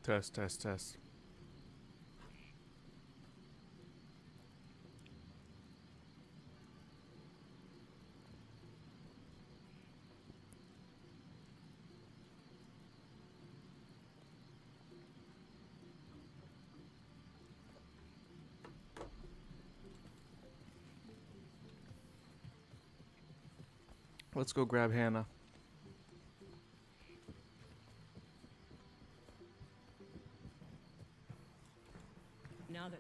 Test, test, test. Let's go grab Hannah. Now that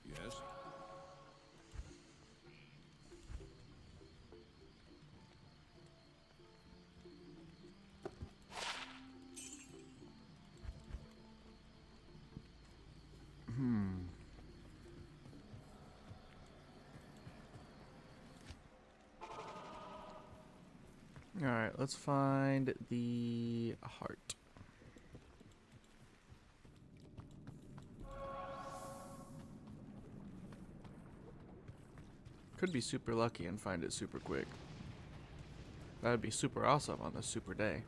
Yes. Alright, let's find the heart. Could be super lucky and find it super quick. That would be super awesome on this super day.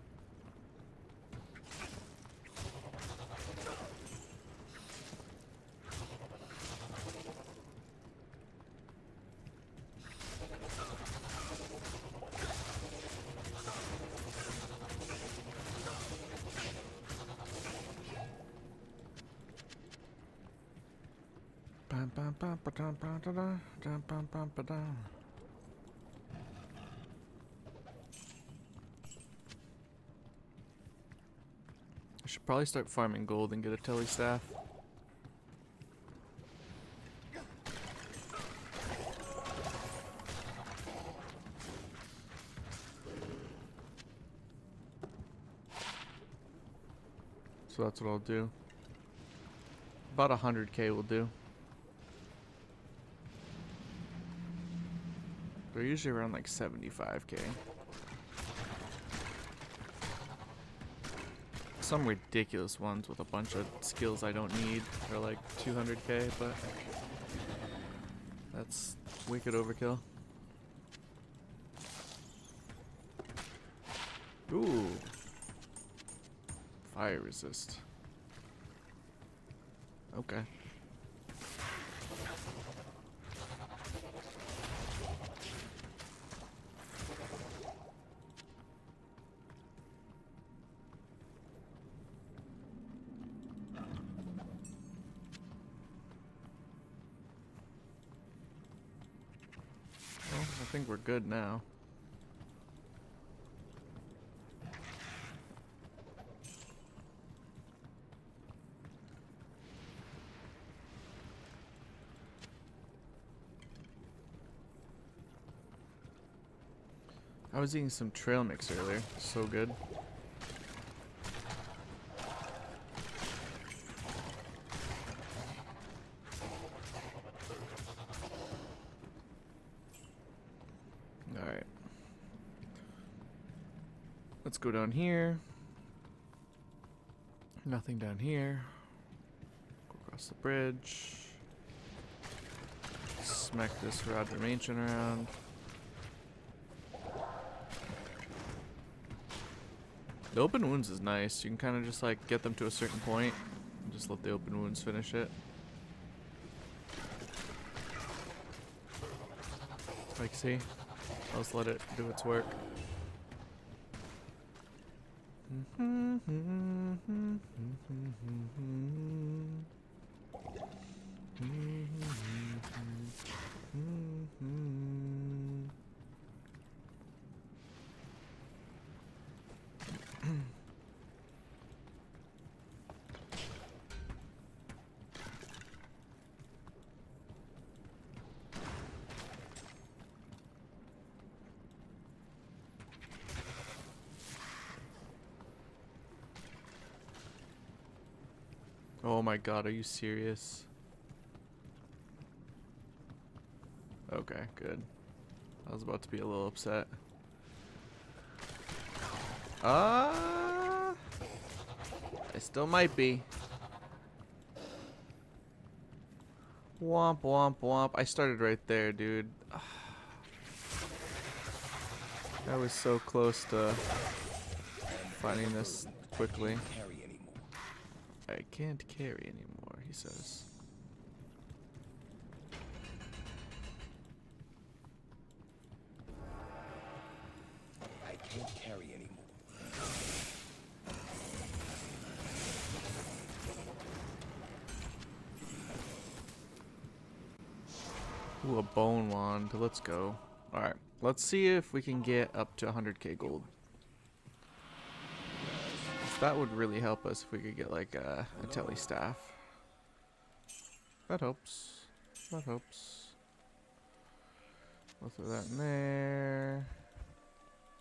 I should probably start farming gold and get a telly staff. So that's what I'll do. About 100k will do. They're usually around like 75k. Some ridiculous ones with a bunch of skills I don't need are like 200k, but that's wicked overkill. Ooh. Fire resist. Okay. Well, I think we're good now. I was eating some trail mix earlier. So good. Alright. Let's go down here. Nothing down here. Go across the bridge. Smack this Roger Mansion around. The open wounds is nice. You can kind of just like get them to a certain point and just let the open wounds finish it. Like, see? I'll just let it do its work. Oh my god, are you serious? Okay, good. I was about to be a little upset. I still might be. Womp womp womp. I started right there, dude. I was so close to finding this quickly. I can't carry anymore, he says. I can't carry anymore. Ooh, a bone wand. Let's go. Alright, let's see if we can get up to 100k gold. That would really help us if we could get like a telly staff. That helps. That helps. We'll throw that in there.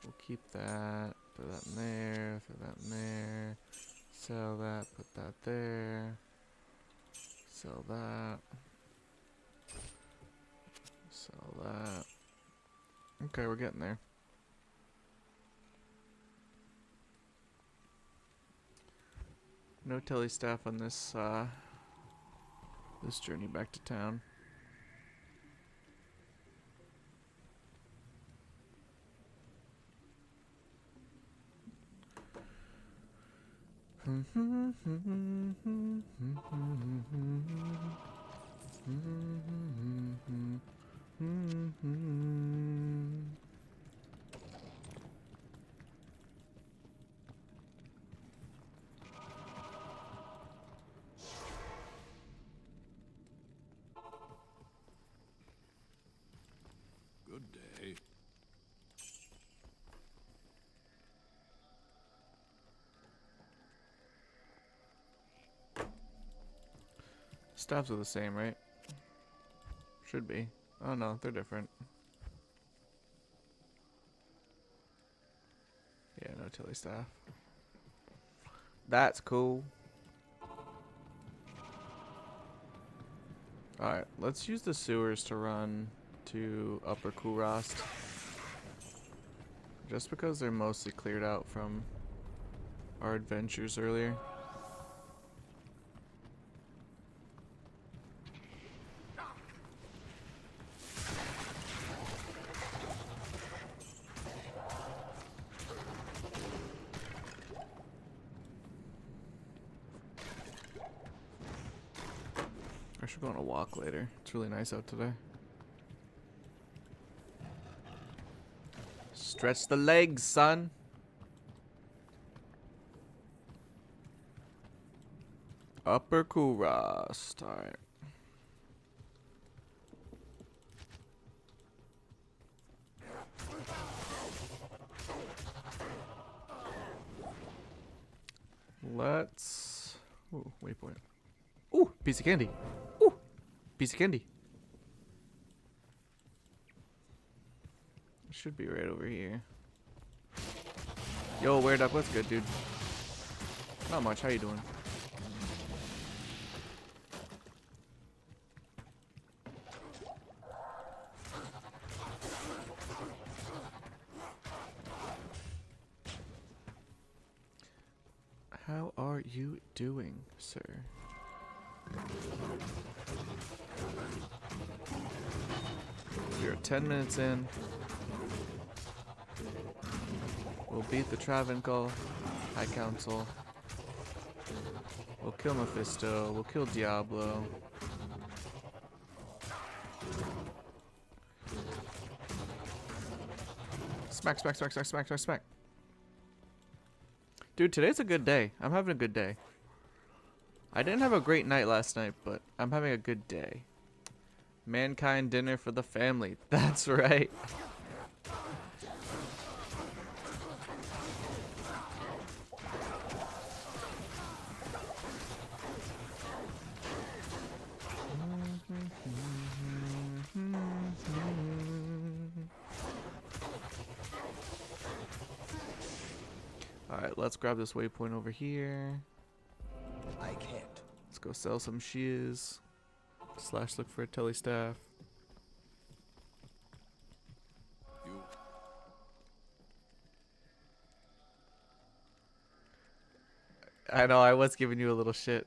We'll keep that. Throw that in there. Throw that in there. Sell that. Put that there. Sell that. Sell that. Okay, we're getting there. No telly staff on this this journey back to town. Good day. Staffs are the same, right? Should be. Oh no, they're different. Yeah, no telly staff. That's cool. Alright, let's use the sewers to run to Upper Kurast. Just because they're mostly cleared out from our adventures earlier. I should go on a walk later. It's really nice out today. Stretch the legs, son. Upper Kurast. Alright. Let's... Ooh, waypoint. Ooh, piece of candy. Ooh, piece of candy. Should be right over here. Yo, Weird Up, what's good, dude? Not much, how you doing? How are you doing, sir? We are 10 minutes in. We'll beat the Travancore High Council. We'll kill Mephisto. We'll kill Diablo. Smack, smack, smack, smack, smack, smack, smack. Dude, today's a good day. I'm having a good day. I didn't have a great night last night, but I'm having a good day. Mankind dinner for the family. That's right. Alright, let's grab this waypoint over here. I can't. Let's go sell some shears. Slash look for a telly staff. You. I know, I was giving you a little shit.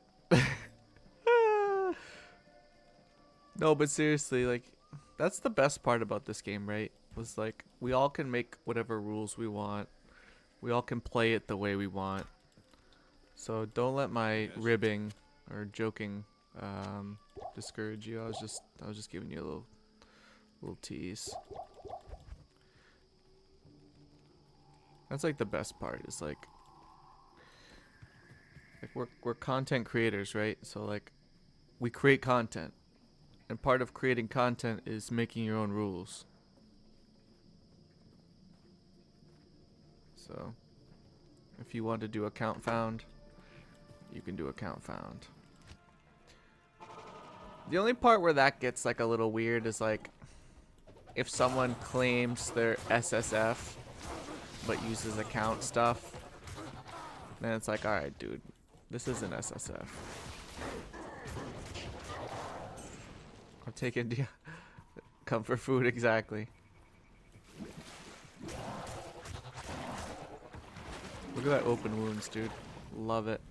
No, but seriously, like, that's the best part about this game, right? was like, we all can make whatever rules we want. We all can play it the way we want. So don't let my ribbing or joking discourage you. I was just giving you a little tease. That's like the best part. Is like we're content creators, right? So like we create content, and part of creating content is making your own rules. So if you want to do account found, you can do account found. The only part where that gets like a little weird is like if someone claims their SSF but uses account stuff, then it's like, alright dude, this isn't SSF. I'm taking comfort food, exactly. Look at that open wounds, dude. Love it.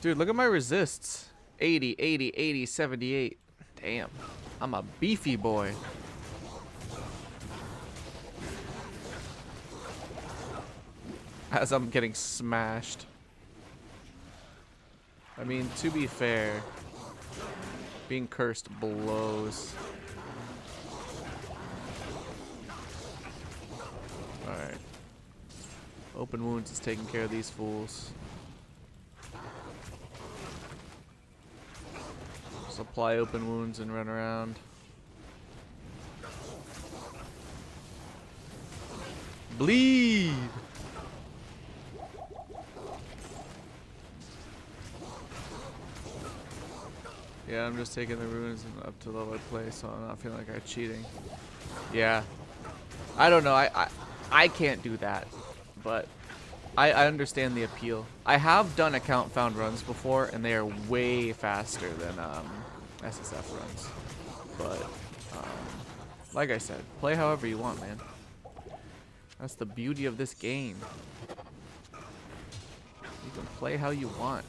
Dude, look at my resists. 80, 80, 80, 78. Damn. I'm a beefy boy. As I'm getting smashed. I mean, to be fair, being cursed blows. Alright. Open wounds is taking care of these fools. Supply open wounds and run around. Bleed! Yeah, I'm just taking the runes and up to level I play, so I'm not feeling like I'm cheating. Yeah. I don't know, I can't do that, but I understand the appeal. I have done account found runs before, and they are way faster than SSF runs. But like I said, play however you want, man. That's the beauty of this game. You can play how you want.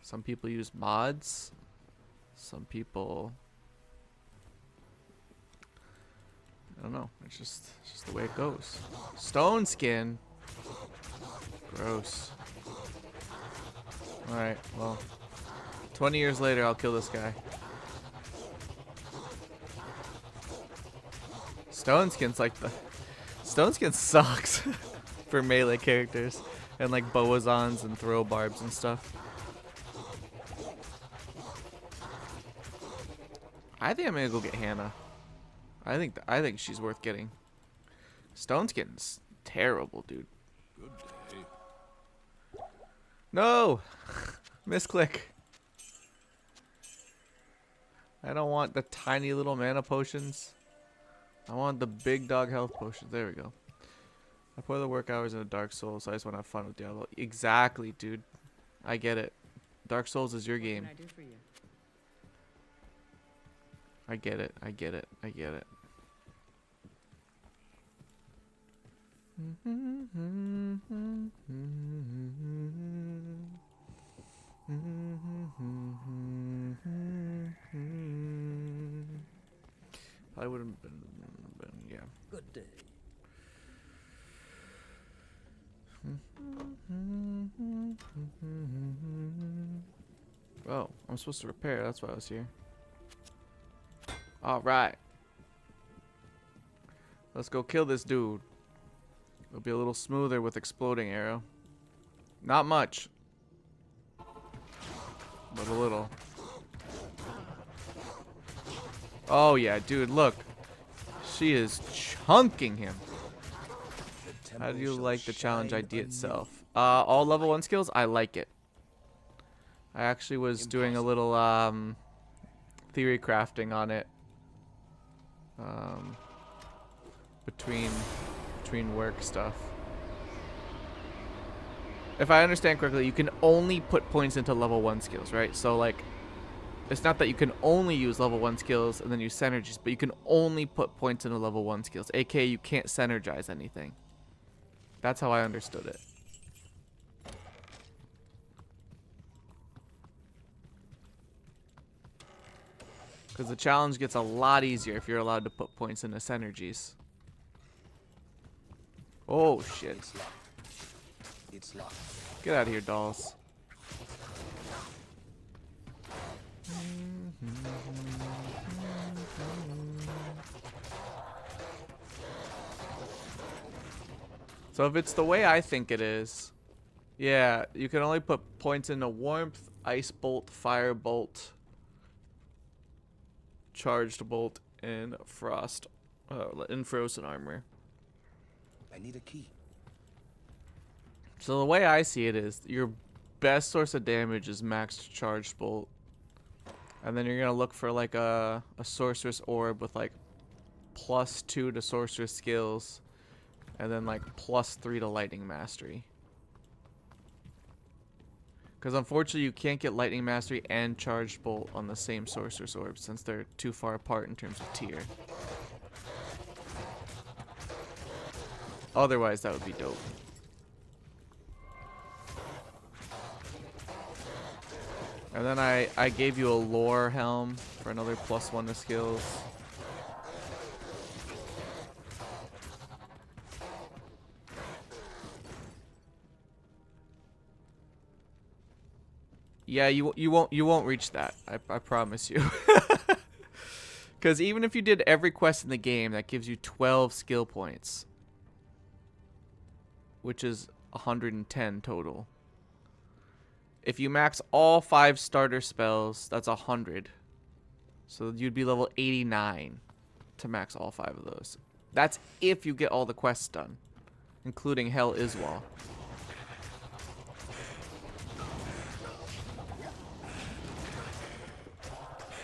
Some people use mods. Some people, I don't know. It's just the way it goes. Stone skin. Gross. Alright, well. 20 years later, I'll kill this guy. Stone skin's like the... Stone skin sucks for melee characters. And like boazons and throw barbs and stuff. I think I'm gonna go get Hannah. I think she's worth getting. Stone skin's terrible, dude. Good day. No! Misclick. I don't want the tiny little mana potions. I want the big dog health potions. There we go. I pour the work hours into Dark Souls, so I just want to have fun with Diablo. Exactly, dude. I get it. Dark Souls is your game. What can I do for you? I get it. I get it. I get it. I would have been, yeah. Good day. Oh, I'm supposed to repair. That's why I was here. All right. Let's go kill this dude. It'll be a little smoother with exploding arrow. Not much, but a little. Oh yeah, dude, look. She is chunking him. How do you like the challenge idea itself? All level 1 skills, I like it. I actually was doing a little theory crafting on it. Between work stuff. If I understand correctly, you can only put points into level 1 skills, right? So like, it's not that you can only use level 1 skills and then use synergies, but you can only put points into level 1 skills, aka you can't synergize anything. That's how I understood it. Because the challenge gets a lot easier if you're allowed to put points into synergies. Oh shit. It's locked. It's locked. Get out of here, dolls. So if it's the way I think it is, yeah, you can only put points into warmth, ice bolt, fire bolt, charged bolt, and frost, and frozen armor. I need a key. So the way I see it is, your best source of damage is maxed charged bolt, and then you're gonna look for like a sorceress orb with like +2 to sorceress skills, and then like +3 to lightning mastery. Because unfortunately you can't get lightning mastery and charged bolt on the same sorceress orb since they're too far apart in terms of tier. Otherwise that would be dope. And then I gave you a lore helm for another +1 to skills. Yeah, you won't reach that. I promise you. Because even if you did every quest in the game, that gives you 12 skill points, which is 110 total. If you max all 5 starter spells, that's 100. So you'd be level 89 to max all 5 of those. That's if you get all the quests done, including Hell Iswal.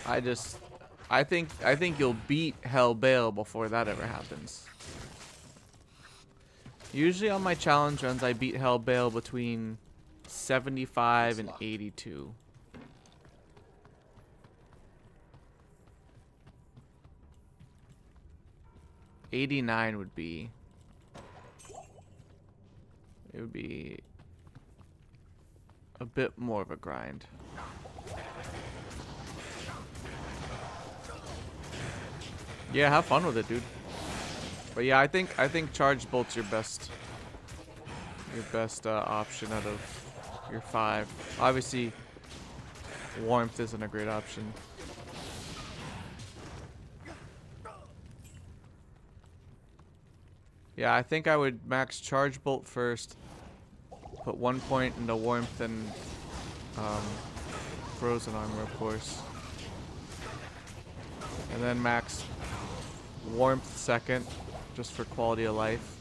I think you'll beat Hell Bale before that ever happens. Usually on my challenge runs, I beat Hell Bale between 75 and 82. '89 would be. It would be a bit more of a grind. Yeah, have fun with it, dude. But yeah, I think charged bolt's your best option out of your 5. Obviously, warmth isn't a great option. Yeah, I think I would max charge bolt first, put 1 point into warmth and frozen armor, of course, and then max warmth second, just for quality of life.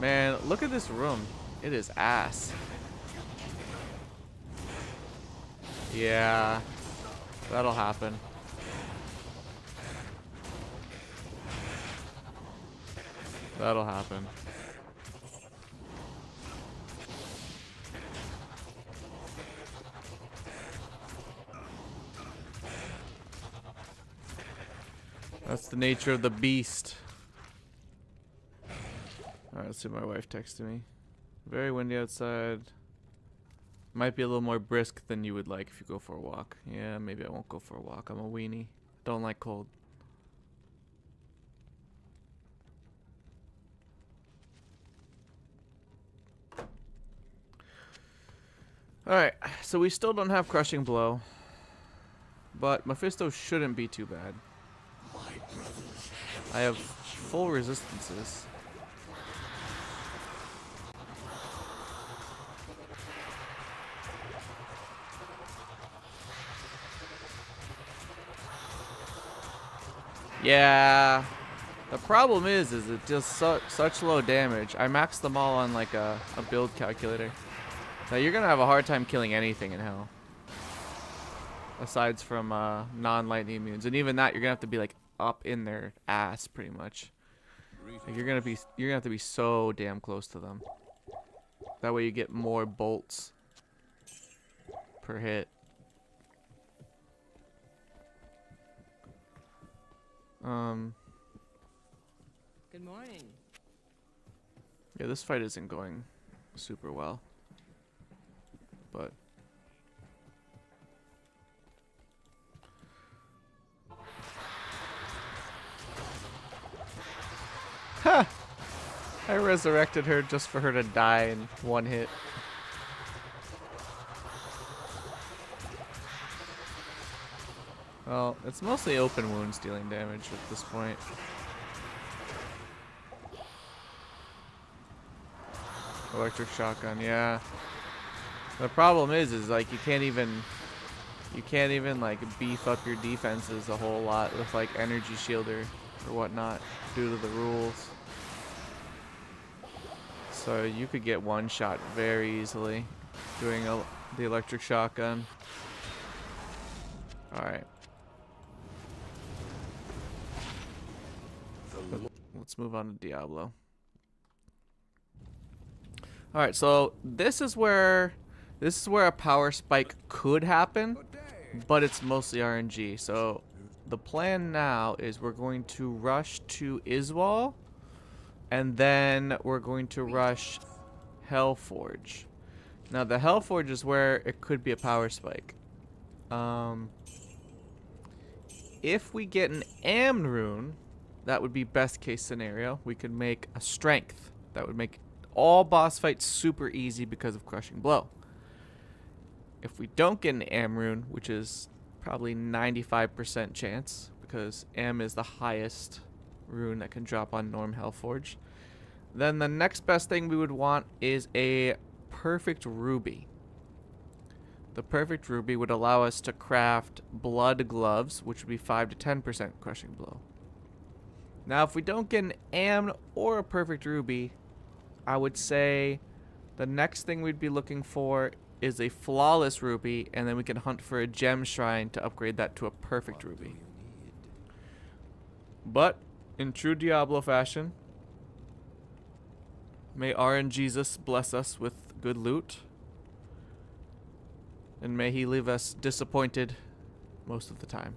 Man, look at this room. It is ass. Yeah, that'll happen. That'll happen. That's the nature of the beast. Alright, let's see, my wife texted me. Very windy outside. Might be a little more brisk than you would like if you go for a walk. Yeah, maybe I won't go for a walk. I'm a weenie. Don't like cold. Alright, so we still don't have Crushing Blow. But Mephisto shouldn't be too bad. I have full resistances. Yeah, the problem is it does such low damage. I maxed them all on like a build calculator. Now you're gonna have a hard time killing anything in Hell, aside from non-lightning immunes, and even that you're gonna have to be like up in their ass pretty much. Like you're gonna have to be so damn close to them. That way you get more bolts per hit. Good morning. Yeah, this fight isn't going super well, but I resurrected her just for her to die in one hit. Well, it's mostly open wounds dealing damage at this point. Electric shotgun, yeah. The problem is like you can't even like beef up your defenses a whole lot with like energy shielder or whatnot due to the rules. So you could get one shot very easily doing the electric shotgun. All right. Let's move on to Diablo. All right, so this is where a power spike could happen, but it's mostly RNG. So the plan now is we're going to rush to Iswal, and then we're going to rush Hellforge. Now the Hellforge is where it could be a power spike. If we get an Amn rune, that would be best case scenario. We could make a strength. That would make all boss fights super easy because of Crushing Blow. If we don't get an Am rune, which is probably 95% chance, because Am is the highest rune that can drop on Norm Hellforge, then the next best thing we would want is a Perfect Ruby. The Perfect Ruby would allow us to craft Blood Gloves, which would be 5 to 10% Crushing Blow. Now, if we don't get an Am or a Perfect Ruby, I would say the next thing we'd be looking for is a Flawless Ruby, and then we can hunt for a Gem Shrine to upgrade that to a Perfect Ruby. But, in true Diablo fashion, may RNGesus bless us with good loot, and may he leave us disappointed most of the time.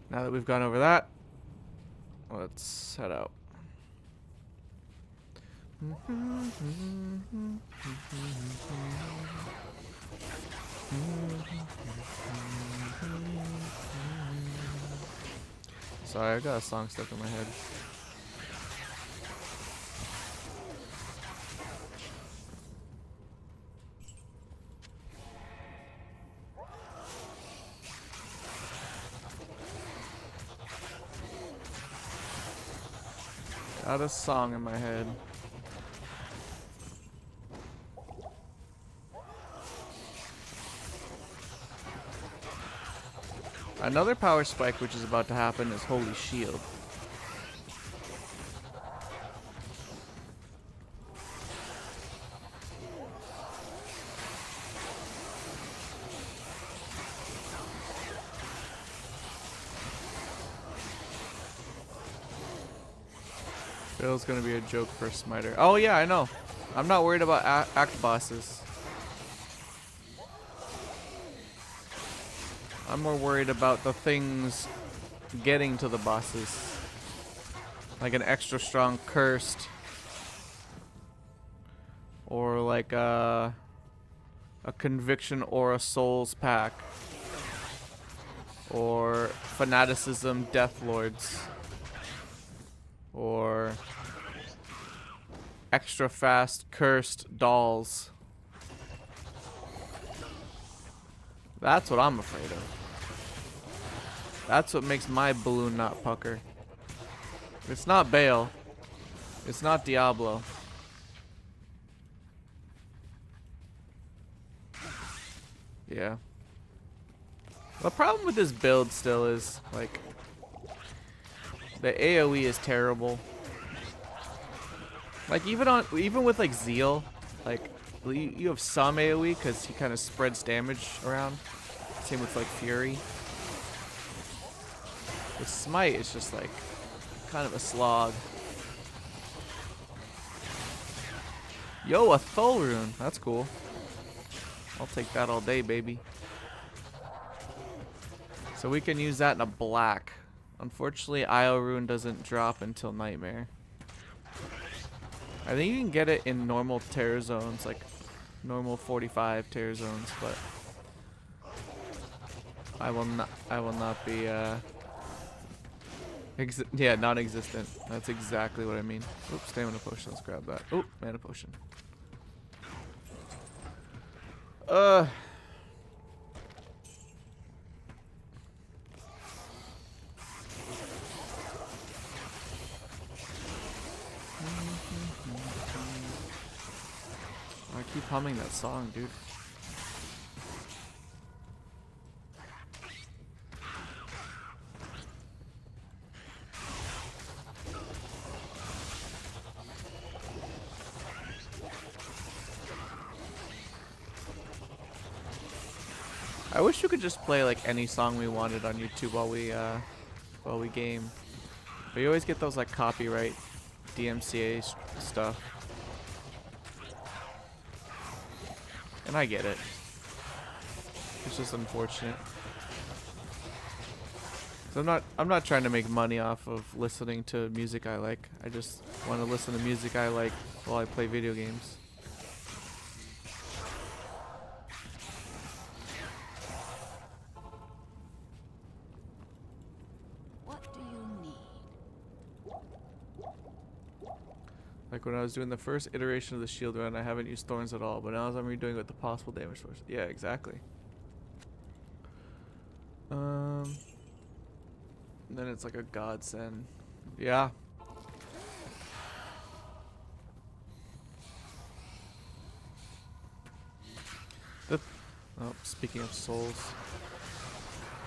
Now that we've gone over that, let's head out. Sorry, I got a song stuck in my head. Got a song in my head. Another power spike which is about to happen is Holy Shield. Bill's gonna be a joke for Smiter. Oh yeah, I know. I'm not worried about act bosses. I'm more worried about the things getting to the bosses. Like an extra strong cursed. Or like a conviction or a souls pack. Or fanaticism death lords. Or extra fast cursed dolls. That's what I'm afraid of. That's what makes my balloon not pucker. It's not Bale. It's not Diablo. Yeah. The problem with this build still is, like, the AoE is terrible. Like, even with, like, Zeal, like, you have some AoE because he kind of spreads damage around. Same with, like, Fury. With Smite, it's just, like, kind of a slog. Yo, a Thul rune. That's cool. I'll take that all day, baby. So we can use that in a black. Unfortunately, Io rune doesn't drop until Nightmare. I think you can get it in normal tear zones, like normal 45 tear zones, but I will not be yeah, non-existent. That's exactly what I mean. Oops, stamina potion. Let's grab that. Oop, mana potion. I keep humming that song, dude. I wish we could just play like any song we wanted on YouTube while we game. But you always get those like copyright DMCA stuff. And I get it. It's just unfortunate. So I'm not trying to make money off of listening to music I like. I just want to listen to music I like while I play video games. What do you need? Like when I was doing the first iteration of the shield run, I haven't used thorns at all, but now as I'm redoing it with the possible damage source. Yeah, exactly. Then it's like a godsend. Yeah. Oh, speaking of souls.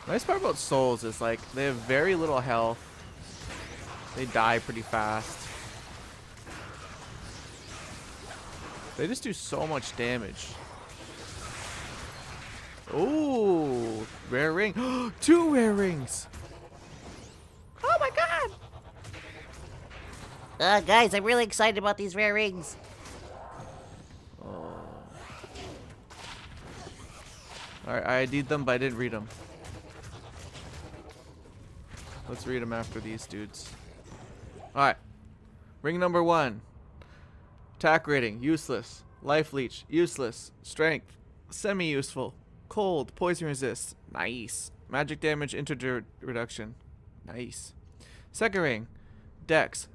Nice part about souls is like they have very little health. They die pretty fast. They just do so much damage. Ooh, rare ring. 2 rare rings. Oh my god. Guys, I'm really excited about these rare rings. Oh. Alright, I ID'd them, but I didn't read them. Let's read them after these dudes. Alright. Ring number 1. Attack rating, useless. Life leech, useless. Strength, semi-useful. Cold, poison resist. Nice. Magic damage, integer reduction. Nice. Second ring. Dex,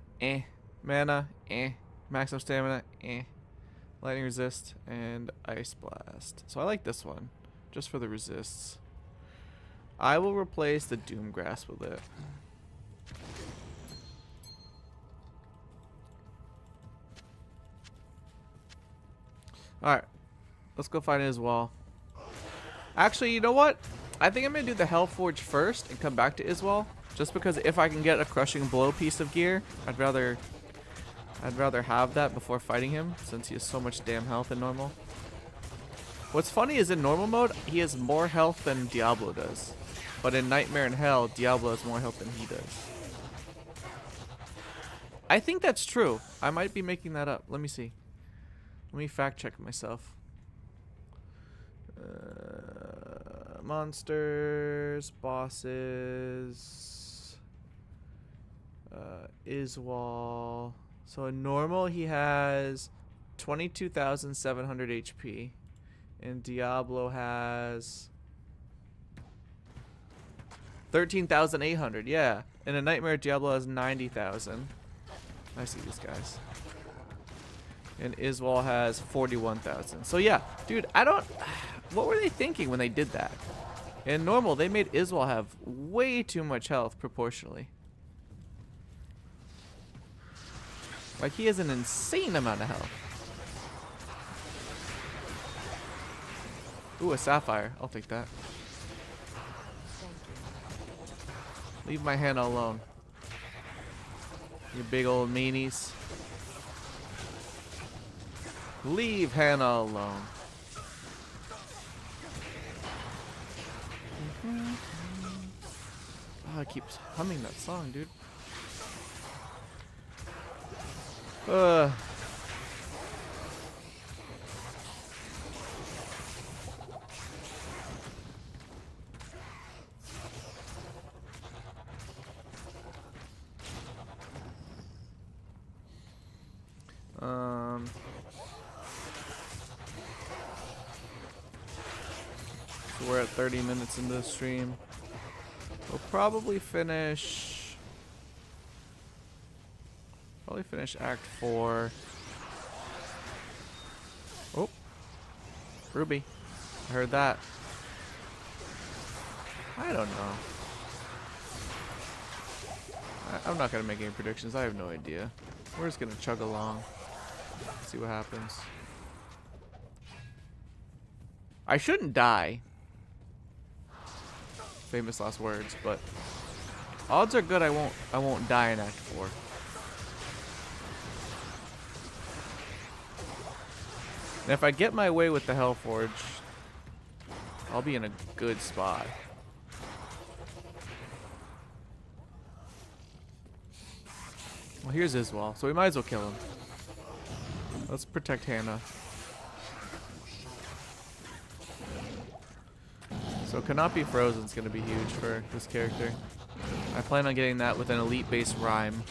Mana, Maximum stamina, Lightning resist, and Ice blast. So I like this one, just for the resists. I will replace the Doom Grasp with it. Alright. Let's go find his wall. Actually, you know what? I think I'm going to do the Hellforge first and come back to Iswal. Just because if I can get a Crushing Blow piece of gear, I'd rather have that before fighting him, since he has so much damn health in normal. What's funny is in normal mode, he has more health than Diablo does. But in Nightmare and Hell, Diablo has more health than he does. I think that's true. I might be making that up. Let me see. Let me fact check myself. Monsters, bosses, Iswal. So in normal he has 22,700 HP, and Diablo has 13,800. Yeah, and in Nightmare Diablo has 90,000. I see these guys. And Iswal has 41,000. So yeah, dude, I don't. What were they thinking when they did that? In normal, they made Iswal have way too much health proportionally. Like, he has an insane amount of health. Ooh, a sapphire. I'll take that. Leave my Hannah alone. You big old meanies. Leave Hannah alone. Oh, I keep humming that song, dude. So we're at 30 minutes into the stream. We'll probably finish Act 4. Oh, Ruby. I heard that. I don't know. I'm not gonna make any predictions. I have no idea. We're just gonna chug along. See what happens. I shouldn't die. Famous last words, but odds are good I won't die in Act 4. And if I get my way with the Hellforge, I'll be in a good spot. Well, here's Iswal, so we might as well kill him. Let's protect Hannah. So cannot be frozen is going to be huge for this character. I plan on getting that with an elite base rhyme.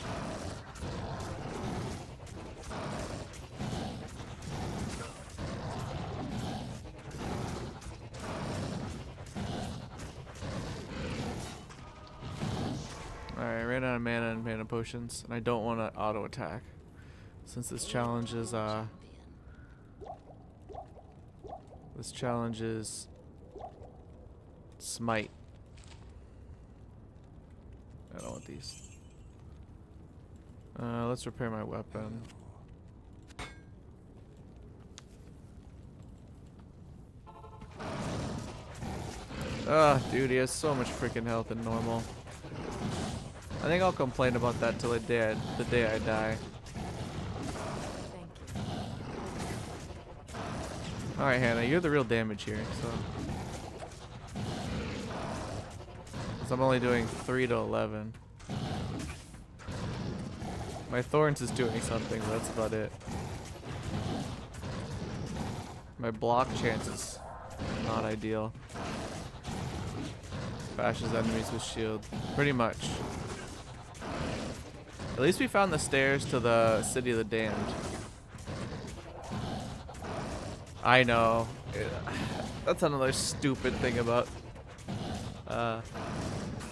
Alright, I ran out of mana and mana potions, and I don't want to auto attack since this challenge is Smite. I don't want these. Let's repair my weapon. Dude, he has so much freaking health in normal. I think I'll complain about that till the day I die. Alright, Hannah, you're the real damage here, so. I'm only doing 3 to 11. My Thorns is doing something, but that's about it. My block chance is not ideal. Bashes enemies with shield. Pretty much. At least we found the stairs to the City of the Damned. I know. That's another stupid thing about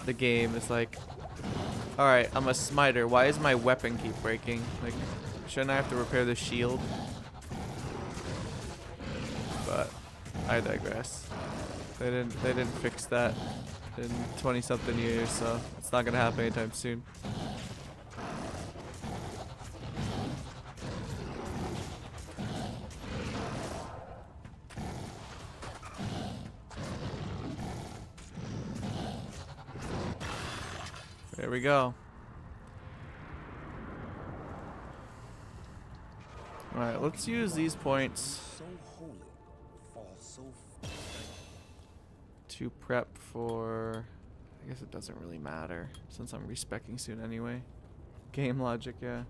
the game. It's like, alright, I'm a smiter. Why does my weapon keep breaking? Like, shouldn't I have to repair the shield? But I digress. They didn't fix that in 20-something years, so it's not gonna happen anytime soon. There we go. Alright, let's use these points So holy, fall so to prep for... I guess it doesn't really matter since I'm respeccing soon anyway. Game logic, yeah.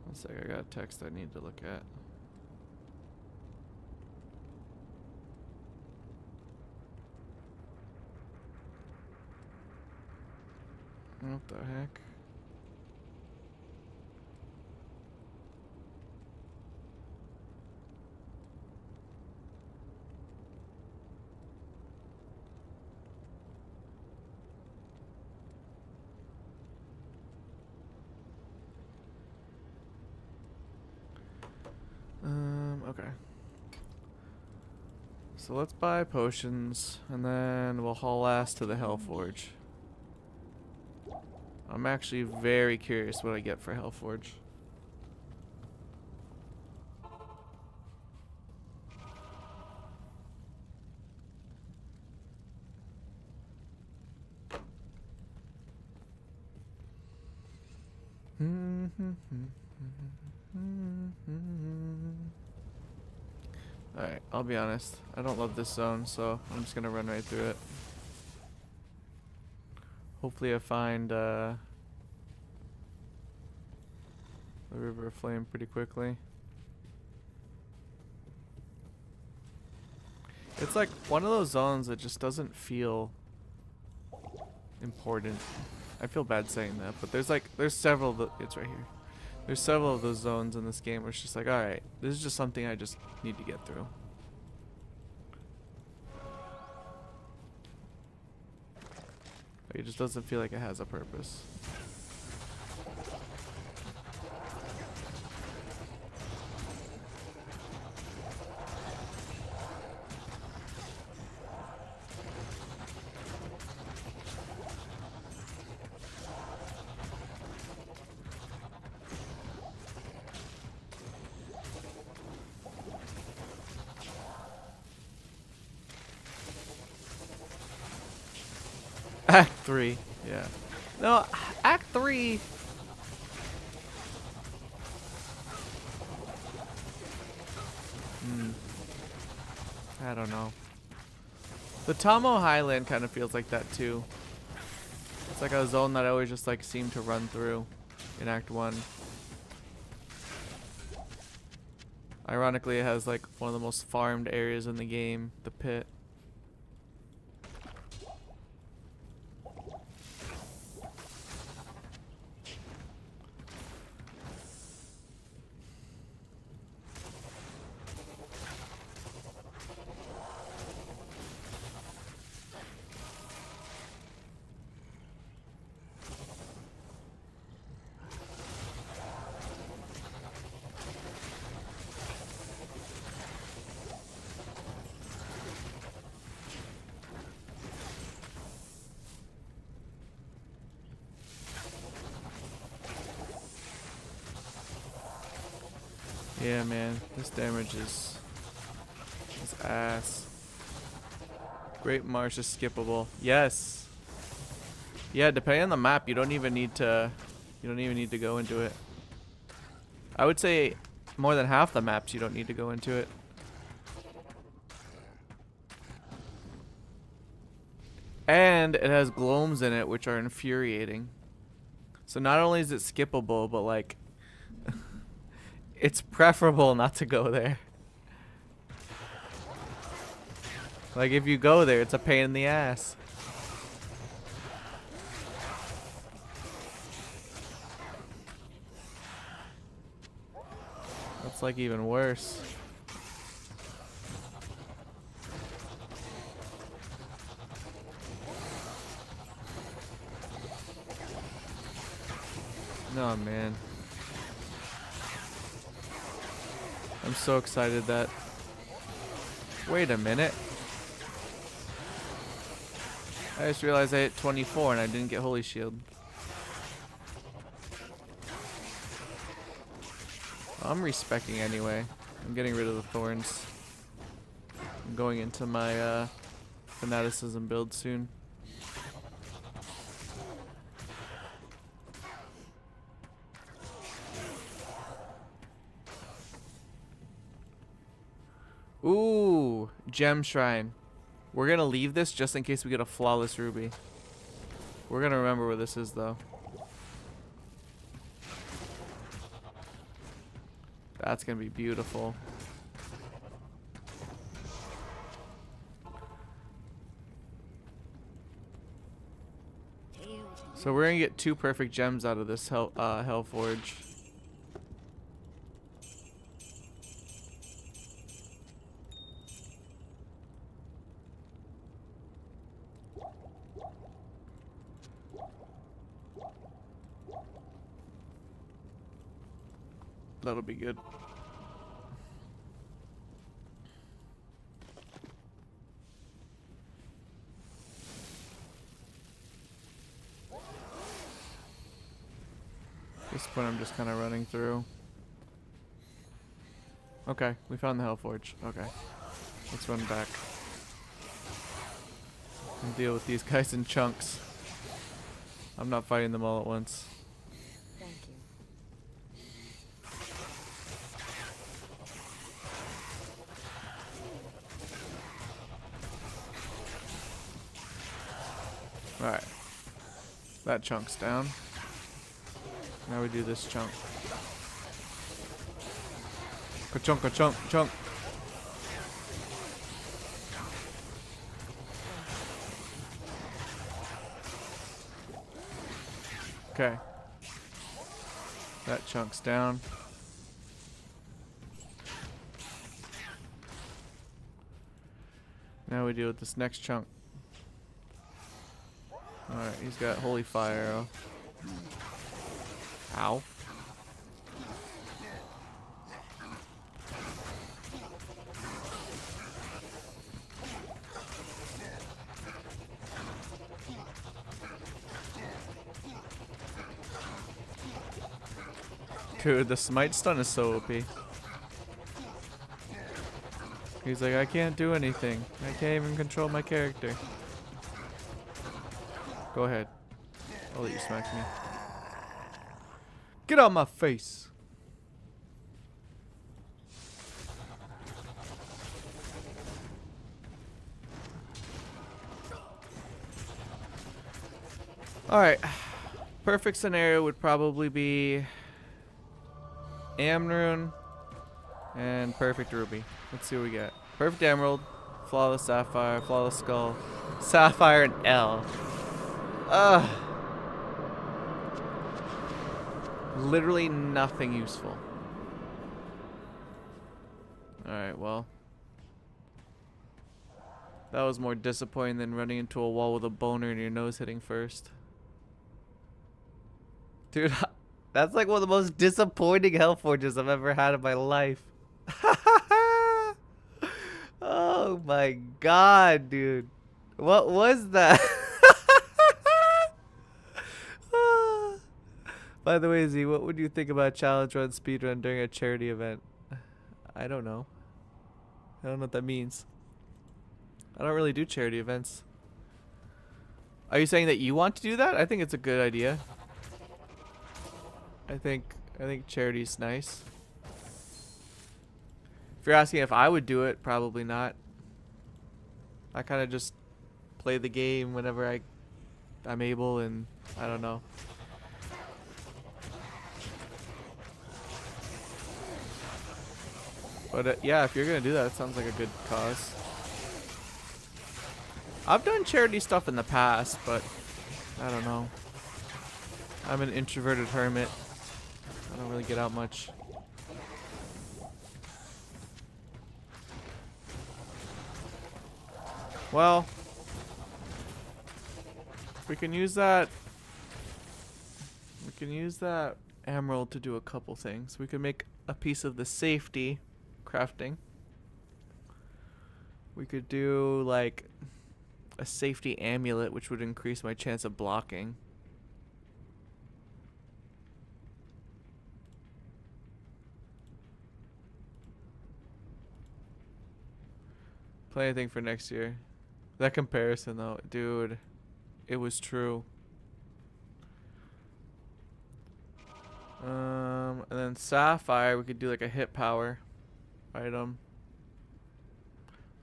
One sec, I got a text I need to look at. What the heck? Okay. So let's buy potions, and then we'll haul ass to the Hellforge. I'm actually very curious what I get for Hellforge. Alright, I'll be honest. I don't love this zone, so I'm just gonna run right through it. Hopefully I find the River of Flame pretty quickly. It's like one of those zones that just doesn't feel important. I feel bad saying that, but there's several of it's right here. There's several of those zones in this game where it's just like, alright, this is just something I just need to get through. Like, it just doesn't feel like it has a purpose. Act 3, yeah. No, Act 3. I don't know. The Tomo Highland kind of feels like that too. It's like a zone that I always just like seem to run through in Act 1. Ironically, it has like one of the most farmed areas in the game, the pit. Yeah, man, this damage is ass. Great Marsh is skippable. Yes. Yeah, depending on the map, you don't even need to go into it. I would say more than half the maps you don't need to go into it. And it has gloams in it, which are infuriating. So not only is it skippable, but like it's preferable not to go there. Like if you go there, it's a pain in the ass. That's like even worse. No, man. I'm so excited that... Wait a minute. I just realized I hit 24 and I didn't get Holy Shield. I'm respecking anyway. I'm getting rid of the thorns. I'm going into my fanaticism build soon. Ooh, Gem Shrine. We're gonna leave this just in case we get a flawless ruby. We're gonna remember where this is though. That's gonna be beautiful. So we're gonna get 2 perfect gems out of this Hellforge. That'll be good. At this point I'm just kind of running through. Okay, we found the Hellforge. Okay. Let's run back. And deal with these guys in chunks. I'm not fighting them all at once. Thank you. Alright. That chunk's down. Now we do this chunk. Ka-chunk, ka-chunk, chunk. Okay. That chunk's down. Now we deal with this next chunk. Alright, he's got Holy Fire Arrow. Ow. Dude, the Smite stun is so OP. He's like, I can't do anything. I can't even control my character. Go ahead. I'll let you smack me. Get out my face. Alright. Perfect scenario would probably be Amrune and Perfect Ruby. Let's see what we get. Perfect Emerald, Flawless Sapphire, Flawless Skull, Sapphire, and L. Ugh. Literally nothing useful. Alright, well. That was more disappointing than running into a wall with a boner and your nose hitting first. Dude, that's like one of the most disappointing health forges I've ever had in my life. Oh my god, dude. What was that? By the way, Z, what would you think about challenge run, speed run during a charity event? I don't know. I don't know what that means. I don't really do charity events. Are you saying that you want to do that? I think it's a good idea. I think charity's nice. If you're asking if I would do it, probably not. I kind of just play the game whenever I'm able, and I don't know. But yeah, if you're gonna do that, it sounds like a good cause. I've done charity stuff in the past, but I don't know. I'm an introverted hermit. I don't really get out much. Well, we can use that. We can use that emerald to do a couple things. We can make a piece of the safety crafting. We could do like a safety amulet, which would increase my chance of blocking. Play anything for next year. That comparison though, dude, it was true. And then Sapphire, we could do like a hit power item.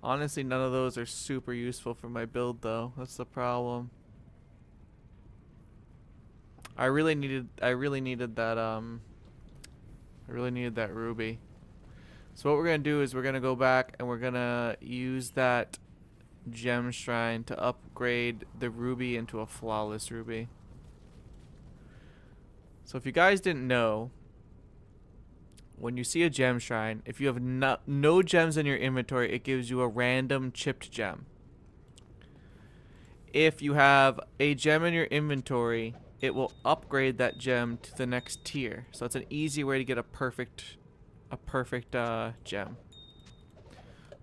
Honestly, none of those are super useful for my build though. That's the problem. I really needed that ruby. So what we're going to do is we're going to go back and we're going to use that gem shrine to upgrade the ruby into a flawless ruby. So if you guys didn't know, when you see a gem shrine, if you have no gems in your inventory, it gives you a random chipped gem. If you have a gem in your inventory, it will upgrade that gem to the next tier. So it's an easy way to get a perfect gem.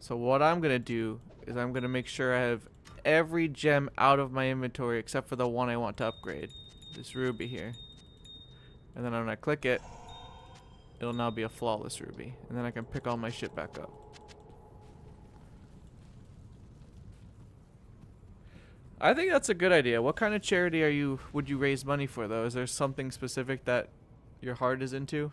So what I'm gonna do is I'm gonna make sure I have every gem out of my inventory except for the one I want to upgrade, this ruby here. And then when I click it, it'll now be a flawless ruby, and then I can pick all my shit back up. I think that's a good idea. What kind of charity would you raise money for though? Is there something specific that your heart is into?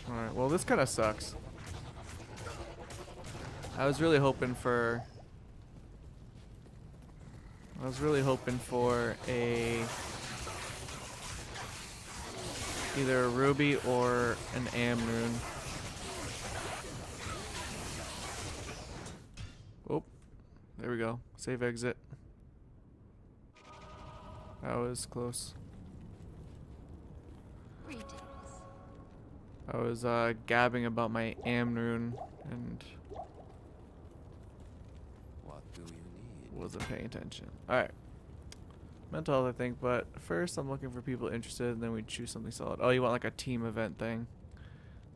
Alright, well this kind of sucks. I was really hoping for a either a ruby or an am rune. Oh, there we go. Save exit. That was close. Greetings. I was gabbing about my am rune and What do you need? wasn't paying attention. Alright. Mental health, I think, but first I'm looking for people interested, and then we choose something solid. Oh, you want like a team event thing.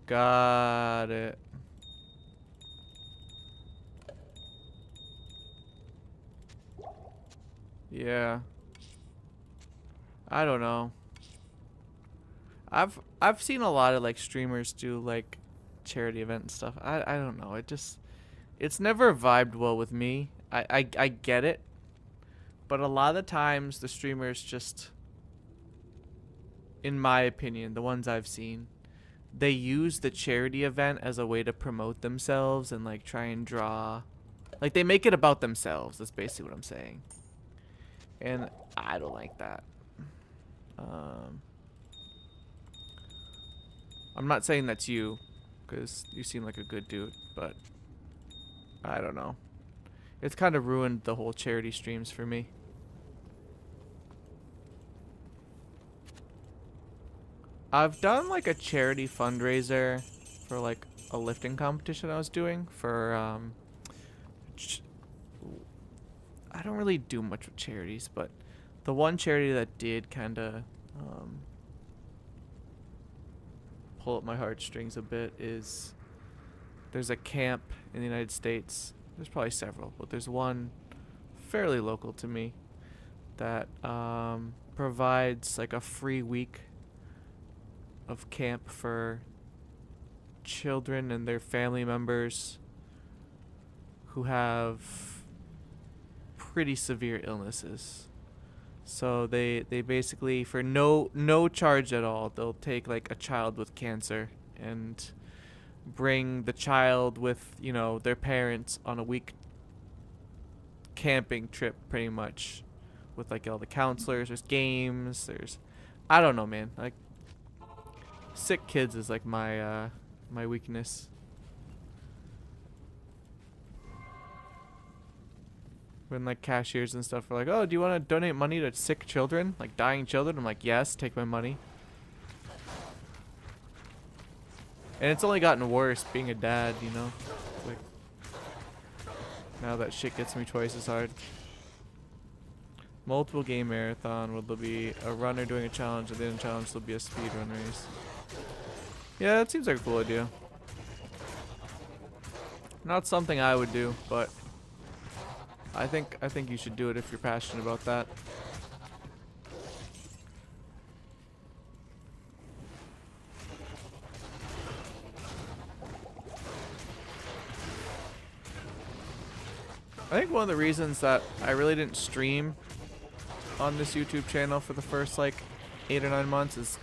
Got it. Yeah. I don't know. I've seen a lot of like streamers do like charity event and stuff. I don't know. It's never vibed well with me. I get it. But a lot of the times the streamers just, in my opinion, the ones I've seen, they use the charity event as a way to promote themselves and like try and draw, like they make it about themselves. That's basically what I'm saying. And I don't like that. I'm not saying that's you, because you seem like a good dude, but I don't know. It's kind of ruined the whole charity streams for me. I've done like a charity fundraiser for like a lifting competition I was doing for I don't really do much with charities, but the one charity that did kind of pull up my heartstrings a bit is, there's a camp in the United States. There's probably several, but there's one fairly local to me that provides like a free week of camp for children and their family members who have pretty severe illnesses. So they basically, for no charge at all, they'll take like a child with cancer and bring the child with, you know, their parents on a week camping trip, pretty much, with like all the counselors. There's games, there's, I don't know, man, like sick kids is like my my weakness. When like cashiers and stuff are like, oh, do you want to donate money to sick children, like dying children? I'm like, yes, take my money. And it's only gotten worse being a dad, you know. Like, now that shit gets me twice as hard. Multiple game marathon. Will there be a runner doing a challenge, and then the challenge will be a speed run race? Yeah, that seems like a cool idea. Not something I would do, but I think you should do it if you're passionate about that. I think one of the reasons that I really didn't stream on this YouTube channel for the first like 8 or 9 months is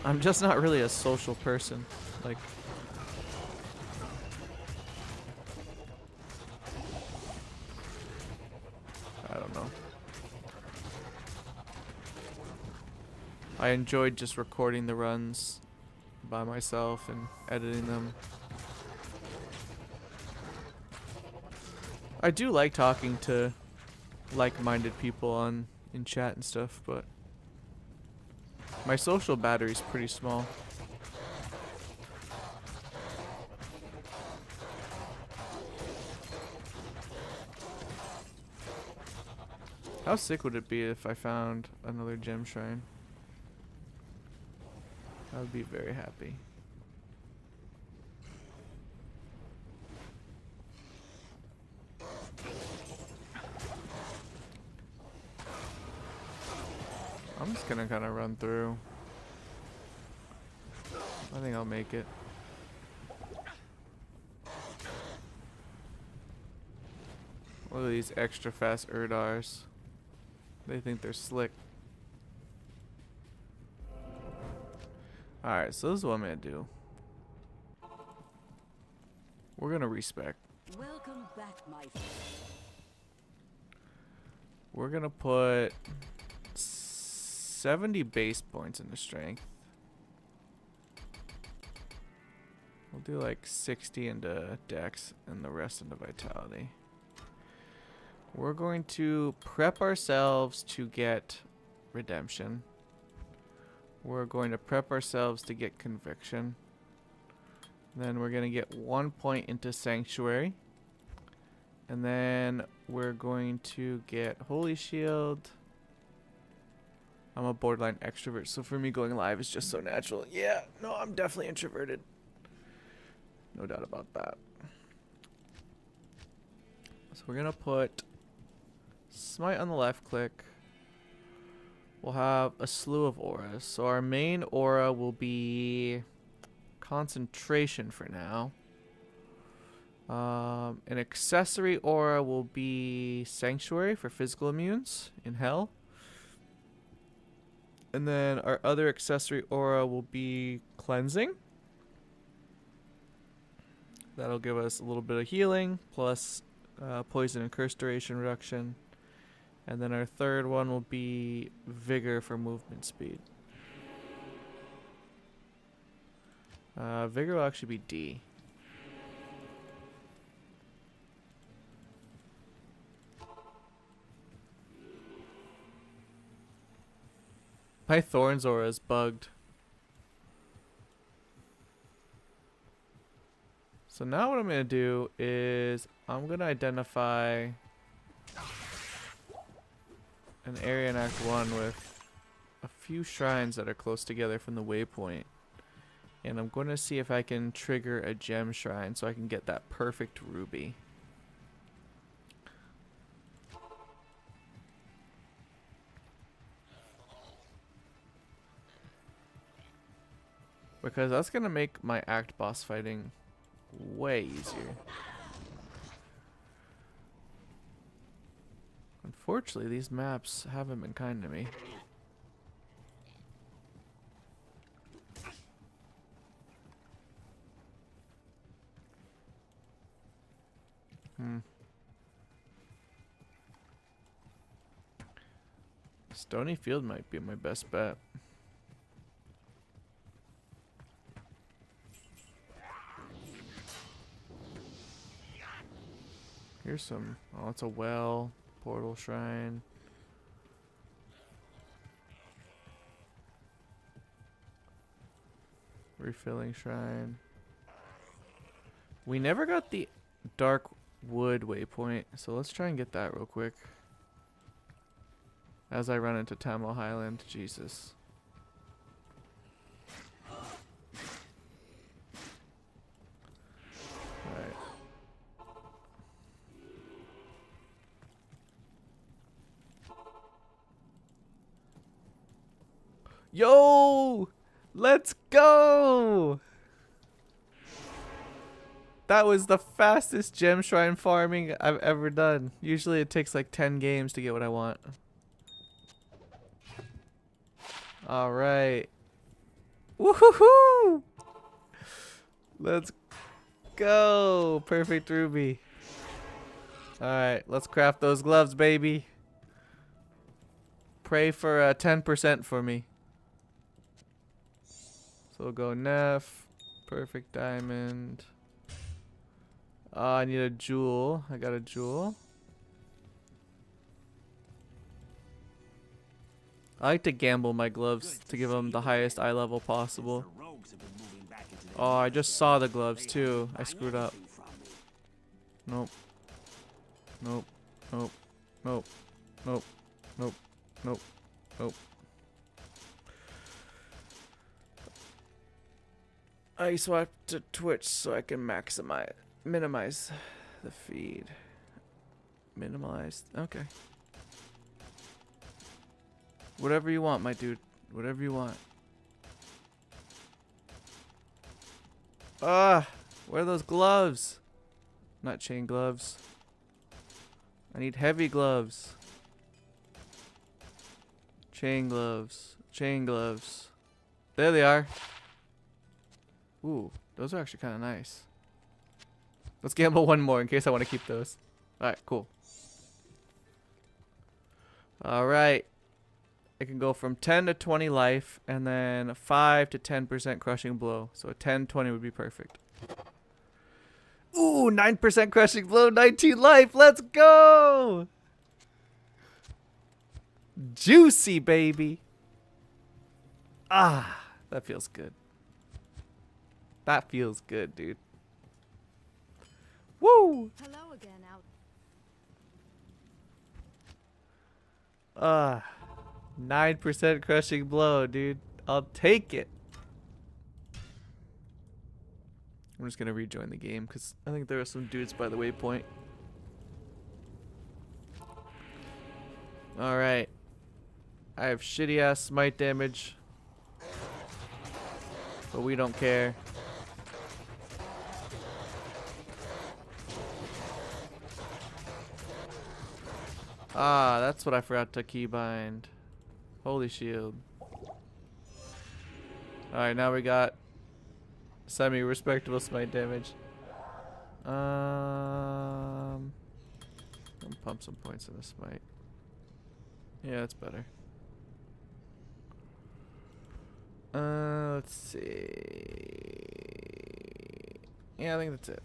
I'm just not really a social person. Like, I don't know. I enjoyed just recording the runs by myself and editing them. I do like talking to like-minded people in chat and stuff, but my social battery's pretty small. How sick would it be if I found another gem shrine? I would be very happy. I'm just gonna kind of run through. I think I'll make it. Look at these extra fast Erdars. They think they're slick. Alright, so this is what I'm gonna do. We're gonna respec. Welcome back, my friend. We're gonna put 6 70 base points into strength. We'll do like 60 into dex and the rest into vitality. We're going to prep ourselves to get redemption. We're going to prep ourselves to get conviction. Then we're going to get 1 point into sanctuary. And then we're going to get holy shield. I'm a borderline extrovert, so for me going live is just so natural. Yeah, no, I'm definitely introverted. No doubt about that. So we're going to put Smite on the left click. We'll have a slew of auras. So our main aura will be concentration for now. An accessory aura will be sanctuary for physical immunes in hell. And then our other accessory aura will be cleansing. That'll give us a little bit of healing plus poison and curse duration reduction. And then our third one will be vigor for movement speed. Vigor will actually be D. My Thorns aura is bugged. So now what I'm going to do is I'm going to identify an area in Act 1 with a few shrines that are close together from the waypoint. And I'm going to see if I can trigger a gem shrine so I can get that perfect ruby. Because that's going to make my Act boss fighting way easier. Unfortunately, these maps haven't been kind to me. Stony Field might be my best bet. Here's some, oh, it's a well, portal shrine. Refilling shrine. We never got the dark wood waypoint, so let's try and get that real quick. As I run into Tamil Highland, Jesus. Alright. Yo! Let's go! That was the fastest gem shrine farming I've ever done. Usually it takes like 10 games to get what I want. Alright. Woohoo! Let's go! Perfect ruby. Alright, let's craft those gloves, baby. Pray for 10% for me. So we'll go Neff. Perfect diamond. I need a jewel. I got a jewel. I like to gamble my gloves to give them the highest eye level possible. Oh, I just saw the gloves too. I screwed up. Nope. Nope. Nope. Nope. Nope. Nope. Nope. Nope. I swapped to Twitch so I can minimize the feed. Minimalized. Okay. Whatever you want, my dude. Whatever you want. Ah, where are those gloves? Not chain gloves. I need heavy gloves. Chain gloves. Chain gloves. There they are. Ooh, those are actually kind of nice. Let's gamble one more in case I want to keep those. Alright, cool. Alright. it can go from 10 to 20 life, and then 5 to 10% crushing blow. So a 10, 20 would be perfect. Ooh, 9% crushing blow, 19 life. Let's go! Juicy, baby. Ah, that feels good. That feels good, dude. Woo! Hello again, out. 9% crushing blow, dude. I'll take it. I'm just gonna rejoin the game because I think there are some dudes by the waypoint. Alright. I have shitty ass smite damage. But we don't care. Ah, that's what I forgot to keybind. Holy shield. Alright, now we got semi-respectable smite damage. I'll pump some points in the smite. Yeah, that's better. Let's see. Yeah, I think that's it.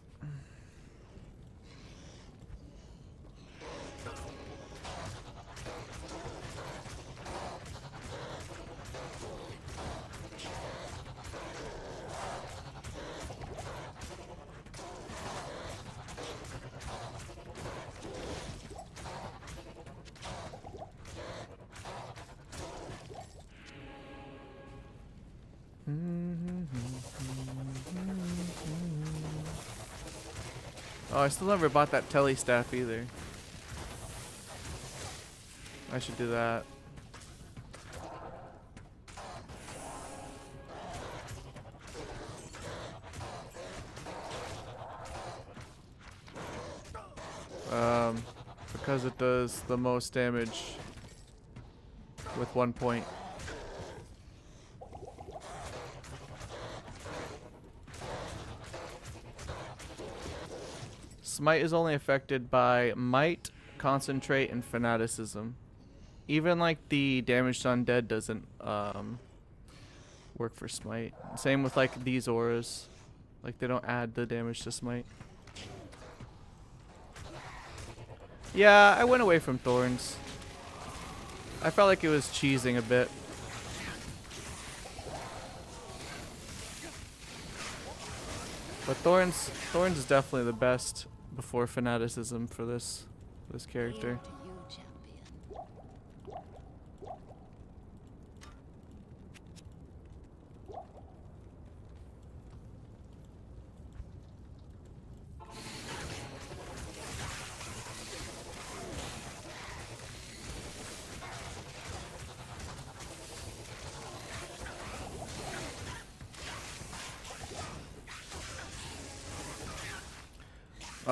Oh, I still never bought that telly staff either. I should do that. Because it does the most damage with 1 point. Smite is only affected by Might, Concentrate, and Fanaticism. Even like the damage to undead doesn't work for Smite. Same with like these auras. Like they don't add the damage to Smite. Yeah, I went away from Thorns. I felt like it was cheesing a bit. But Thorns is definitely the best before Fanaticism for this character. To you, champion.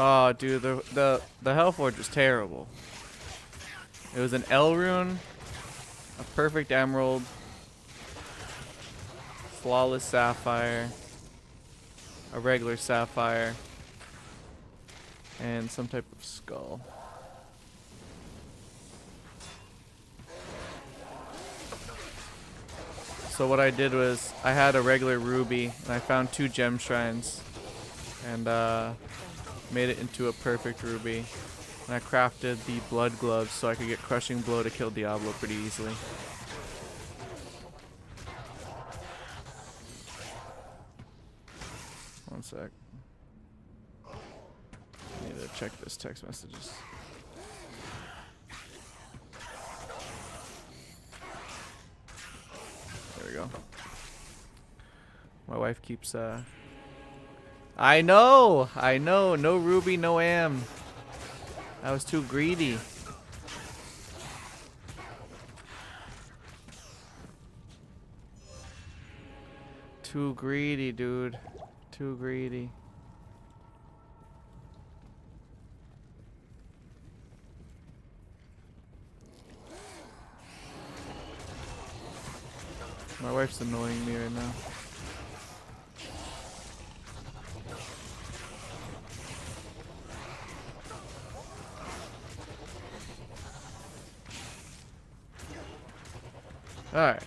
Oh, dude, the Hellforge was terrible. It was an L rune, a perfect emerald, flawless sapphire, a regular sapphire, and some type of skull. So what I did was I had a regular ruby and I found 2 gem shrines and made it into a perfect ruby. And I crafted the blood gloves so I could get crushing blow to kill Diablo pretty easily. One sec. I need to check this text messages. There we go. My wife keeps I know, no ruby, no am. I was too greedy. Too greedy, dude. Too greedy. My wife's annoying me right now. Alright.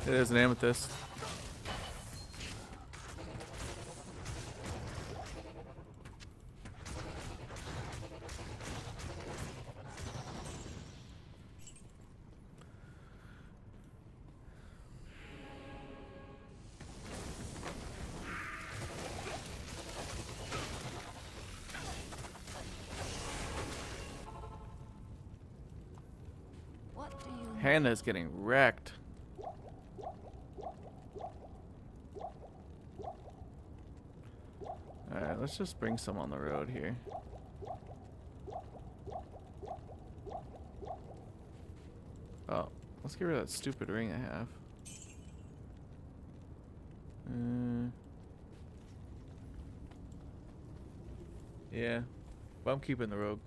It is an amethyst. What do you Hannah's getting wrecked. Alright, let's just bring some on the road here. Oh, let's get rid of that stupid ring I have. Yeah, but I'm keeping the rogue.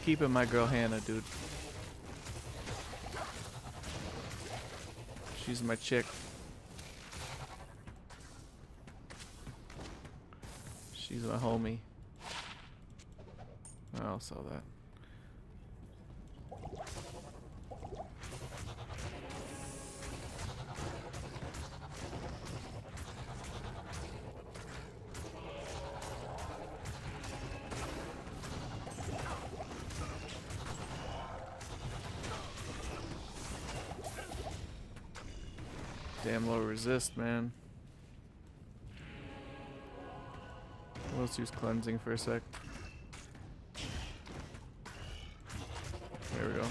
Keeping my girl Hannah, dude. She's my chick. She's my homie. I'll sell that. Damn low resist, man. Let's use cleansing for a sec. There we go.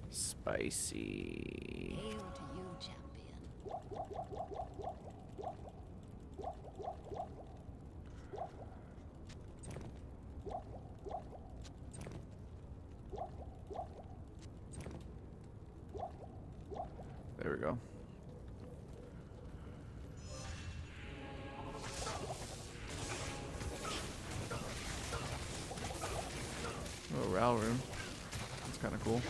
Spicy. hail to you, champion? There we go. Oh, Ral room. That's kind of cool.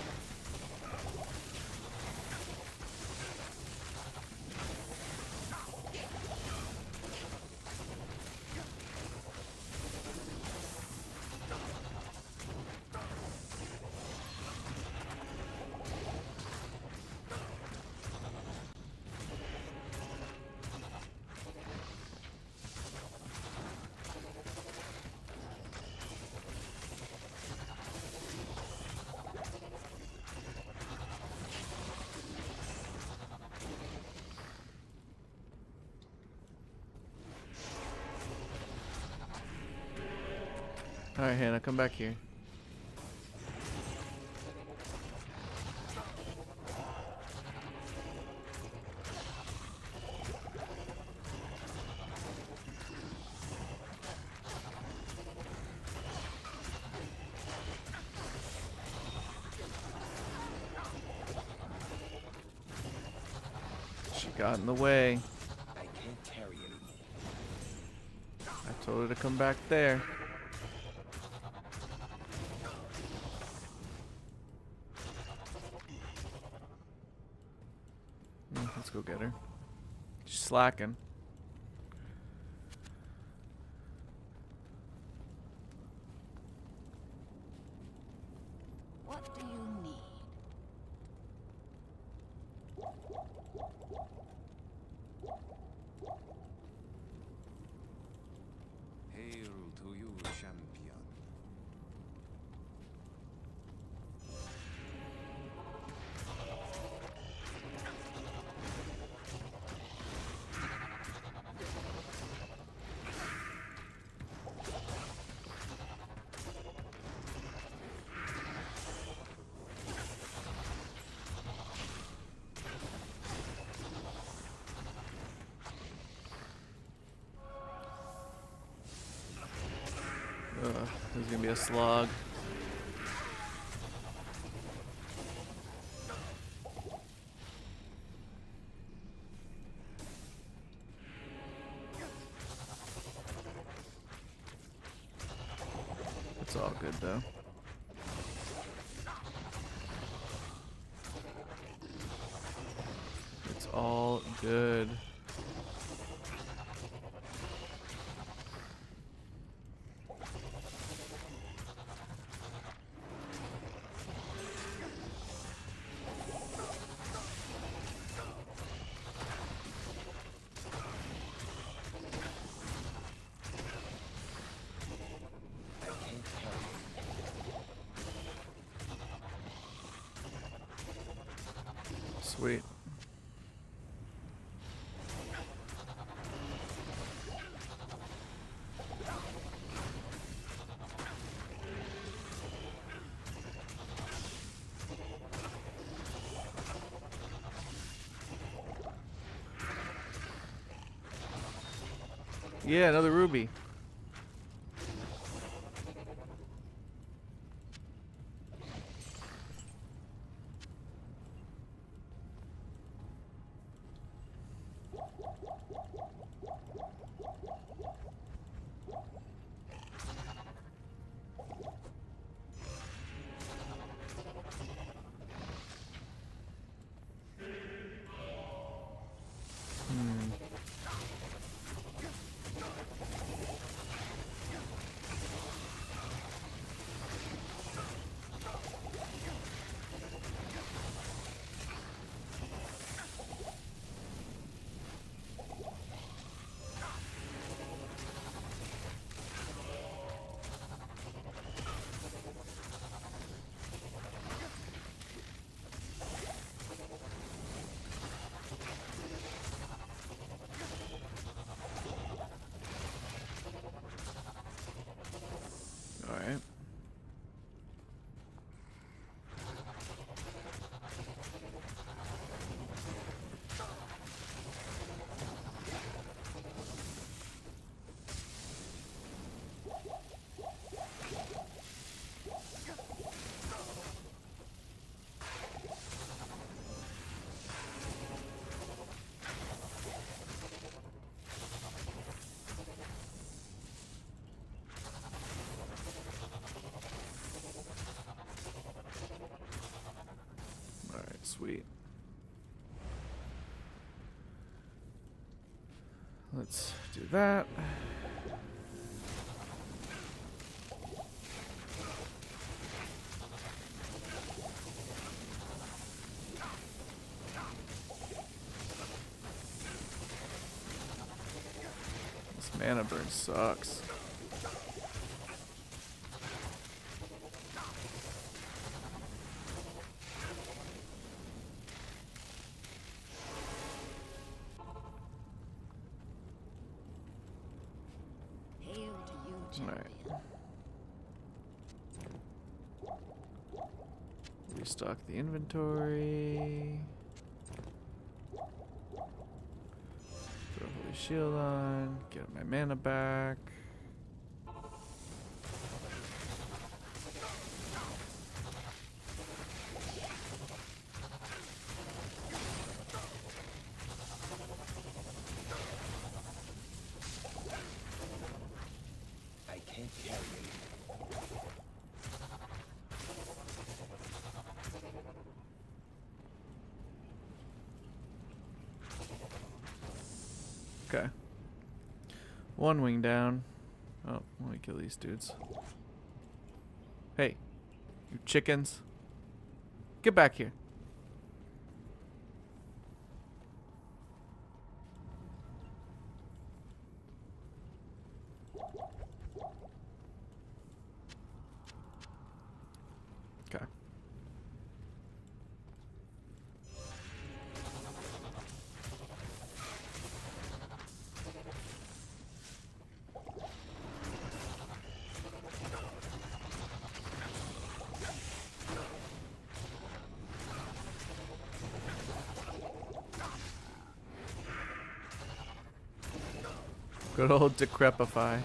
Alright, Hannah, come back here. She got in the way. I can't carry anymore. I told her to come back there. Let's go get her. She's slacking. What do you need? Hail to This is gonna be a slog. It's all good though. It's all good. Sweet. Yeah, another ruby. Alright. Alright, sweet. Let's do that. This mana burn sucks. Hail to you, champion. Restock the inventory. Throw Holy Shield on. Get my mana back. I can't carry anymore. Okay. One wing down. Oh, let me kill these dudes. Hey, you chickens. Get back here. Okay. Good old Decrepify.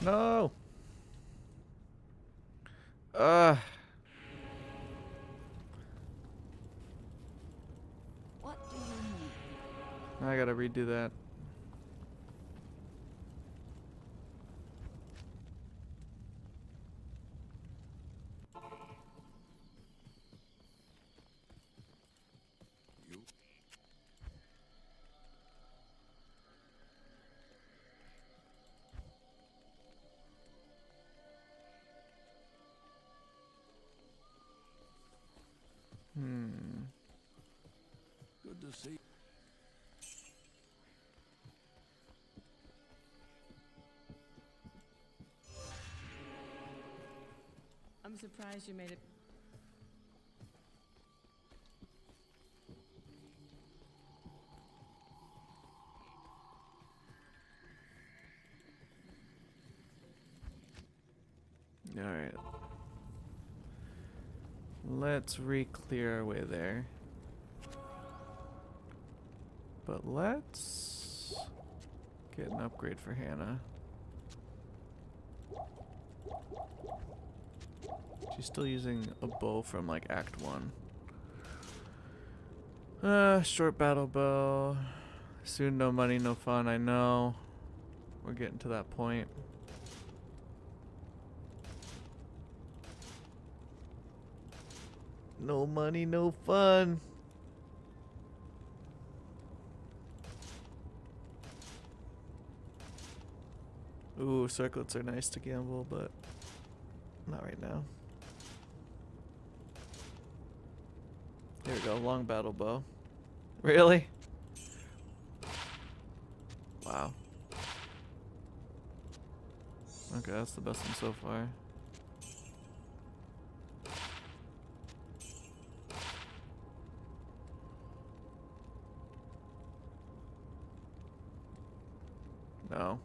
No. Uh. What do you need? I gotta redo that. You good to see. I'm surprised you made it. Alright. Let's re-clear our way there. But let's get an upgrade for Hannah. She's still using a bow from like Act 1. Short battle bow. Soon no money, no fun, I know. We're getting to that point. No money, no fun. Ooh, circlets are nice to gamble, but not right now. Here we go, long battle bow. Really? Wow. Okay, that's the best one so far. No.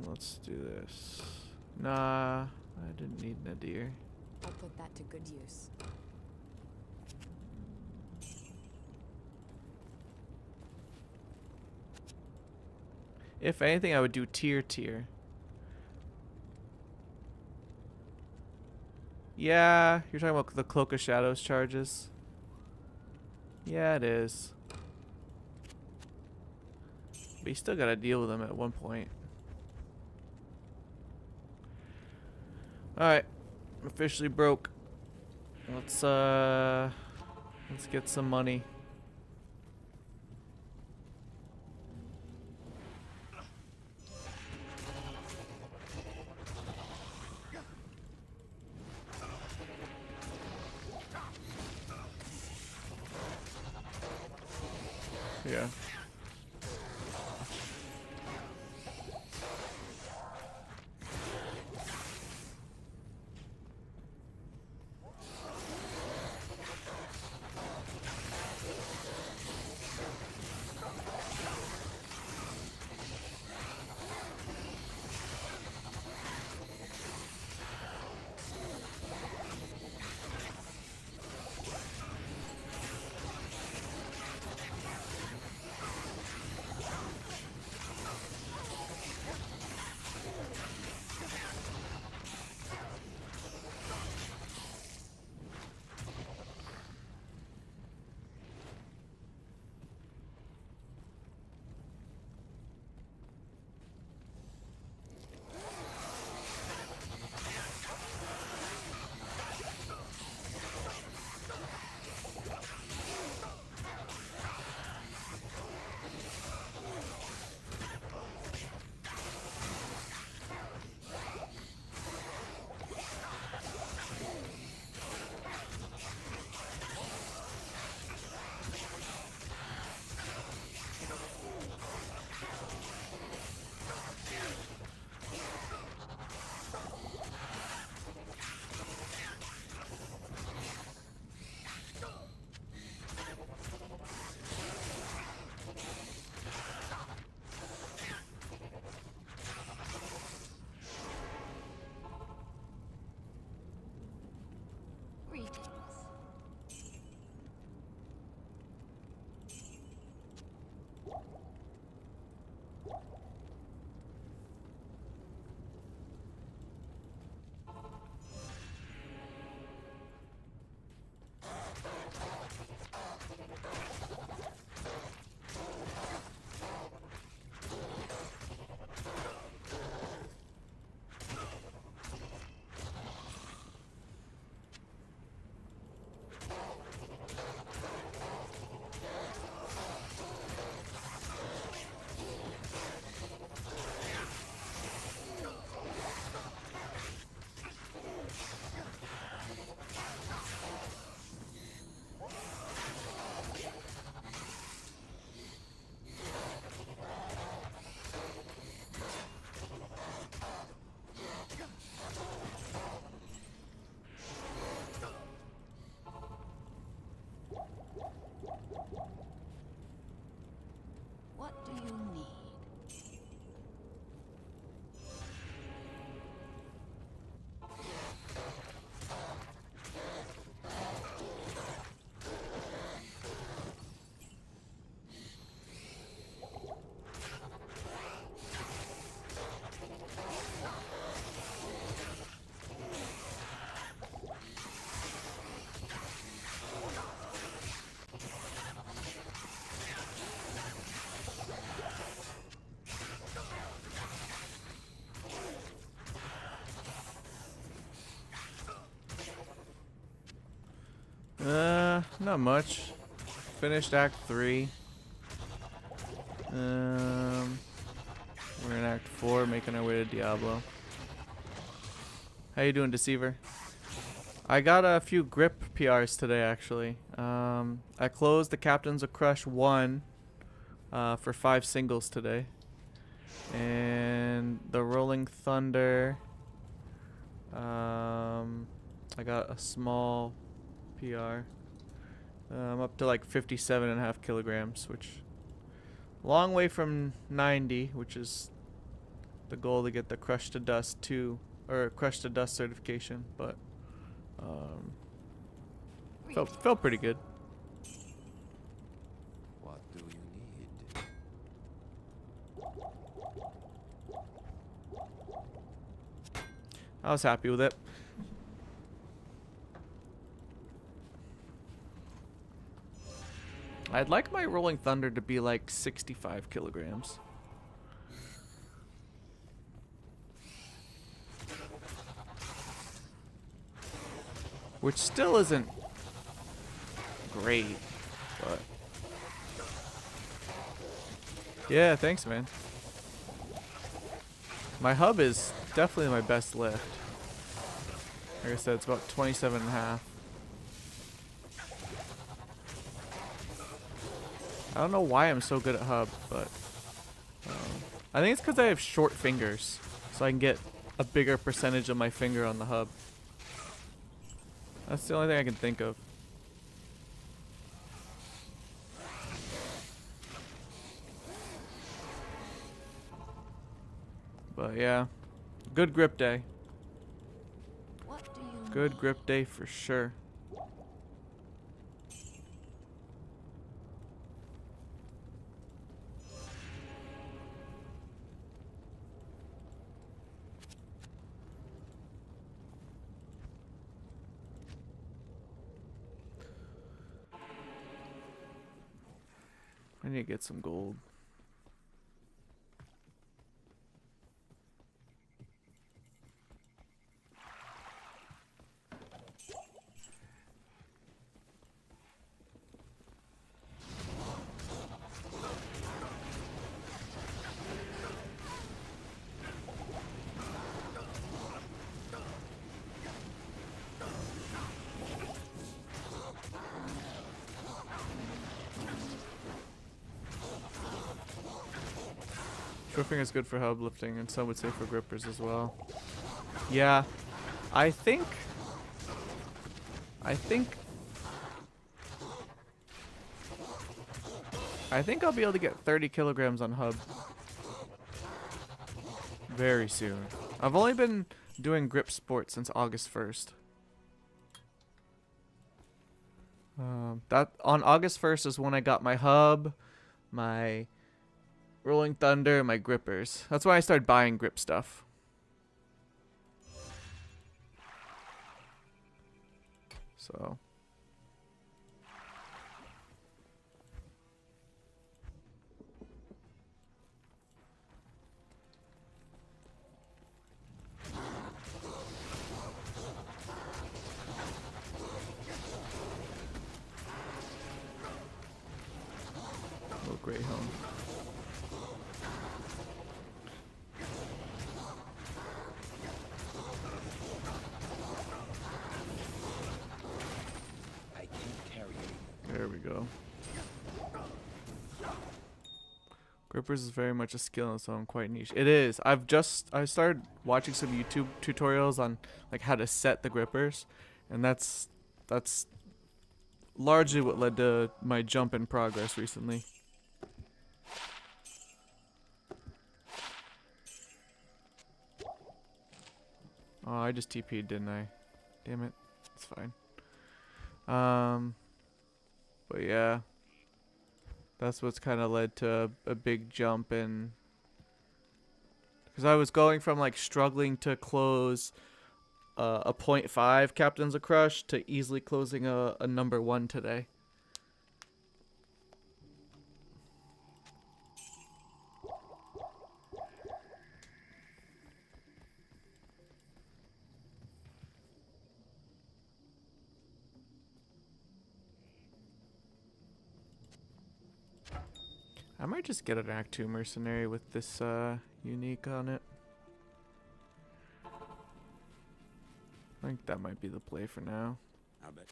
Let's do this. Nah, I didn't need Nadir. I'll put that to good use. If anything, I would do tier. Yeah, you're talking about the Cloak of Shadows charges. Yeah, it is. But you still gotta deal with them at one point. Alright. I'm officially broke. Let's get some money. Yeah. Not much. Finished Act 3. We're in Act 4, making our way to Diablo. How you doing, Deceiver? I got a few grip PRs today, actually. I closed the Captains of Crush 1 for 5 singles today. And the Rolling Thunder, I got a small PR. I'm up to like 57.5 kilograms, which long way from 90, which is the goal to get the Crush to Dust 2 or Crush to Dust certification, but felt pretty good. What do you need? I was happy with it. I'd like my Rolling Thunder to be like 65 kilograms. Which still isn't great, but yeah, thanks, man. My hub is definitely my best lift. Like I said, it's about 27.5. I don't know why I'm so good at hub, but I think it's because I have short fingers, so I can get a bigger percentage of my finger on the hub. That's the only thing I can think of. But yeah, good grip day. What do you Good grip day for sure. I need to get some gold. Short finger is good for hub lifting, and some would say for grippers as well. Yeah, I think I'll be able to get 30 kilograms on hub very soon. I've only been doing grip sport since August 1st. That on August 1st is when I got my hub, my Rolling Thunder, and my grippers. That's when I started buying grip stuff. So little gray home. I can't carry it. There we go. Grippers is very much a skill in its own, quite niche. It is. I started watching some YouTube tutorials on like how to set the grippers, and that's largely what led to my jump in progress recently. Oh, I just TP'd, didn't I? Damn it. It's fine. But yeah. That's what's kind of led to a big jump in. Because I was going from like struggling to close a 0.5 Captains of Crush to easily closing a number 1 today. I might just get an Act 2 mercenary with this unique on it. I think that might be the play for now. I bet.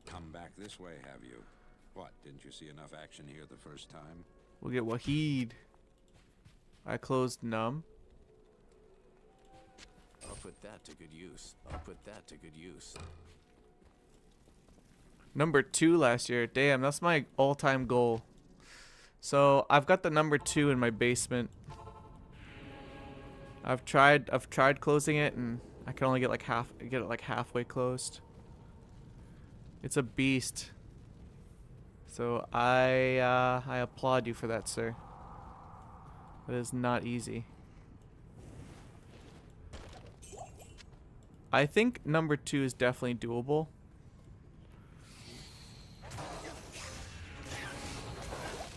Come back this way, have you? What, didn't you see enough action here the first time? We'll get Wahid. I closed Numb. I'll put that to good use. I'll put that to good use. Number 2 last year. Damn, that's my all-time goal. So I've got the number 2 in my basement. I've tried closing it, and I can only get it halfway closed. It's a beast. So I applaud you for that, sir. That is not easy. I think number 2 is definitely doable.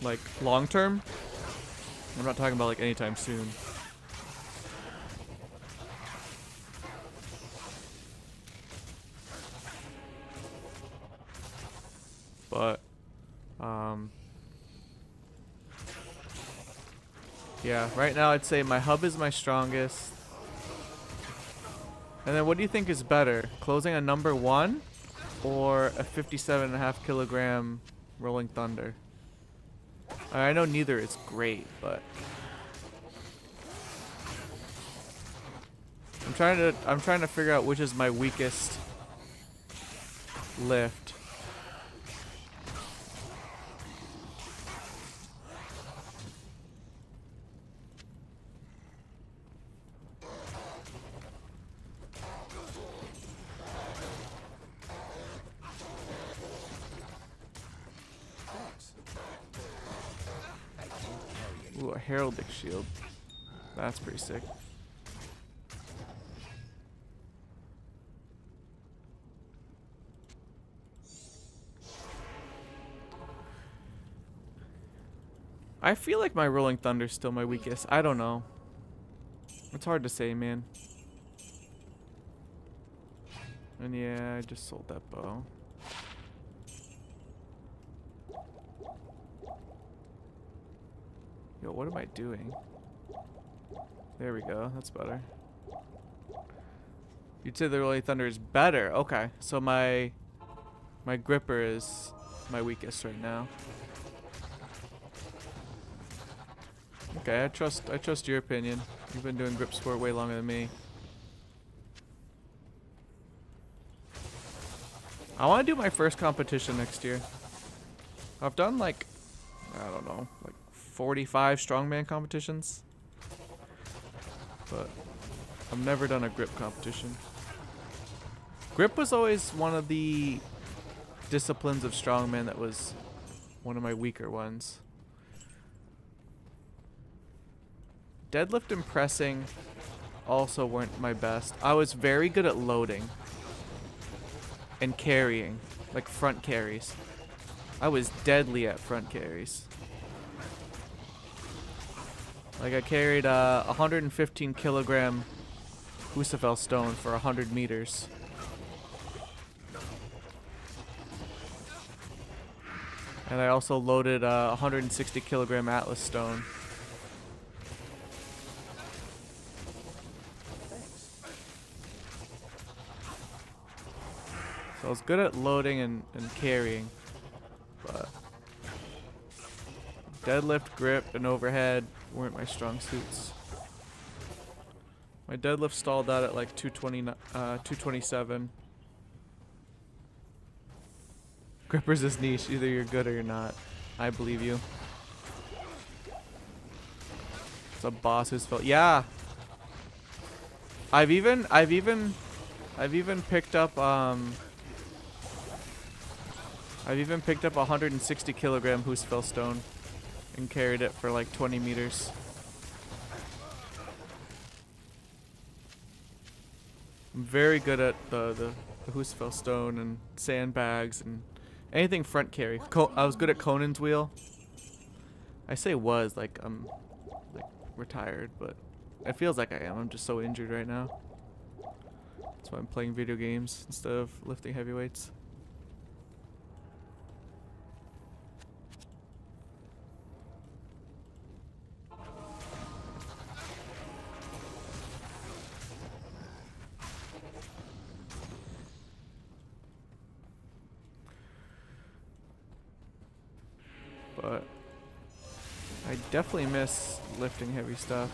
Like long term. I'm not talking about like anytime soon. But yeah, right now I'd say my hub is my strongest. And then what do you think is better? Closing a number 1 or a 57.5 kilogram Rolling Thunder? I know neither is great, but I'm trying to figure out which is my weakest lift. Ooh, a heraldic shield. That's pretty sick. I feel like my Rolling Thunder is still my weakest. I don't know. It's hard to say, man. And yeah, I just sold that bow. Yo, what am I doing? There we go. That's better. You'd say the Rolling Thunder is better. Okay, so my gripper is my weakest right now. Okay, I trust your opinion. You've been doing grip sport way longer than me. I want to do my first competition next year. I've done like, I don't know, like 45 strongman competitions, but I've never done a grip competition. Grip was always one of the disciplines of strongman that was one of my weaker ones. Deadlift and pressing also weren't my best. I was very good at loading and carrying, like front carries. I was deadly at front carries. Like I carried a 115 kilogram Husafel stone for 100 meters. And I also loaded a 160 kilogram Atlas stone. So I was good at loading and carrying, but deadlift, grip, and overhead weren't my strong suits. My deadlift stalled out at like 227. Grippers is niche. Either you're good or you're not. I believe you. It's a boss who's felt. Yeah. I've even picked up I've even picked up a 160 kilogram Husafel stone and carried it for like 20 meters. I'm very good at the Husafel stone and sandbags and anything front carry. I was good at Conan's wheel. I say was like I'm like retired, but it feels like I am. I'm just so injured right now. That's why I'm playing video games instead of lifting heavyweights. but I definitely miss lifting heavy stuff.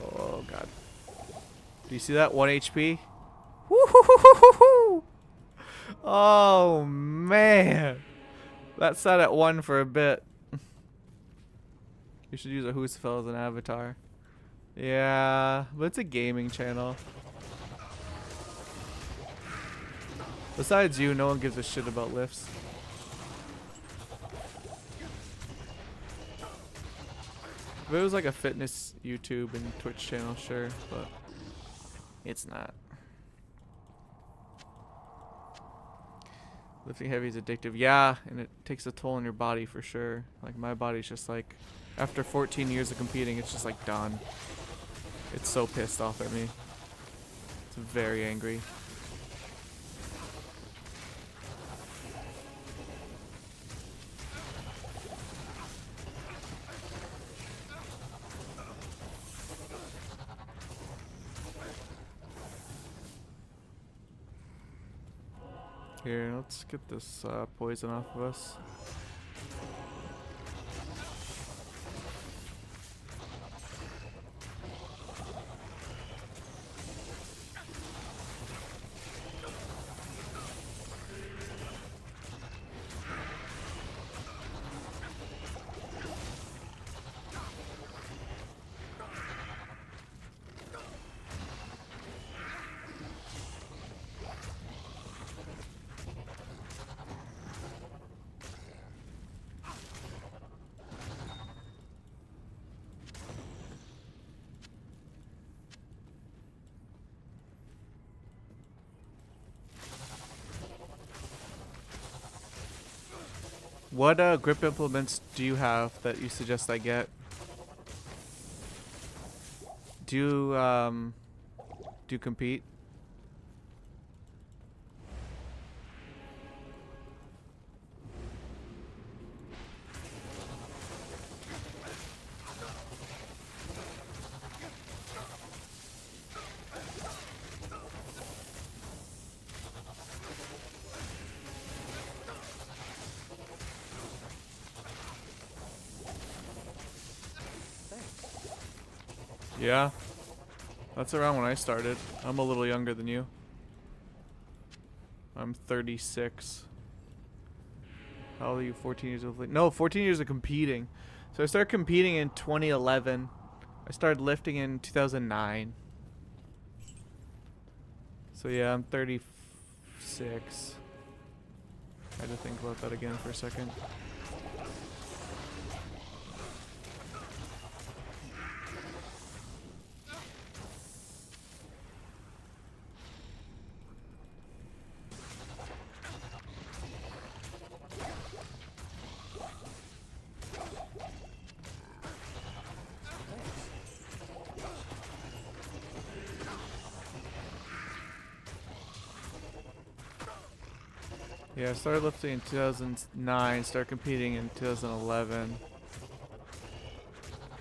Oh god. Do you see that? 1 HP? Woo-hoo-hoo-hoo-hoo! Oh man. That sat at 1 for a bit. You should use a Husafel as an avatar. Yeah, but it's a gaming channel. Besides you, no one gives a shit about lifts. If it was like a fitness YouTube and Twitch channel, sure, but it's not. Lifting heavy is addictive. Yeah, and it takes a toll on your body for sure. Like my body's just like, after 14 years of competing, it's just like done. It's so pissed off at me. It's very angry. Here, let's get this poison off of us. What grip implements do you have that you suggest I get? Do you compete? Yeah, that's around when I started. I'm a little younger than you. I'm 36. How old are you? 14 years old? No, 14 years of competing. So I started competing in 2011. I started lifting in 2009. So yeah, I'm 36. I had to think about that again for a second. Yeah, I started lifting in 2009, started competing in 2011.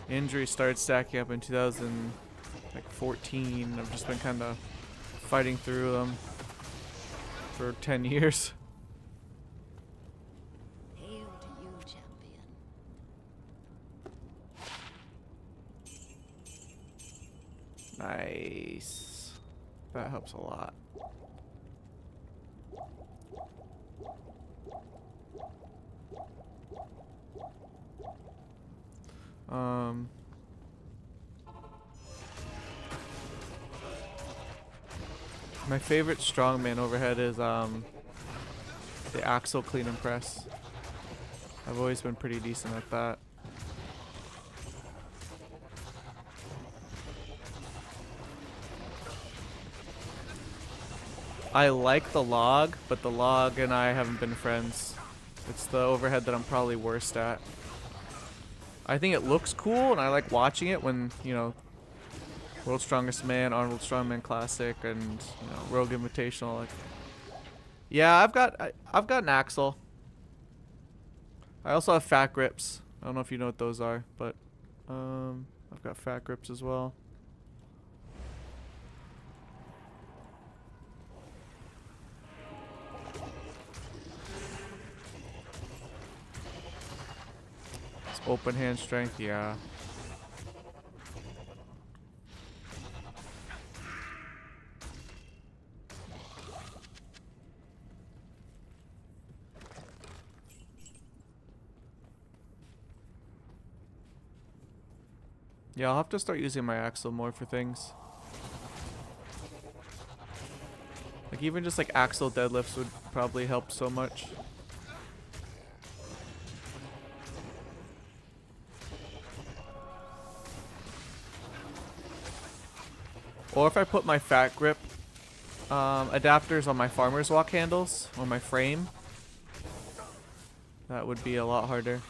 Injuries started stacking up in 2014. I've just been kind of fighting through them for 10 years. Hail to you, champion. Nice. That helps a lot. My favorite strongman overhead is the axle clean and press. I've always been pretty decent at that. I like the log, but the log and I haven't been friends. It's the overhead that I'm probably worst at. I think it looks cool, and I like watching it when, you know, World's Strongest Man, Arnold Strongman Classic, and, you know, Rogue Invitational. Like, yeah, I've got an axle. I also have fat grips. I don't know if you know what those are, but I've got fat grips as well. Open hand strength, yeah. Yeah, I'll have to start using my axle more for things. Like even just like axle deadlifts would probably help so much. Or if I put my fat grip adapters on my farmer's walk handles or my frame, that would be a lot harder.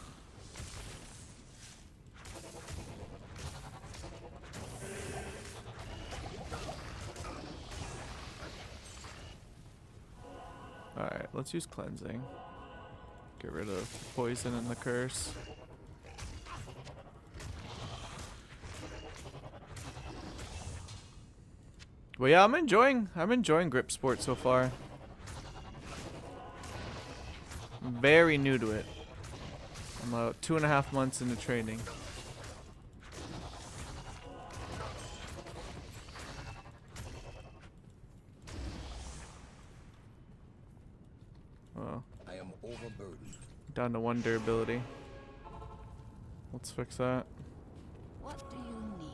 Alright, let's use cleansing. Get rid of poison and the curse. Well, yeah, I'm enjoying grip sport so far. I'm very new to it. I'm about 2.5 months into training. Oh, I am overburdened. down to 1 durability. Let's fix that. What do you need?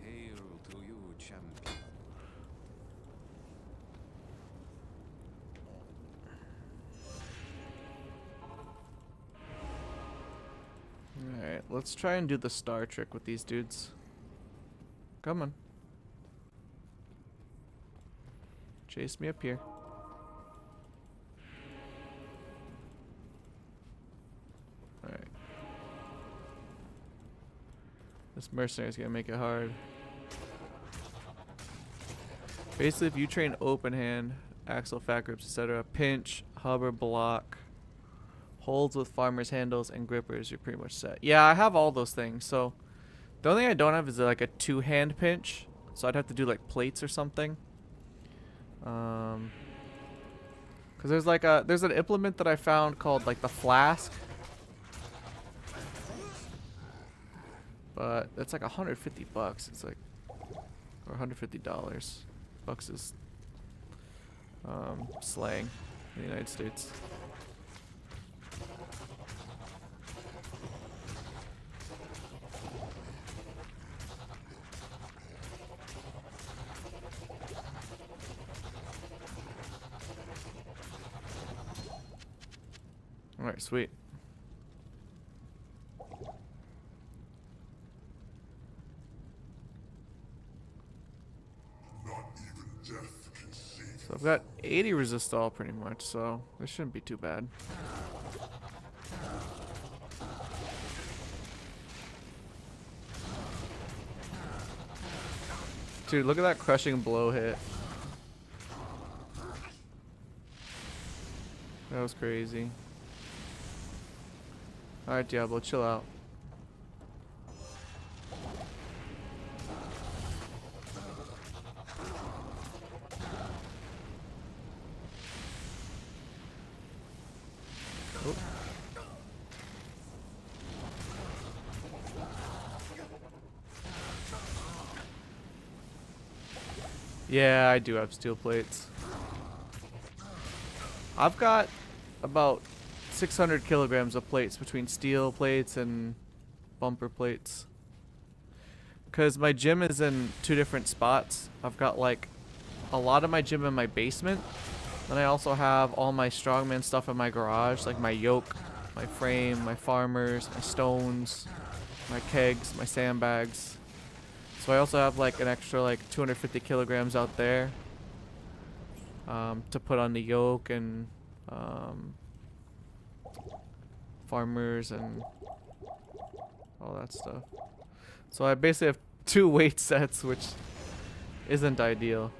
Hail to you, champion. Alright, let's try and do the star trick with these dudes. Come on. Chase me up here. Alright. This mercenary's gonna make it hard. Basically, if you train open hand, axle, fat grips, etc., pinch, hover, block, holds with farmer's handles, and grippers, you're pretty much set. Yeah, I have all those things. So the only thing I don't have is like a 2-hand pinch. So I'd have to do like plates or something. Cause there's an implement that I found called like the flask, but it's like $150. It's like, or $150. Bucks is slang in the United States. Alright, sweet. So I've got 80 resist all pretty much, so this shouldn't be too bad. Dude, look at that crushing blow hit. That was crazy. Alright, Diablo, chill out. Oh. Yeah, I do have steel plates. I've got about 600 kilograms of plates between steel plates and bumper plates. Because my gym is in 2 different spots. I've got like a lot of my gym in my basement. Then I also have all my strongman stuff in my garage, like my yoke, my frame, my farmers, my stones, my kegs, my sandbags. So I also have like an extra like 250 kilograms out there to put on the yoke and farmers and all that stuff. So I basically have 2 weight sets, which isn't ideal.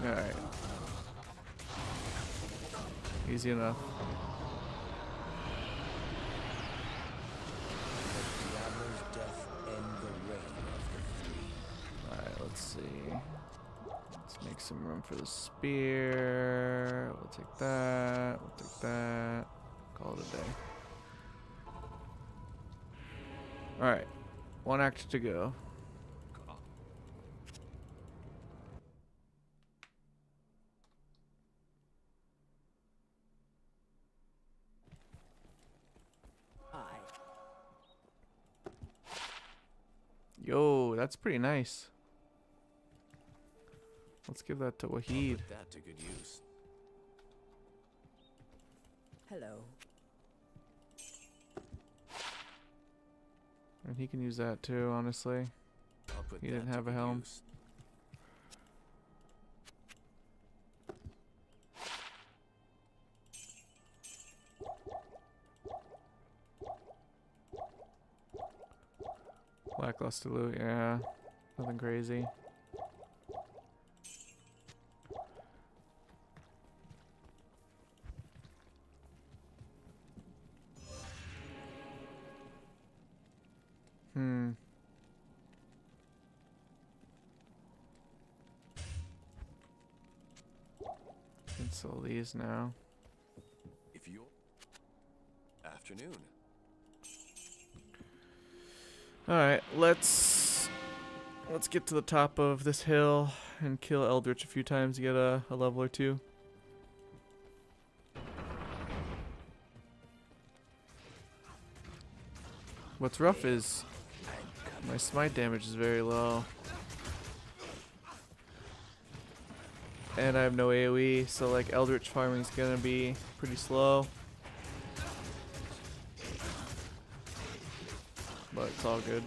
Alright. Easy enough. Let Diablo's death end the reign of the three. Alright, let's see. Let's make some room for the spear. We'll take that. We'll take that. Call it a day. Alright. One act to go. Yo, that's pretty nice. Let's give that to I'll Wahid. put that to good use. Hello. And he can use that too, honestly. I'll put He that didn't to have a good helm. use. Lackluster loot, yeah. Nothing crazy. Can sell these now. If you're afternoon. Alright, let's get to the top of this hill and kill Eldritch a few times to get a level or two. What's rough is my smite damage is very low. And I have no AoE, so like Eldritch farming is gonna be pretty slow. But it's all good.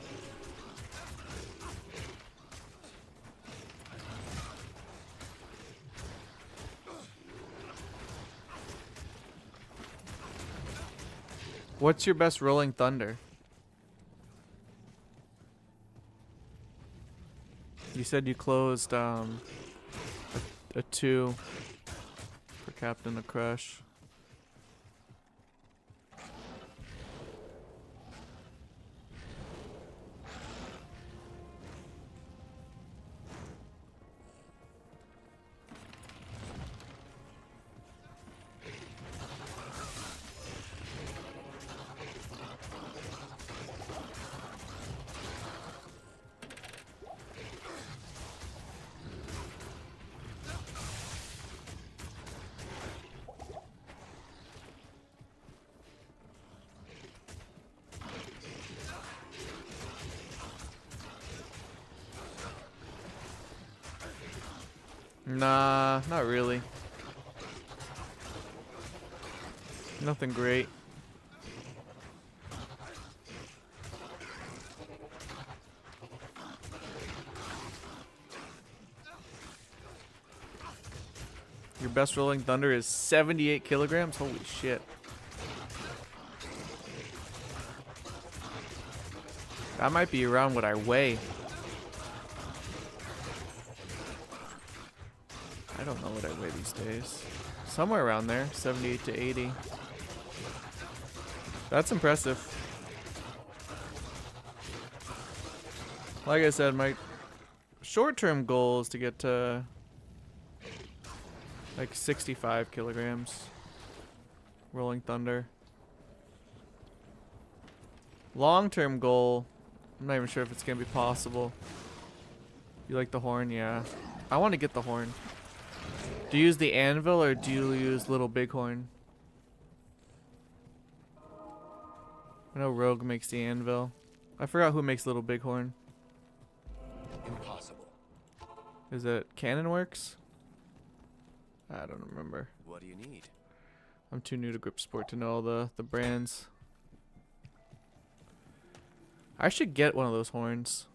What's your best rolling thunder? You said you closed a 2 for Captain of Crush. Nah, not really. Nothing great. Your best rolling thunder is 78 kilograms? Holy shit. That might be around what I weigh. I don't know what I weigh these days. Somewhere around there, 78 to 80. That's impressive. Like I said, my short-term goal is to get to like 65 kilograms. Rolling Thunder. Long-term goal, I'm not even sure if it's gonna be possible. You like the horn? Yeah. I want to get the horn. Do you use the anvil or do you use Little Bighorn? I know Rogue makes the anvil. I forgot who makes Little Bighorn. Impossible. Is it Cannonworks? I don't remember. What do you need? I'm too new to Grip Sport to know all the brands. I should get one of those horns.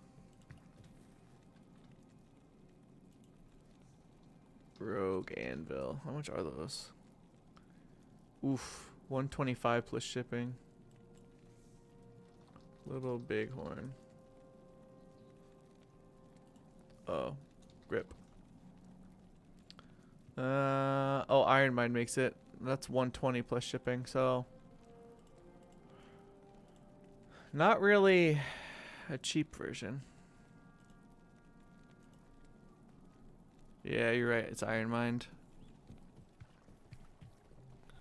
Rogue Anvil. How much are those? Oof. 125 plus shipping. Little Bighorn. Oh. Grip. Oh, Iron Mine makes it. That's 120 plus shipping, so not really a cheap version. Yeah, you're right. It's Iron Mind.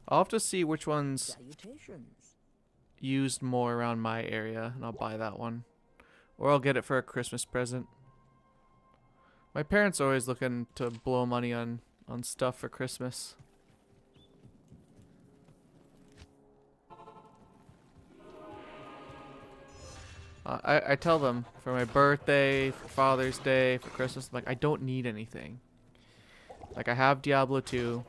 I'll have to see which ones Salutations. used more around my area, and I'll buy that one. Or I'll get it for a Christmas present. My parents are always looking to blow money on stuff for Christmas. I tell them for my birthday, for Father's Day, for Christmas, like, I don't need anything. Like, I have Diablo 2.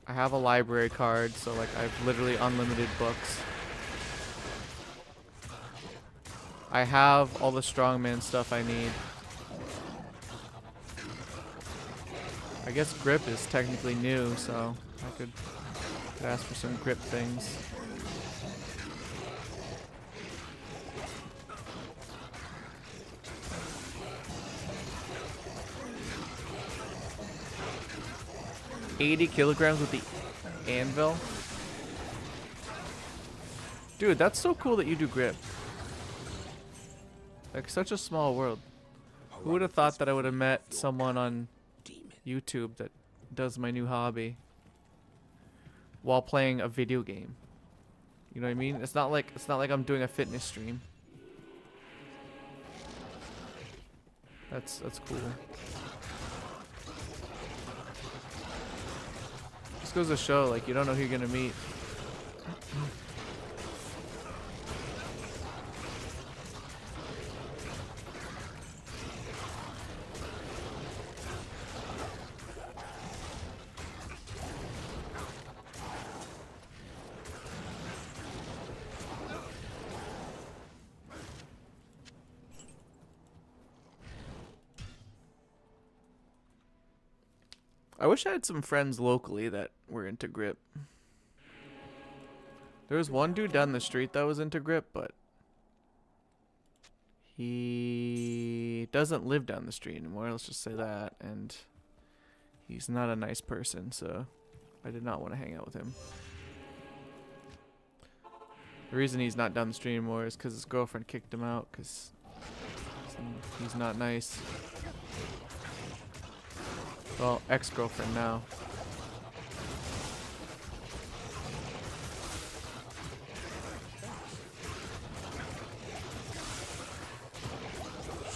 I have a library card, so like I have literally unlimited books. I have all the strongman stuff I need. I guess grip is technically new, so I could ask for some grip things. $80 kilograms with the anvil. Dude, that's so cool that you do grip. Like, such a small world. Who would have thought that I would have met someone on YouTube that does my new hobby while playing a video game? You know what I mean? It's not like I'm doing a fitness stream. That's cool. Just goes to show, like, you don't know who you're gonna meet. I wish I had some friends locally that were into grip. There was one dude down the street that was into grip, but he doesn't live down the street anymore, let's just say that, and he's not a nice person, so I did not want to hang out with him. The reason he's not down the street anymore is because his girlfriend kicked him out because he's not nice. Well, ex-girlfriend now.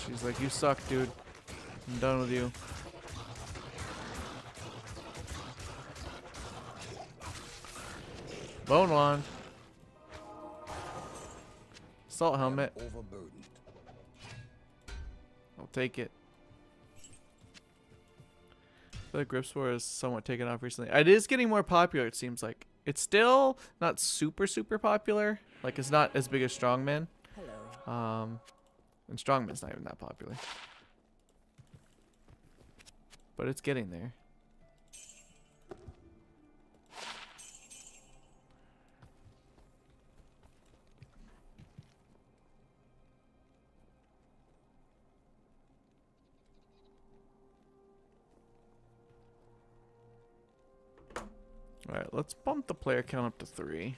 She's like, you suck, dude. I'm done with you. Bone wand. Assault helmet. Overburdened. I'll take it. The grip sport is somewhat taken off recently. It is getting more popular, it seems like. It's still not super popular. Like, it's not as big as strongman. Hello. And strongman's not even that popular. But it's getting there. Alright, let's bump the player count up to 3.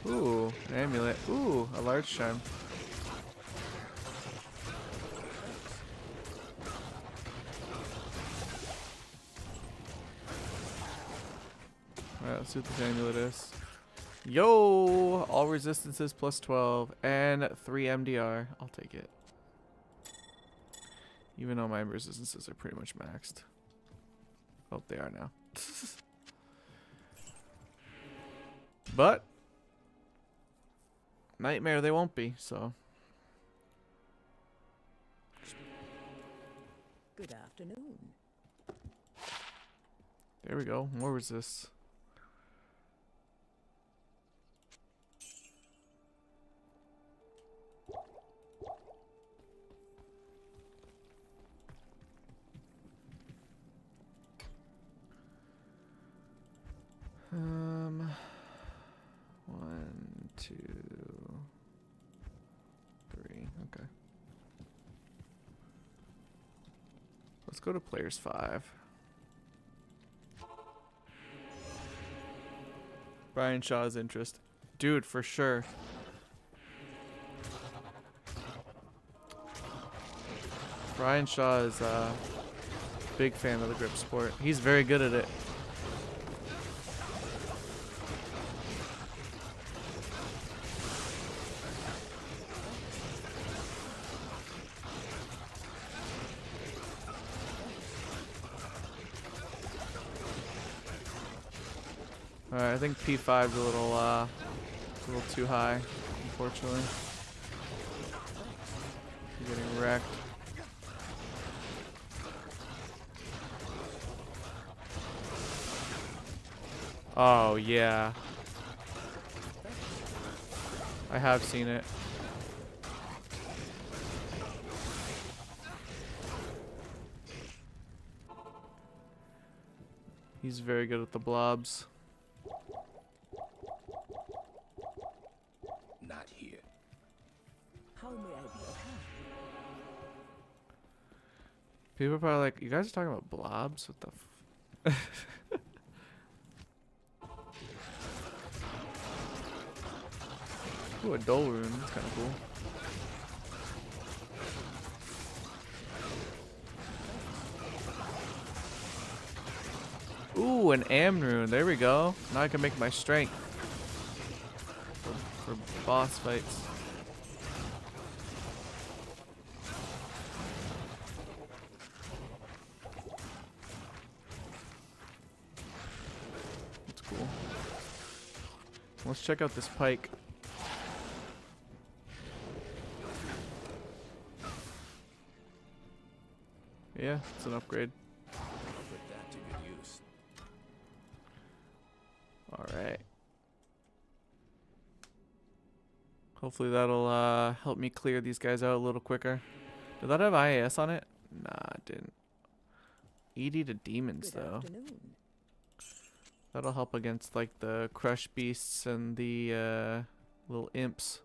Ooh, an amulet. Ooh, a large charm. Alright, let's see what this amulet is. Yo! All resistances plus 12 and 3 MDR. I'll take it. Even though my resistances are pretty much maxed. Oh, they are now. But Nightmare they won't be, so. Good afternoon. There we go. More resist. One, two, three. Okay. Let's go to players 5. Brian Shaw's interest. Dude, for sure. Brian Shaw is a big fan of the grip sport. He's very good at it. Alright, I think P5's a little too high, unfortunately. I'm getting wrecked. Oh, yeah. I have seen it. He's very good at the blobs. Not here. How may I be of help? People are probably like, you guys are talking about blobs? What the f Ooh, a dull rune. That's kind of cool. Ooh, an Am rune. There we go. Now I can make my strength for boss fights. That's cool. Let's check out this pike. Yeah, it's an upgrade. I'll put that to good use. Alright. Hopefully that'll help me clear these guys out a little quicker. Did that have IAS on it? Nah, it didn't. ED to demons Good though. afternoon. That'll help against like the crush beasts and the little imps.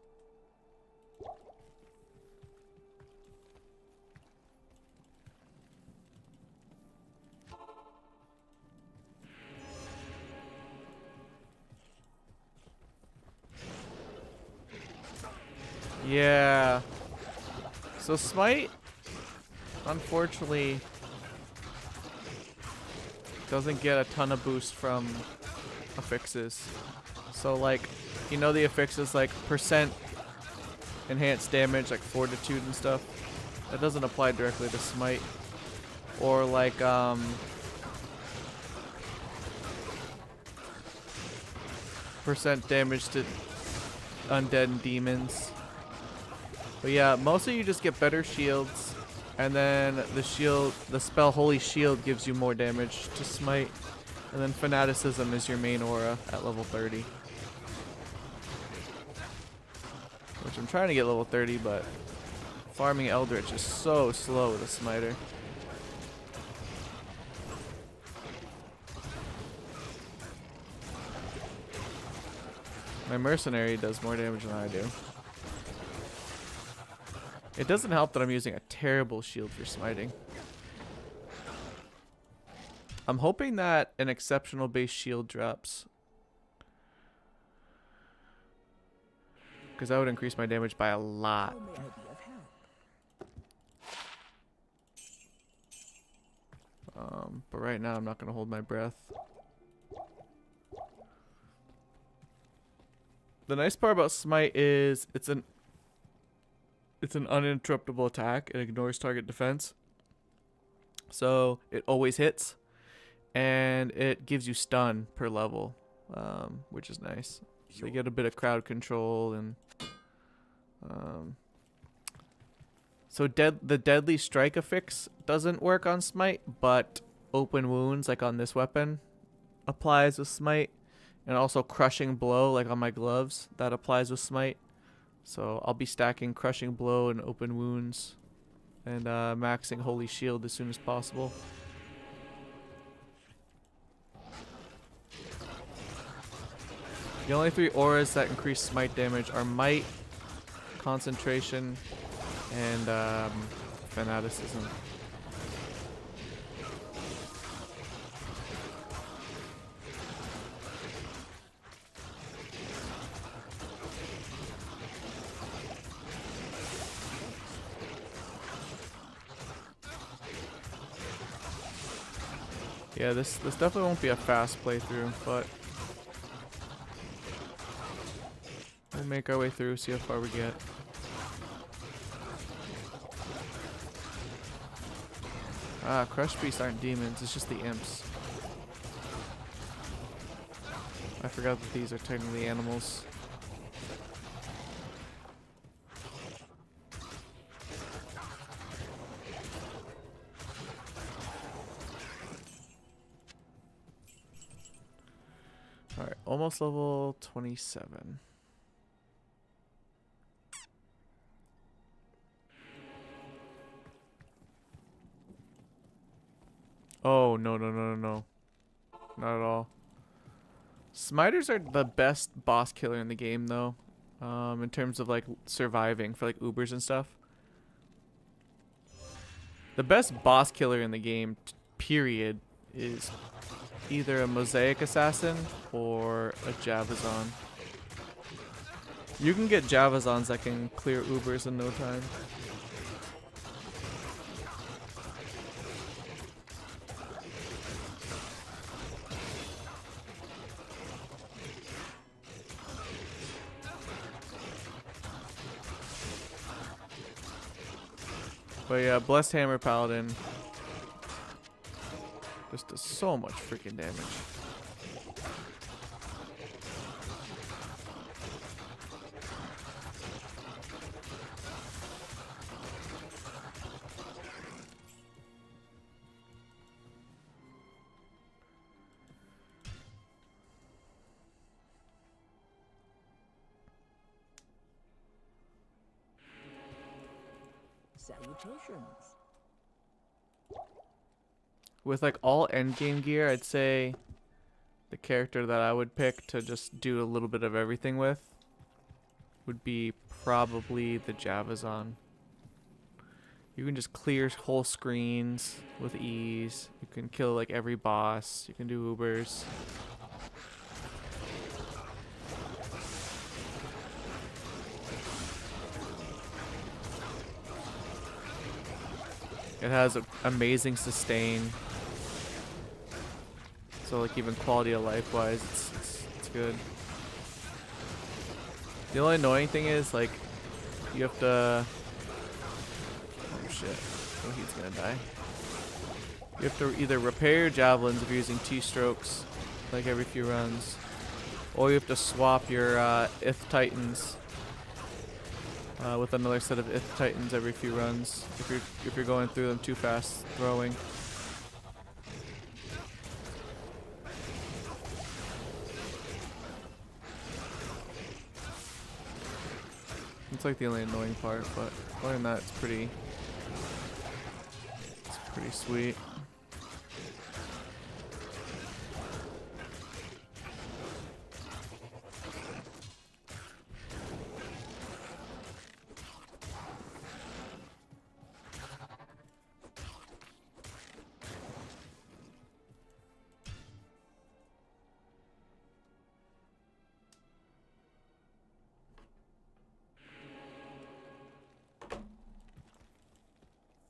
Yeah. So Smite, unfortunately, doesn't get a ton of boost from affixes. So like, you know the affixes like percent enhanced damage, like fortitude and stuff. That doesn't apply directly to Smite. Or like percent damage to undead and demons. But yeah, mostly you just get better shields, and then the spell Holy Shield gives you more damage to Smite, and then Fanaticism is your main aura at level 30. Which I'm trying to get level 30, but farming Eldritch is so slow with a Smiter. My Mercenary does more damage than I do. It doesn't help that I'm using a terrible shield for smiting. I'm hoping that an exceptional base shield drops, because that would increase my damage by a lot. How may I be of help? But right now I'm not going to hold my breath. The nice part about Smite is it's an uninterruptible attack. It ignores target defense. So it always hits. And it gives you stun per level, which is nice. So you get a bit of crowd control and so the deadly strike affix doesn't work on Smite, but open wounds like on this weapon applies with Smite, and also crushing blow like on my gloves that applies with Smite. So I'll be stacking crushing blow and open wounds and maxing holy shield as soon as possible. The only 3 auras that increase Smite damage are Might, Concentration, and Fanaticism. Yeah, this definitely won't be a fast playthrough, but we'll make our way through, see how far we get. Ah, Crush Beasts aren't demons, it's just the imps. I forgot that these are technically animals. Alright, almost level 27. Oh, no. Not at all. Smiters are the best boss killer in the game, though. In terms of, like, surviving for, like, Ubers and stuff. The best boss killer in the game, period, is either a Mosaic Assassin or a Javazon. You can get Javazons that can clear Ubers in no time. But yeah, Blessed Hammer Paladin just does so much freaking damage. Salutations. With like all endgame gear, I'd say the character that I would pick to just do a little bit of everything with would be probably the Javazon. You can just clear whole screens with ease. You can kill like every boss. You can do Ubers. It has amazing sustain. So like even quality of life wise, it's good. The only annoying thing is like you have to. Oh shit! Oh, he's gonna die. You have to either repair your javelins if you're using T-strokes, like every few runs, or you have to swap your Ith Titans with another set of Ith Titans every few runs if you're going through them too fast throwing. It's like the only annoying part, but other than that, it's pretty sweet.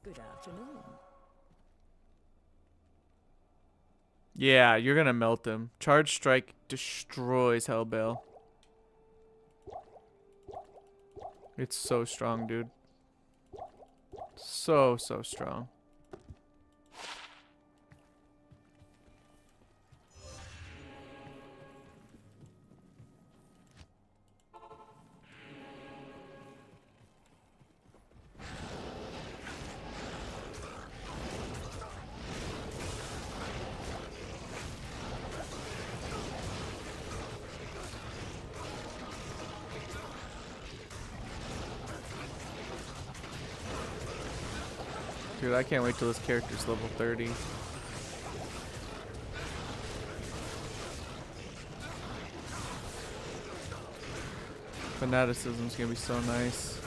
Good afternoon. Yeah, you're gonna melt him. Charge Strike destroys Hellbale. It's so strong, dude. So strong. Dude, I can't wait till this character's level 30. Fanaticism's gonna be so nice.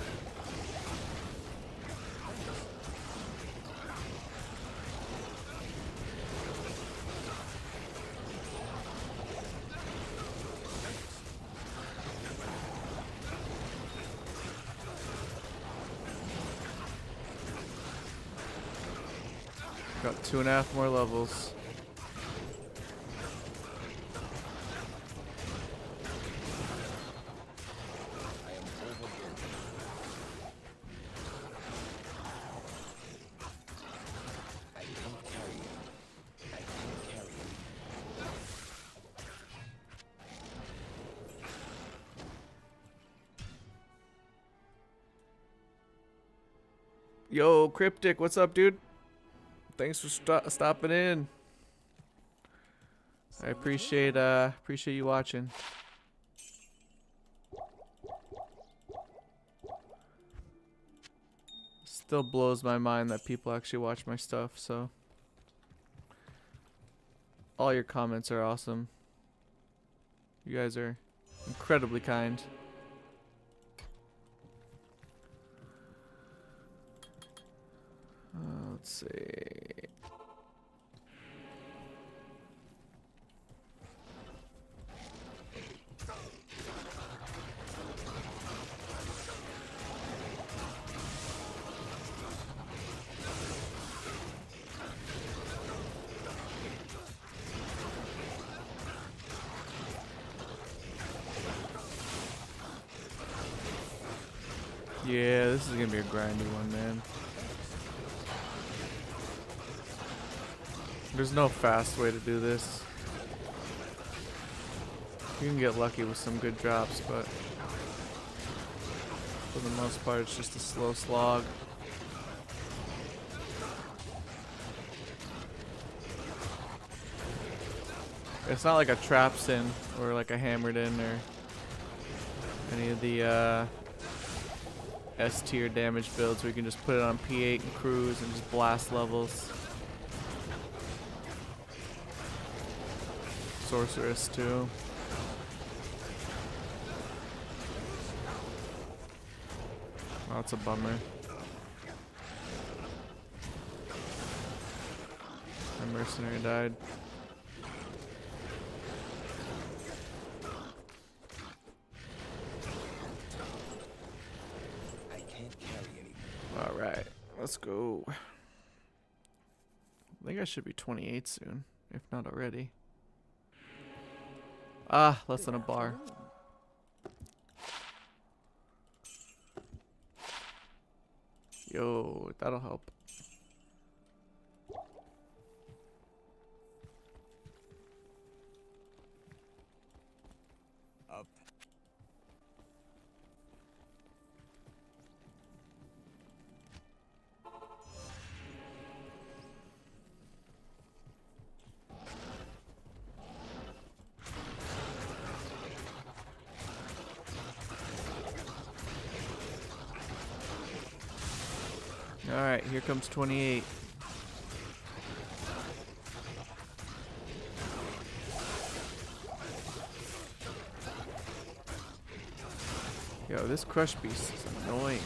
Got 2.5 more levels. Yo, Cryptic, what's up, dude? Thanks for stopping in. I appreciate you watching. Still blows my mind that people actually watch my stuff, so all your comments are awesome. You guys are incredibly kind. Let's see. Yeah, this is gonna be a grindy one, man. There's no fast way to do this. You can get lucky with some good drops, but for the most part, it's just a slow slog. It's not like a traps in or like a hammered in or any of the S tier damage builds where you can just put it on P8 and cruise and just blast levels. Sorceress too. Oh, that's a bummer. My mercenary died. Alright, let's go. I think I should be 28 soon, if not already. Ah, less than a bar. Yo, that'll help. Up. Alright, here comes 28. Yo, this crush beast is annoying.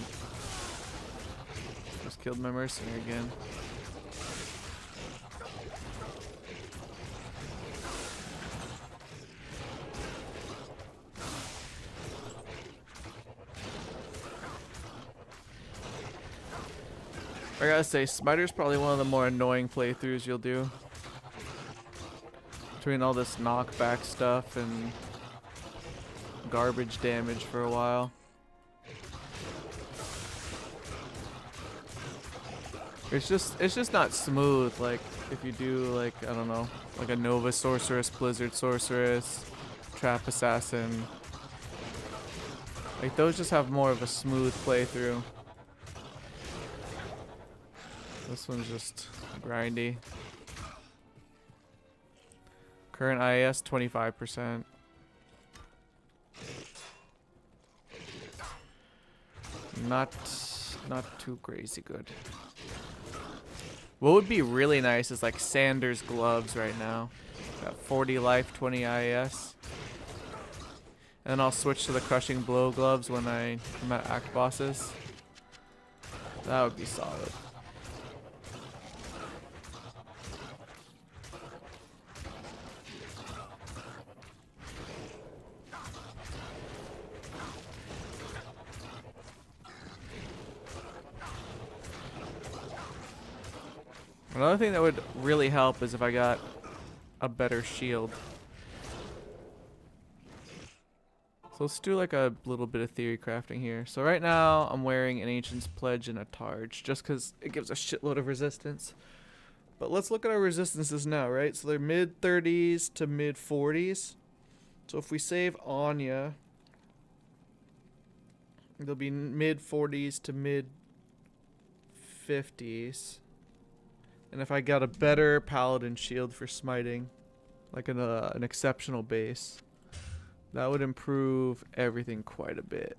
Just killed my mercenary again. I gotta say, Smiter's probably one of the more annoying playthroughs you'll do. Between all this knockback stuff and garbage damage for a while. It's just not smooth. Like if you do like I don't know, like a Nova Sorceress, Blizzard Sorceress, Trap Assassin. Like those just have more of a smooth playthrough. This one's just grindy. Current IS 25%. Not too crazy good. What would be really nice is like Sanders gloves right now. Got 40 life, 20 IS. And I'll switch to the crushing blow gloves when I'm at act bosses. That would be solid. Another thing that would really help is if I got a better shield. So let's do like a little bit of theory crafting here. So right now I'm wearing an Ancient's Pledge and a Targe just because it gives a shitload of resistance. But let's look at our resistances now, right? So they're mid 30s to mid 40s. So if we save Anya, they'll be mid 40s to mid 50s. And if I got a better Paladin shield for smiting, like an exceptional base, that would improve everything quite a bit.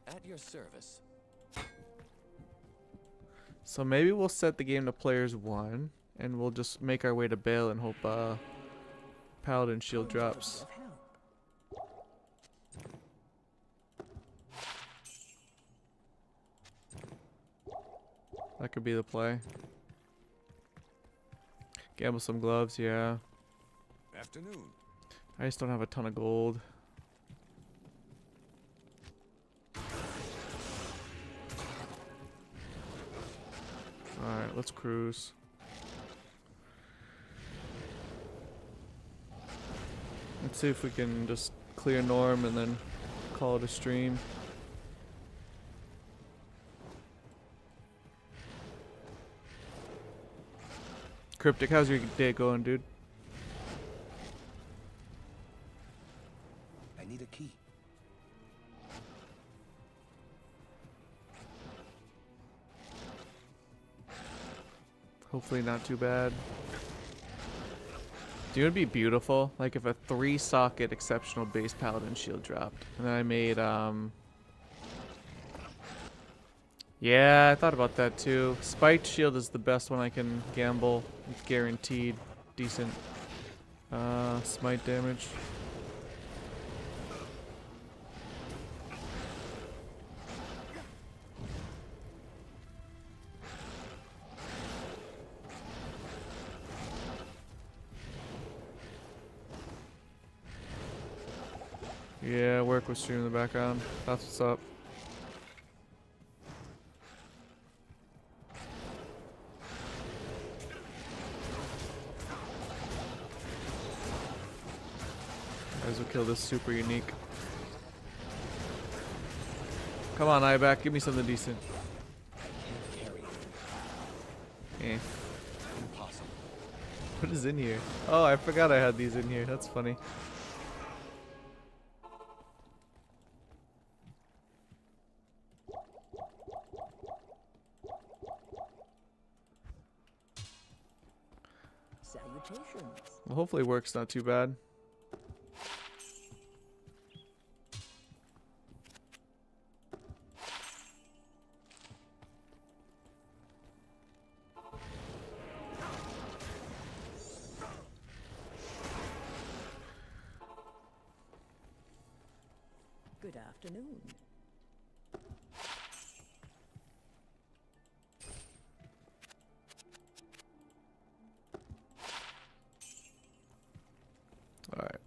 At your service. So maybe we'll set the game to players 1, and we'll just make our way to Bale and hope Paladin shield drops. That could be the play. Gamble some gloves, yeah. Afternoon. I just don't have a ton of gold. Alright, let's cruise. Let's see if we can just clear Norm and then call it a stream. Cryptic, how's your day going, dude? I need a key. Hopefully not too bad. Do you know what would be beautiful? Like if a 3-socket exceptional base Paladin shield dropped. And then I made, yeah, I thought about that too. Spiked shield is the best one I can gamble. It's guaranteed decent smite damage. Yeah, work with stream in the background. That's what's up. Guys will kill this super unique. Come on, Iback, give me something decent. Eh. Impossible. What is in here? Oh, I forgot I had these in here. That's funny. Salutations. Well, hopefully work's not too bad. Good afternoon. All right.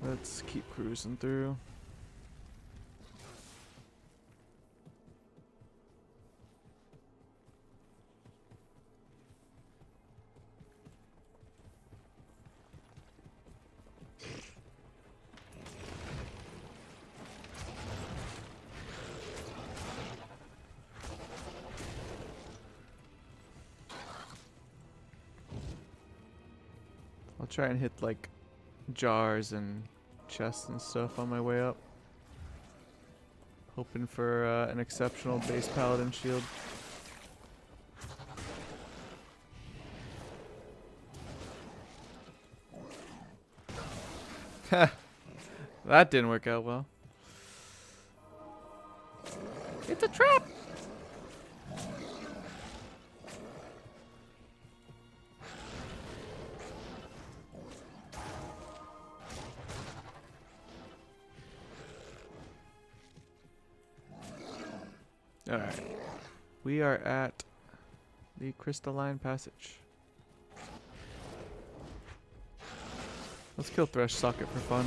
Let's keep cruising through. I'll try and hit like jars and chests and stuff on my way up. Hoping for an exceptional base Paladin shield. That didn't work out well. It's a trap! Alright. We are at the crystalline passage. Let's kill Thresh Socket for fun.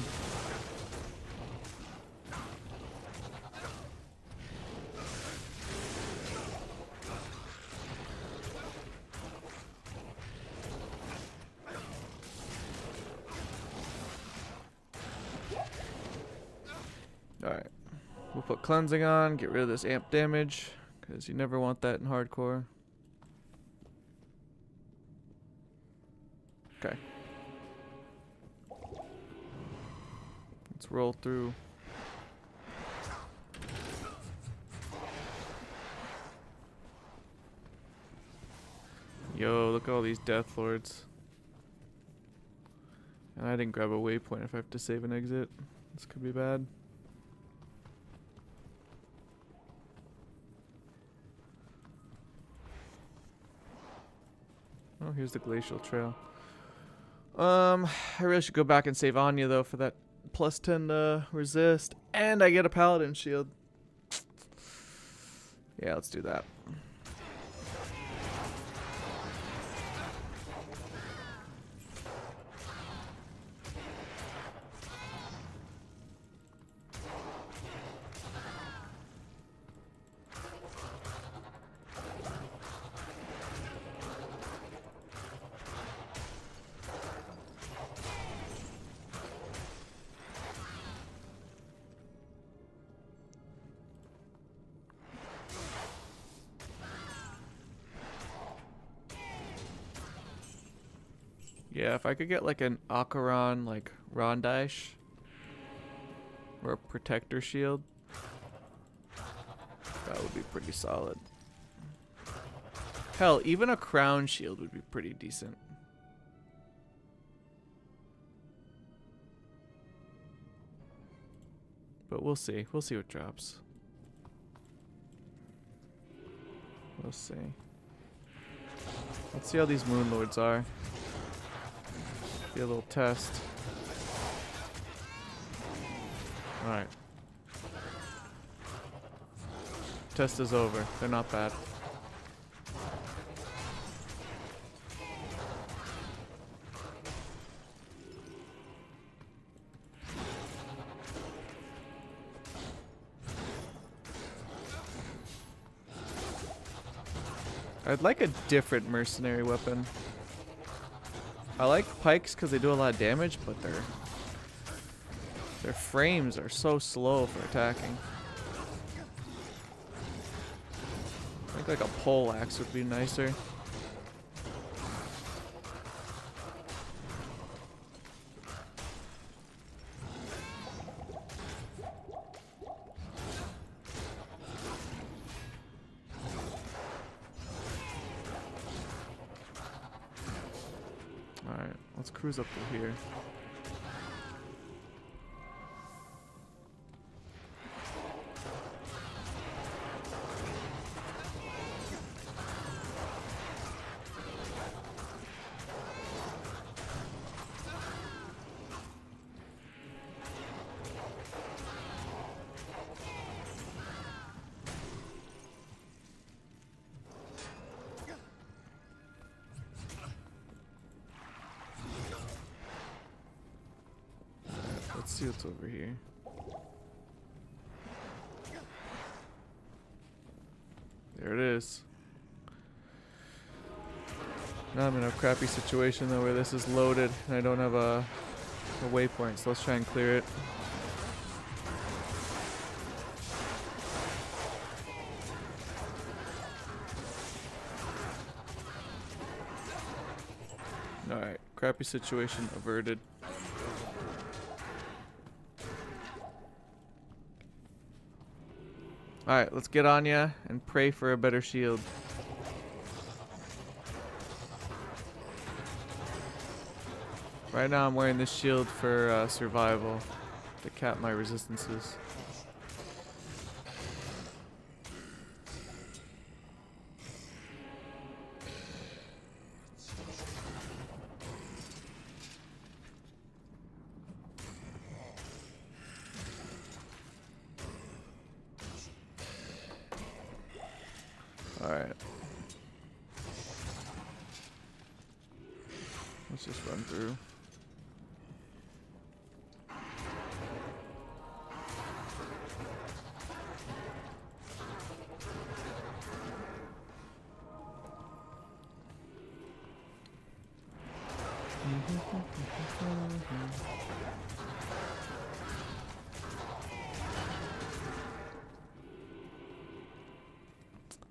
Alright. We'll put cleansing on, get rid of this amp damage, because you never want that in hardcore. Okay. Let's roll through. Yo, look at all these Death Lords. And I didn't grab a waypoint if I have to save an exit. This could be bad. Oh, here's the glacial trail. I really should go back and save Anya though for that plus 10 resist, and I get a Paladin shield. Yeah, let's do that. Yeah, if I could get like an Acheron, like Rondish, or a Protector Shield, that would be pretty solid. Hell, even a Crown Shield would be pretty decent. But we'll see. We'll see what drops. We'll see. Let's see how these Moon Lords are. Be a little test. Alright. Test is over. They're not bad. I'd like a different mercenary weapon. I like pikes because they do a lot of damage, but their frames are so slow for attacking. I think like a pole axe would be nicer. Alright, let's cruise up to here. Let's see what's over here. There it is. Now I'm in a crappy situation though where this is loaded and I don't have a waypoint, so let's try and clear it. Alright, Crappy situation averted. Alright, let's get on ya and pray for a better shield. Right now I'm wearing this shield for survival to cap my resistances. Alright. Let's just run through.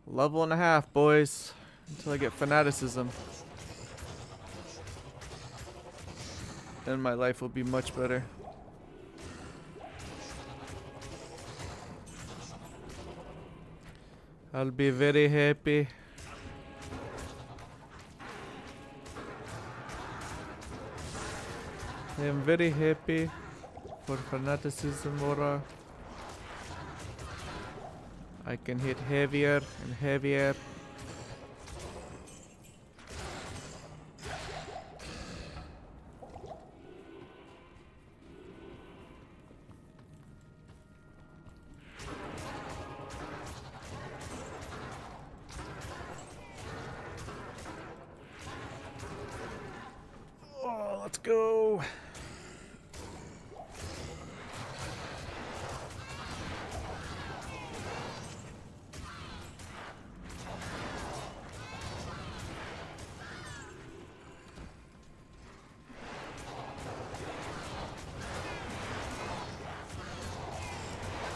Level and a half, boys, until I get fanaticism. Then my life will be much better. I'll be very happy. I am very happy for fanaticism aura. I can hit heavier and heavier. Oh, let's go.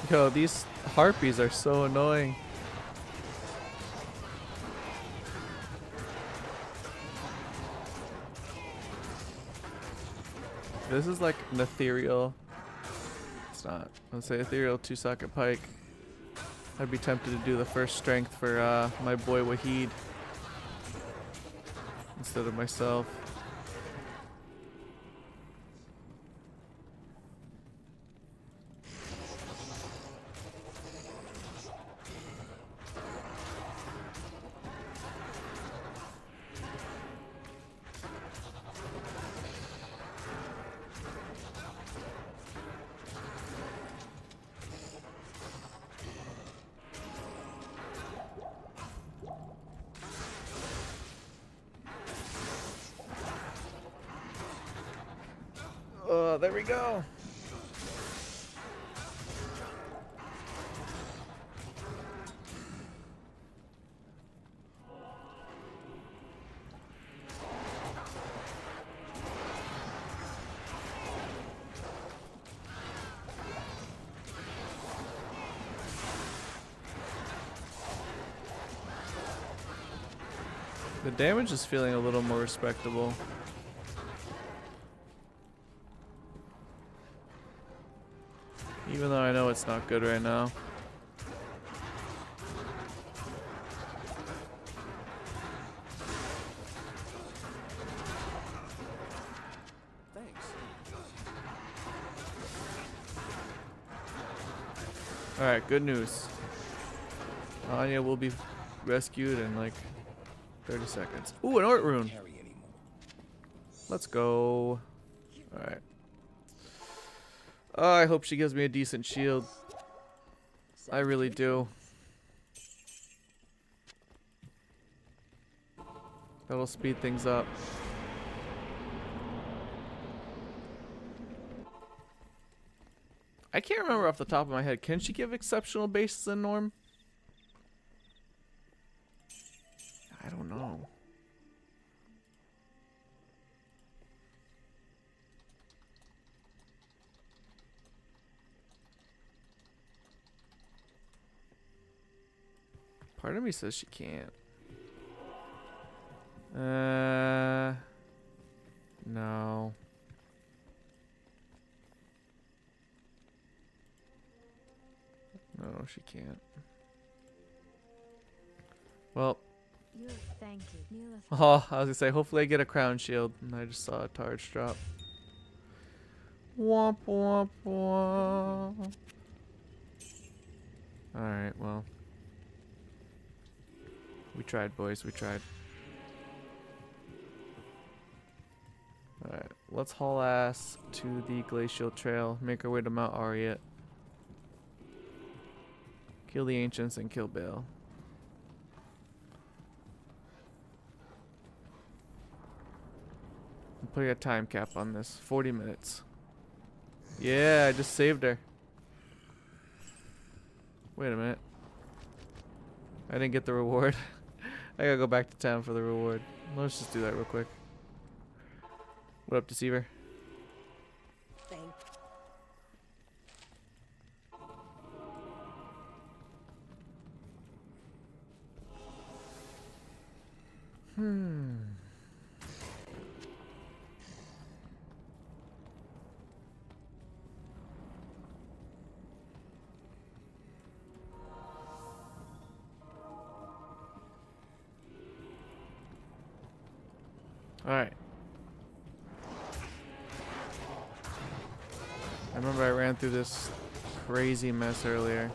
Yo, these harpies are so annoying. This is like an ethereal. It's not. Let's say ethereal 2-socket pike. I'd be tempted to do the first strength for my boy Wahid instead of myself. There we go. The damage is feeling a little more respectable. Even though I know it's not good right now. Thanks. Alright, good news. Anya will be rescued in like 30 seconds. Ooh, an Ort rune. Let's go. Alright. Oh, I hope she gives me a decent shield. I really do. That'll speed things up. I can't remember off the top of my head. Can she give exceptional bases in Norm? I don't know. Part of me says she can't. No, she can't. Well, Thank you. oh, I was gonna say, hopefully I get a crown shield. And I just saw a Targe drop. Womp womp womp. Alright, well. We tried, boys. We tried. Alright, let's haul ass to the Glacial Trail. Make our way to Mount Ariat. Kill the Ancients and kill Bale. I'm putting a time cap on this. 40 minutes. Yeah, I just saved her. Wait a minute. I didn't get the reward. I gotta go back to town for the reward. Let's just do that real quick. What up, Deceiver? Thank Alright. I remember I ran through this crazy mess earlier.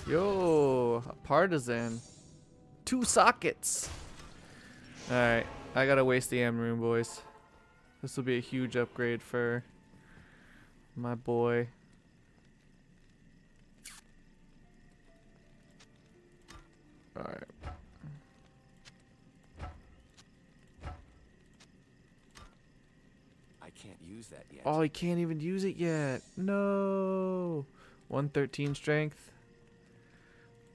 Yo, a partisan. 2 sockets. Alright, I gotta waste the Am Rune, boys. This will be a huge upgrade for my boy. Alright. I can't use that yet. Oh, he can't even use it yet. No. 113 strength.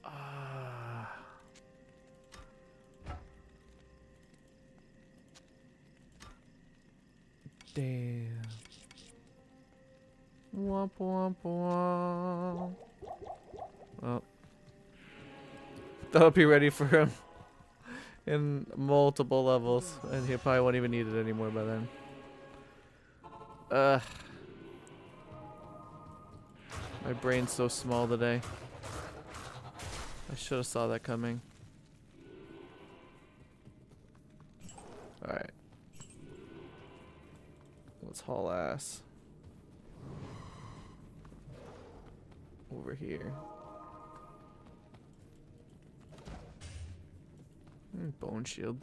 Ah. Damn. Womp womp womp. Well, that'll be ready for him in multiple levels, and he probably won't even need it anymore by then. My brain's so small today. I should have saw that coming. Alright. Let's haul ass over here. Bone shield.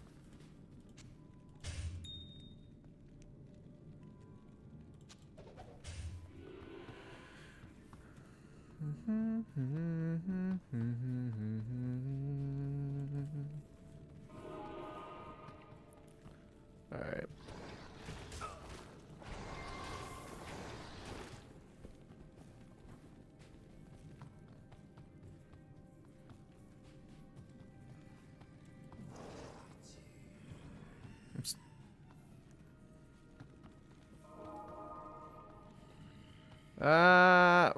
All right.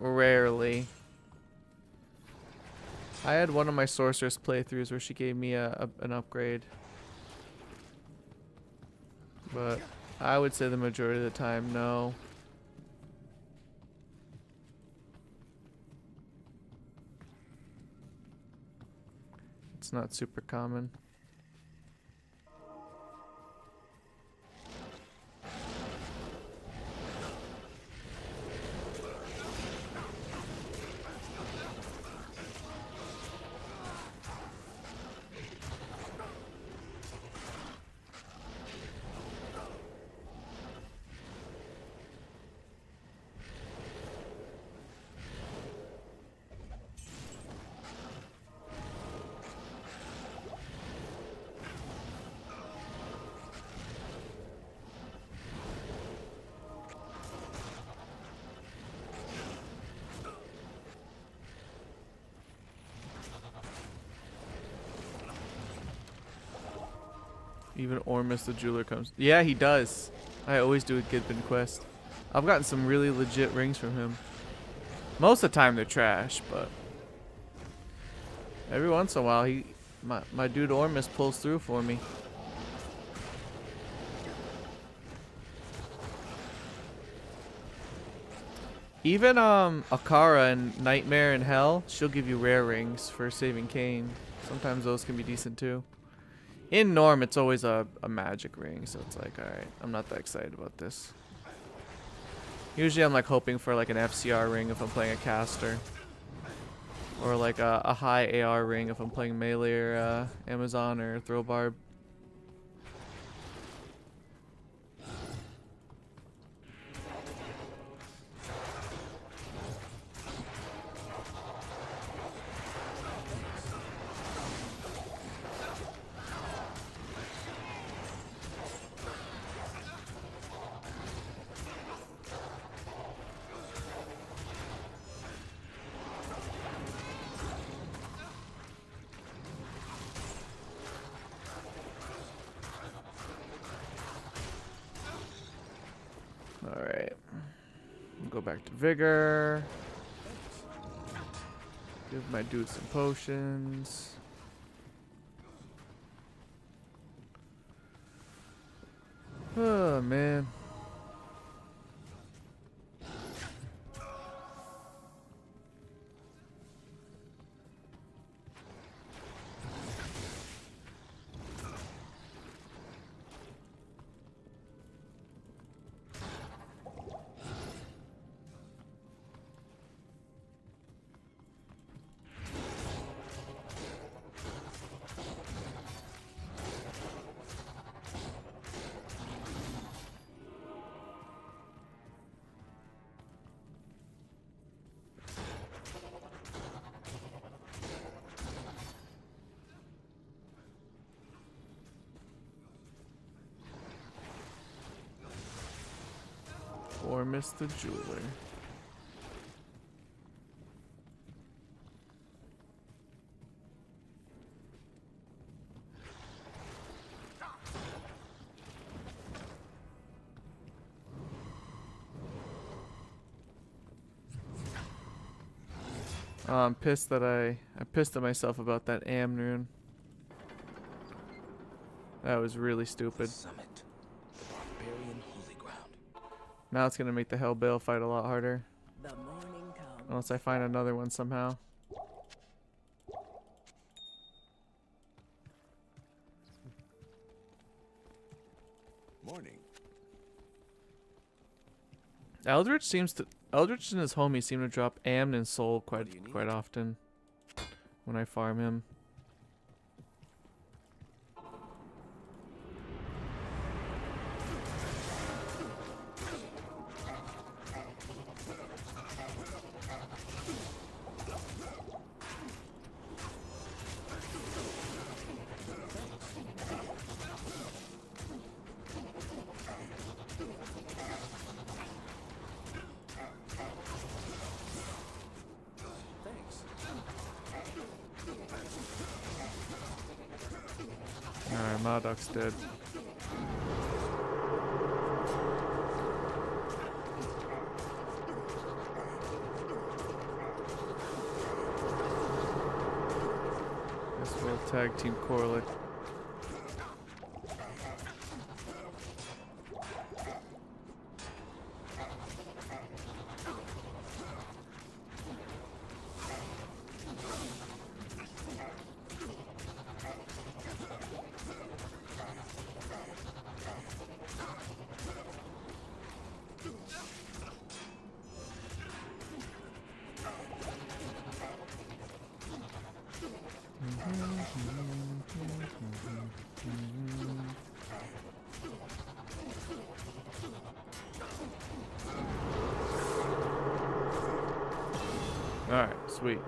Rarely. I had one of my sorceress playthroughs where she gave me an upgrade. But I would say the majority of the time, no. It's not super common. Even Ormus the jeweler comes. Yeah, he does. I always do a Gidbin quest. I've gotten some really legit rings from him. Most of the time they're trash, but every once in a while my dude Ormus pulls through for me. Even Akara and Nightmare in Hell, she'll give you rare rings for saving Kane. Sometimes those can be decent too. In Norm, it's always a magic ring, so it's like, alright, I'm not that excited about this. Usually I'm like hoping for like an FCR ring if I'm playing a caster. Or like a high AR ring if I'm playing melee or Amazon or throw barb. Alright. Go back to Vigor. Give my dude some potions. Oh, man. Or Mr. Jeweler. I'm pissed that I pissed at myself about that Amrune. That was really stupid. Summit. Barbarian holy ground. Now it's gonna make the Hellbale fight a lot harder. The morning comes. Unless I find another one somehow. Morning. Eldritch and his homies seem to drop Amn and Soul quite often when I farm him. Alright, Marduk's dead. Guess we'll tag team Corlick. Alright, sweet.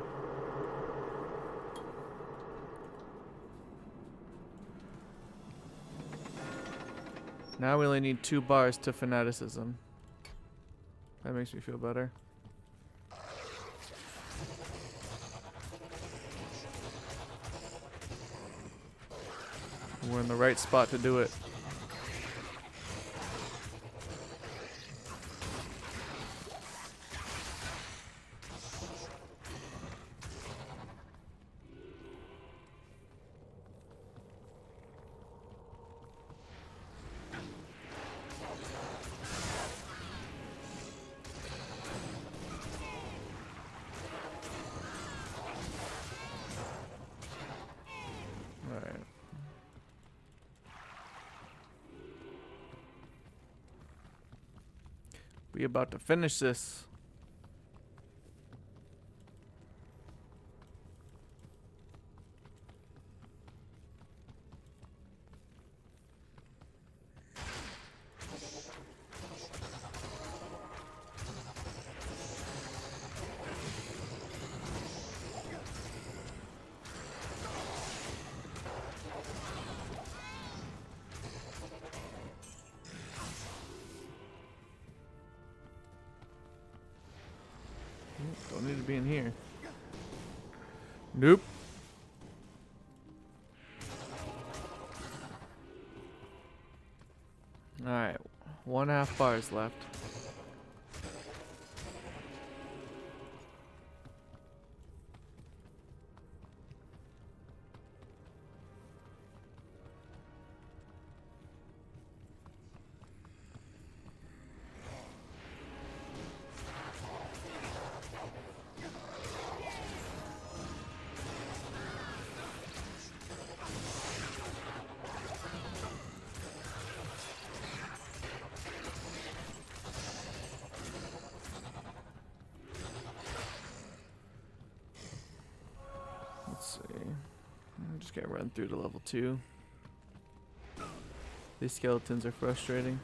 Now we only need 2 bars to fanaticism. That makes me feel better. We're in the right spot to do it. We about to finish this. Don't need to be in here. Nope. Alright. 1.5 bars left. Let's see. I'm just gonna run through to level 2. These skeletons are frustrating.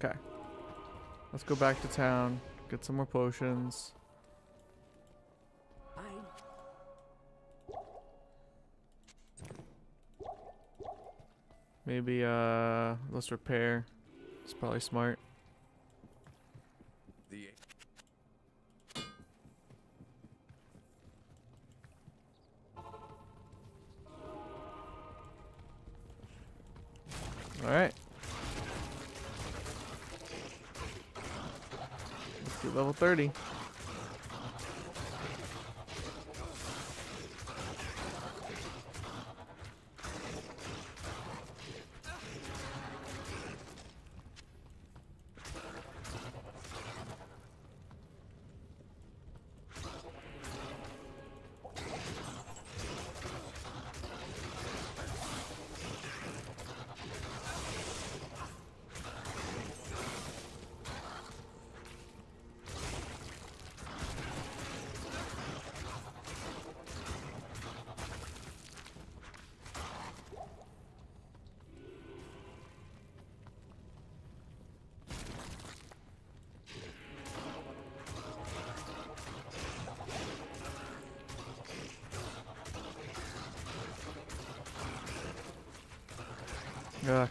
Okay. Let's go back to town, get some more potions. Maybe let's repair. It's probably smart. The All right. Let's do level 30.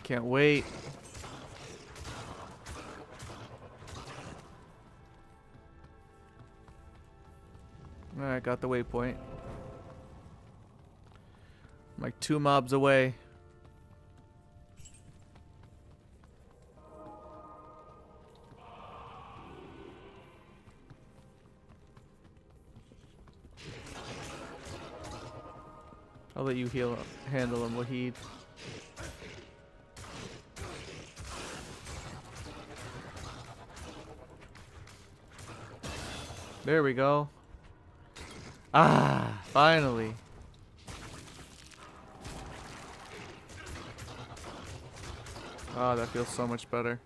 Can't wait. Alright, got the waypoint. I'm like 2 mobs away. I'll let you handle him, Wahid. There we go. Ah, finally. Oh, that feels so much better.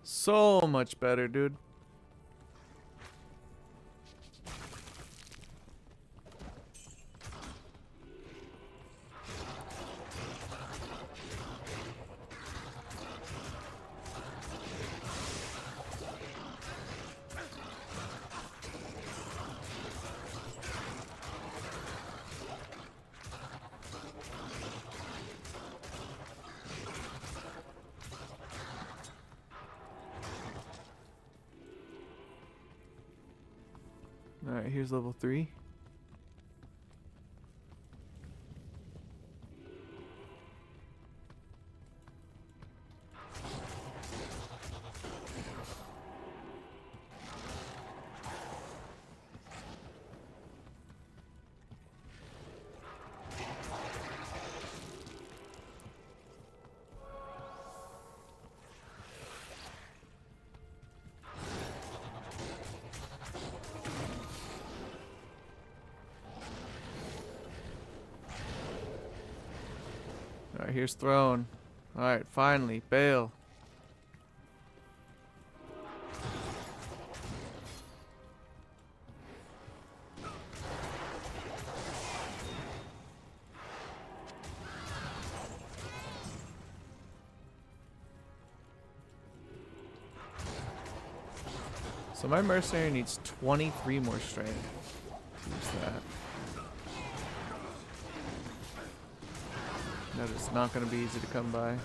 So much better, dude. Alright, here's level 3. Alright, here's Throne. Alright, finally, bail. So my mercenary needs 23 more strength to use that. That is not going to be easy to come by.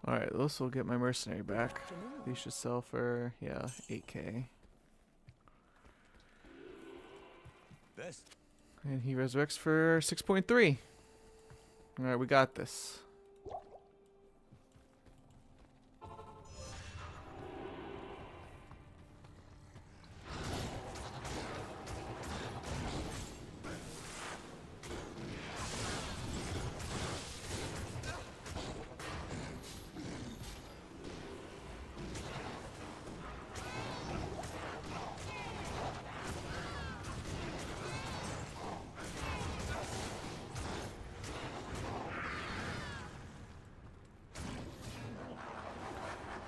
Alright, this will get my mercenary back. These should sell for, yeah, 8k. Best. And he resurrects for 6.3. Alright, we got this.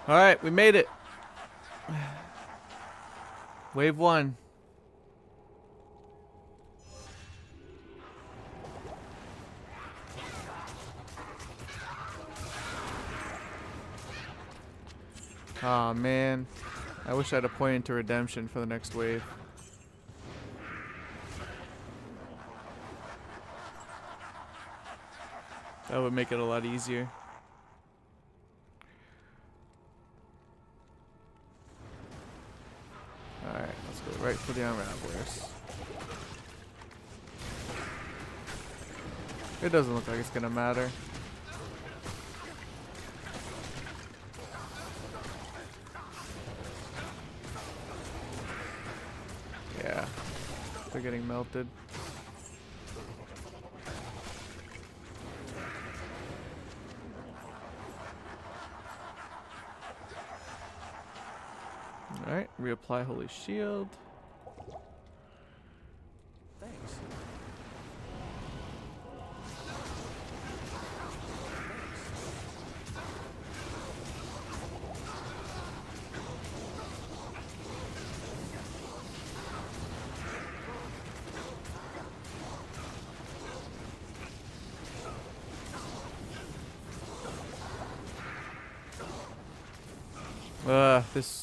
Alright, we made it. Wave 1. Aw, man. I wish I had a point into redemption for the next wave. That would make it a lot easier. Alright, let's go right for the unravelers. It doesn't look like it's gonna matter. Yeah, they're getting melted. Alright, reapply Holy Shield. Thanks.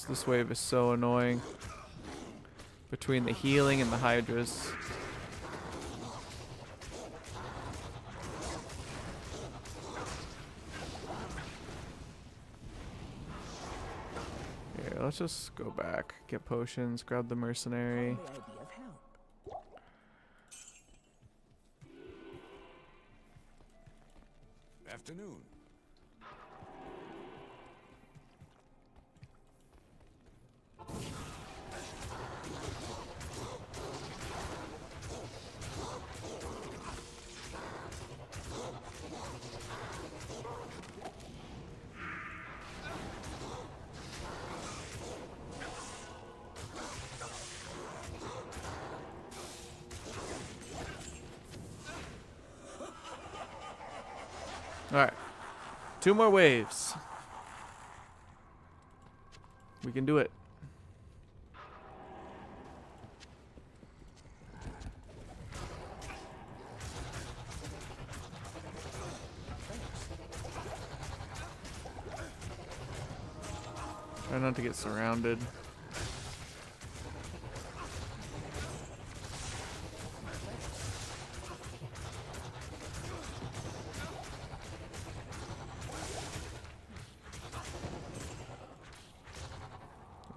This wave is so annoying. Between the healing and the hydras. Here, let's just go back. Get potions, grab the mercenary. The idea of help. Afternoon. Alright. 2 more waves. We can do it. Try not to get surrounded.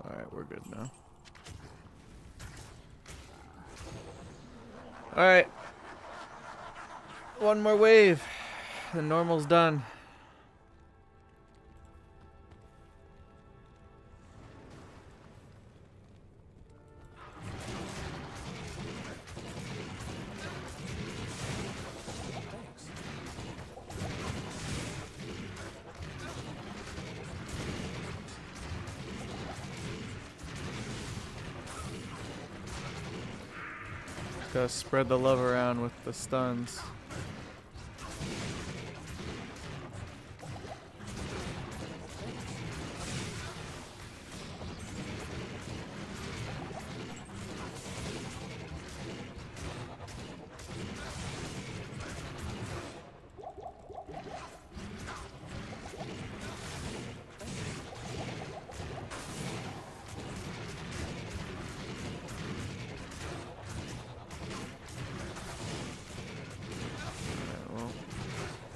Alright, we're good now. Alright. 1 more wave. The normal's done. Gotta spread the love around with the stuns.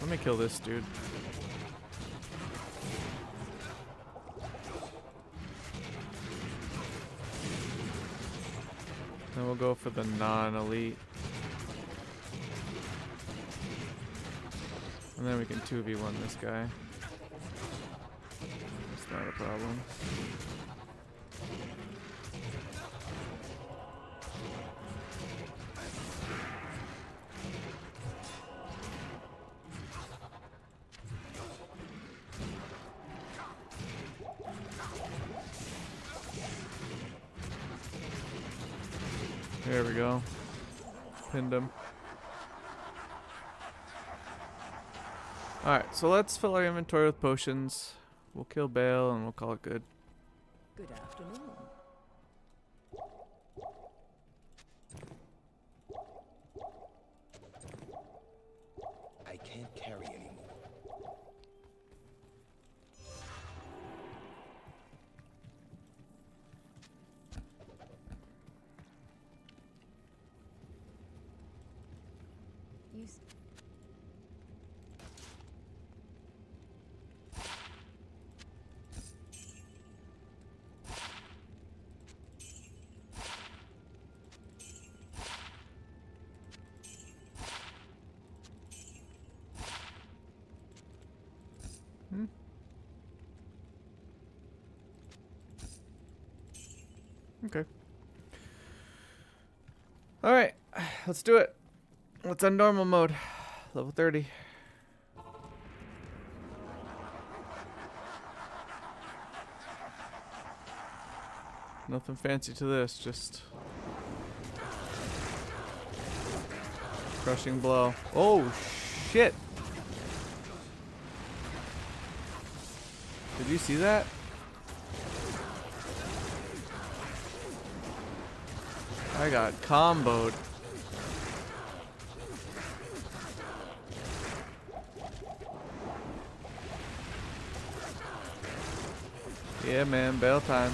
Let me kill this dude. Then we'll go for the non-elite. And then we can 2v1 this guy. It's not a problem. There we go. Pinned him. Alright, so let's fill our inventory with potions. We'll kill Bale and we'll call it good. Good afternoon. I can't carry anymore. You s- Okay. Alright, let's do it. Let's on normal mode. Level 30. Nothing fancy to this, just crushing blow. Oh shit! Did you see that? I got comboed. Yeah, man, bail time.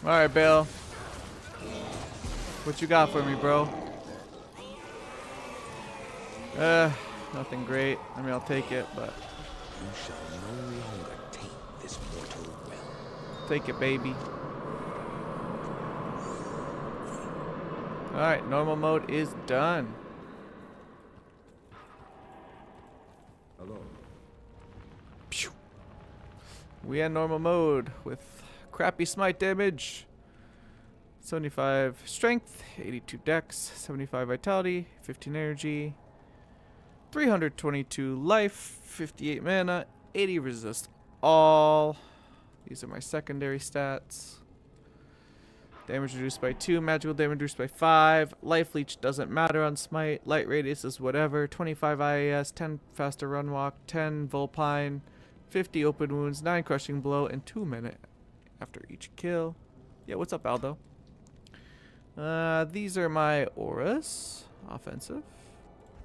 Alright, Bale. What you got for me, bro? Nothing great. I mean, I'll take it, but... You shall no longer taint this mortal realm. Take it, baby. Alright, normal mode is done. Hello. Pew. We had normal mode with crappy smite damage. 75 strength, 82 dex, 75 vitality, 15 energy, 322 life, 58 mana, 80 resist all. These are my secondary stats. Damage reduced by 2, magical damage reduced by 5. Life leech doesn't matter on smite. Light radius is whatever. 25 IAS, 10 faster run walk, 10 vulpine, 50 open wounds, 9 crushing blow, and 2 minute after each kill. Yeah, what's up, Aldo? These are my auras. Offensive.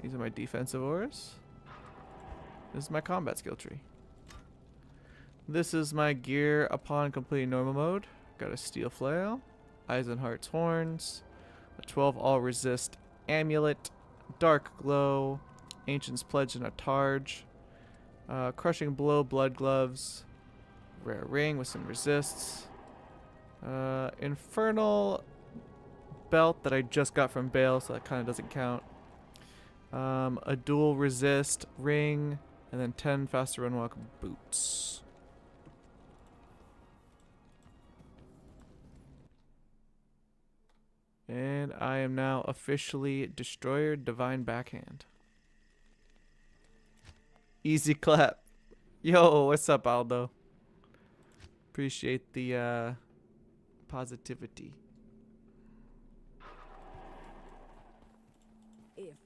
These are my defensive auras. This is my combat skill tree. This is my gear upon completing normal mode. Got a steel flail, Eisenhart's horns, a 12 all resist amulet, dark glow, ancient's pledge, and a targe. Crushing Blow, Blood Gloves, Rare Ring with some resists. Infernal Belt that I just got from Bale, so that kind of doesn't count. A dual resist ring, and then 10 faster run walk boots. And I am now officially Destroyer Divine Backhand. Easy clap. Yo, what's up, Aldo? Appreciate the positivity. If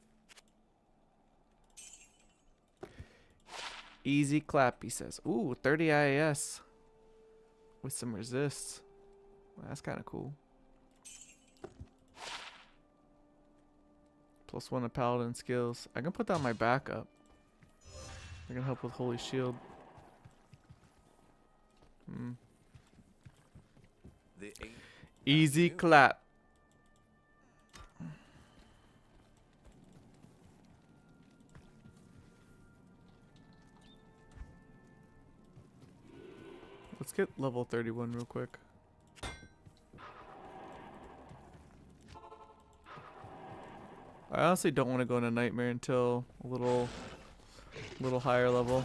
Easy clap, he says. Ooh, 30 IAS with some resists. Well, that's kind of cool. +1 to Paladin skills. I can put that on my backup. I can help with Holy Shield. Easy clap. Let's get level 31 real quick. I honestly don't want to go into Nightmare until a little higher level.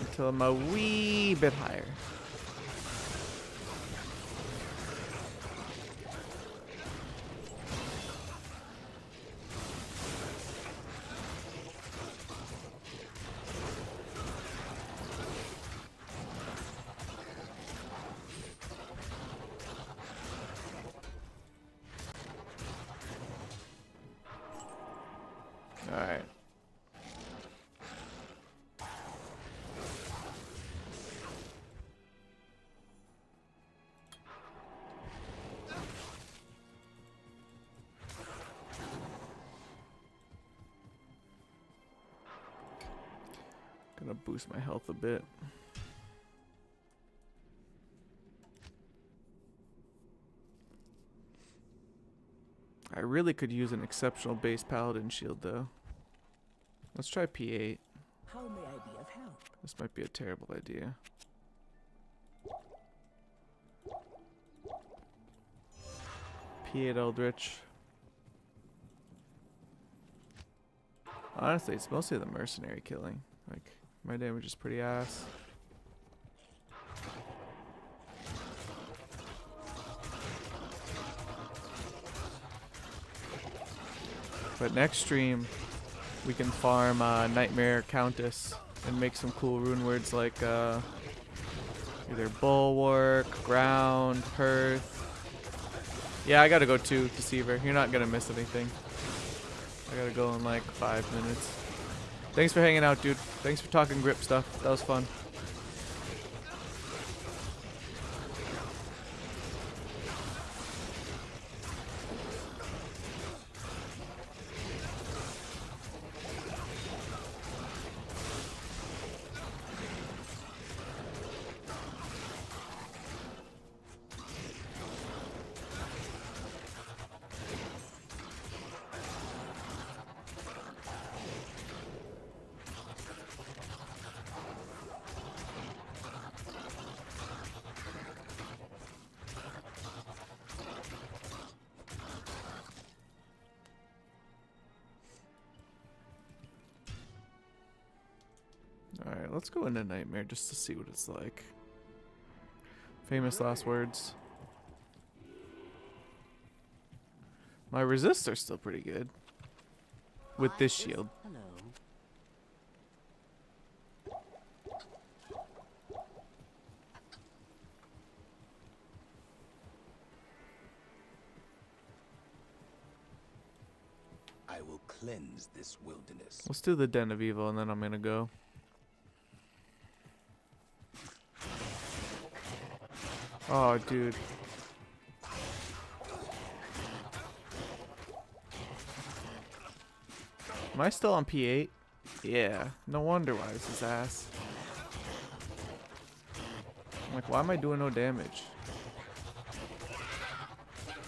Until I'm a wee bit higher. Alright. Gonna boost my health a bit. I really could use an exceptional base Paladin shield though. Let's try P8. how may I be of help? This might be a terrible idea. P8 Eldritch. Honestly, it's mostly the mercenary killing. Like, my damage is pretty ass. But next stream, we can farm Nightmare Countess and make some cool rune words like either Bulwark, Ground, Hearth. Yeah, I gotta go too, Deceiver. You're not gonna miss anything. I gotta go in like 5 minutes. Thanks for hanging out, dude. Thanks for talking grip stuff. That was fun. Alright, let's go into Nightmare just to see what it's like. Famous last words. My resists are still pretty good. With this shield. Hello. I will cleanse this wilderness. Let's do the Den of Evil and then I'm gonna go. Oh, dude. Am I still on P8? Yeah. No wonder why it's his ass. I'm like, why am I doing no damage?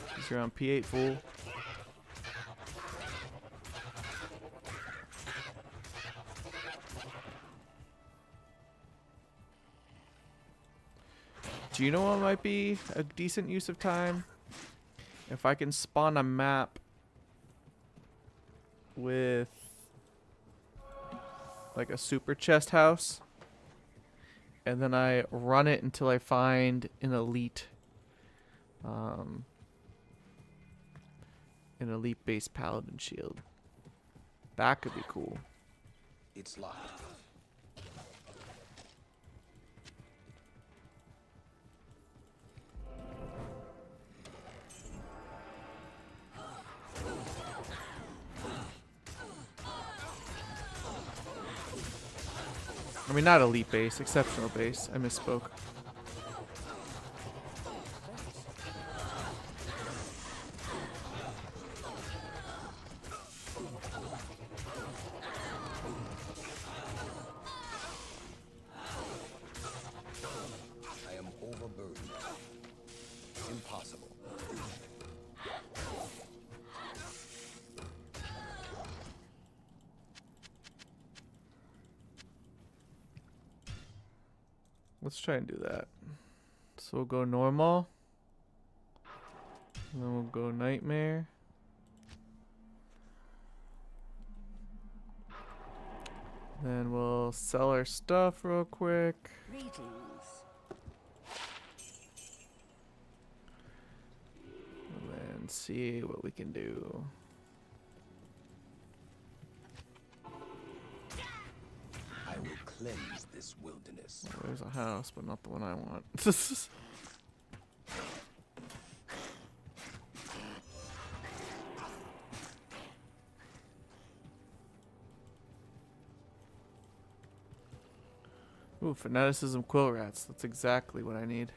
Because you're on P8 full. Do you know what might be a decent use of time? If I can spawn a map with like a super chest house, and then I run it until I find an elite based paladin shield. That could be cool. It's locked. I mean, not elite base, exceptional base. I misspoke. I am overburdened. Impossible. Let's try and do that. So we'll go normal. And then we'll go nightmare. Then we'll sell our stuff real quick. Greetings. And then see what we can do. I will cleanse this wilderness. Well, there's a house, but not the one I want. Ooh, fanaticism quill rats. That's exactly what I need.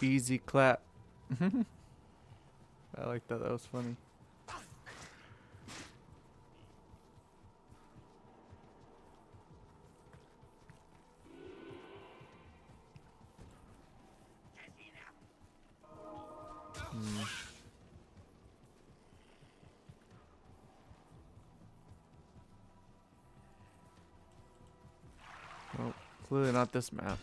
Easy clap. I like that. That was funny. Well, clearly not this map.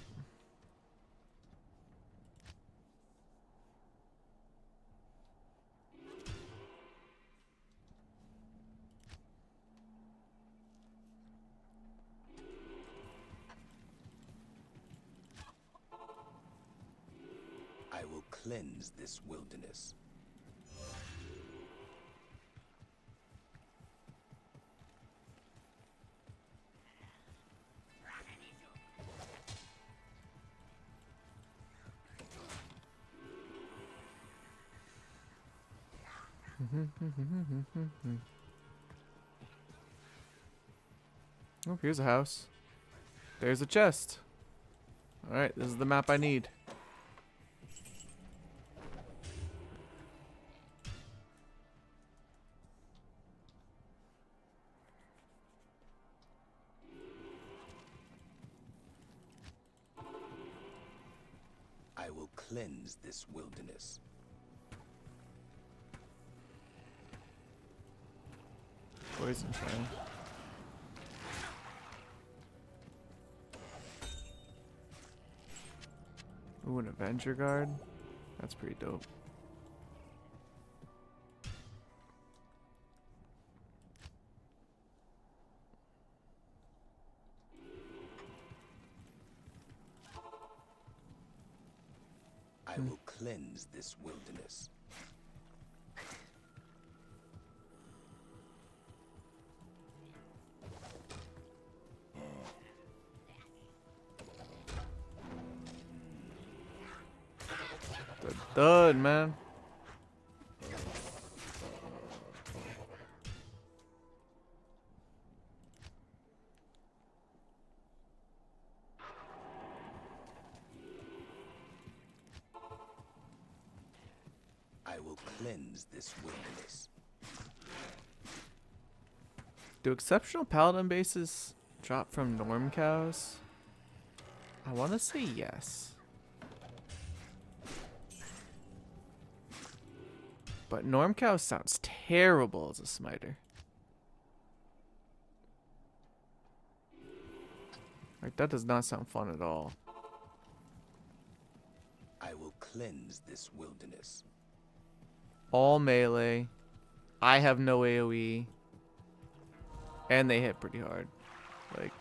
I will cleanse this wilderness. Oh, here's a house. There's a chest. Alright, this is the map I need. I will cleanse this wilderness. Poison fire. Ooh, an Avenger Guard? That's pretty dope. I will cleanse this wilderness. Stud, man. I will cleanse this wilderness. Do exceptional paladin bases drop from norm cows? I want to say yes. But norm cow sounds terrible as a smiter. Like, that does not sound fun at all. I will cleanse this wilderness. All melee. I have no AoE. And they hit pretty hard. Like,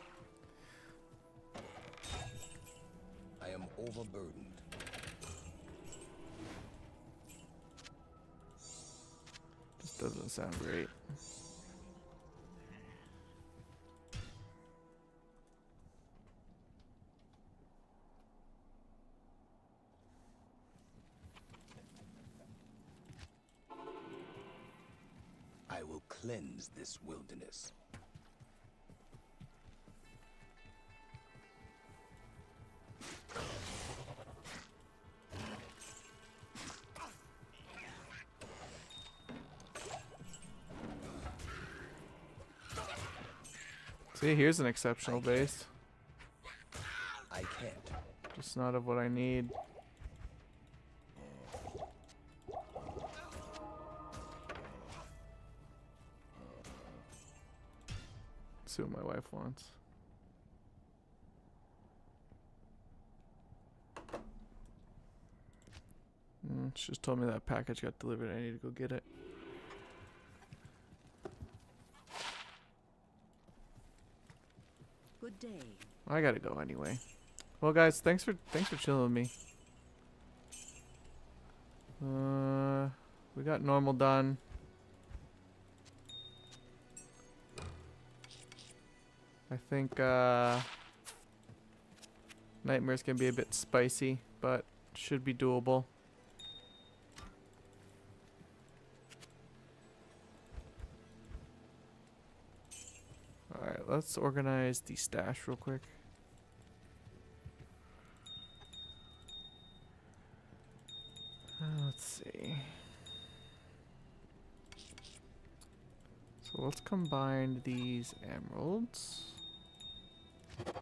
I am overburdened. this doesn't sound great. I will cleanse this wilderness. See, here's an exceptional base. I can't. Just not of what I need. Let's see what my wife wants. She just told me that package got delivered. I need to go get it. Good day. I gotta go anyway. Well, guys, thanks for chilling with me. We got normal done. I think Nightmare's gonna be a bit spicy, but should be doable. Alright, let's organize the stash real quick. Let's see. So let's combine these emeralds. Let's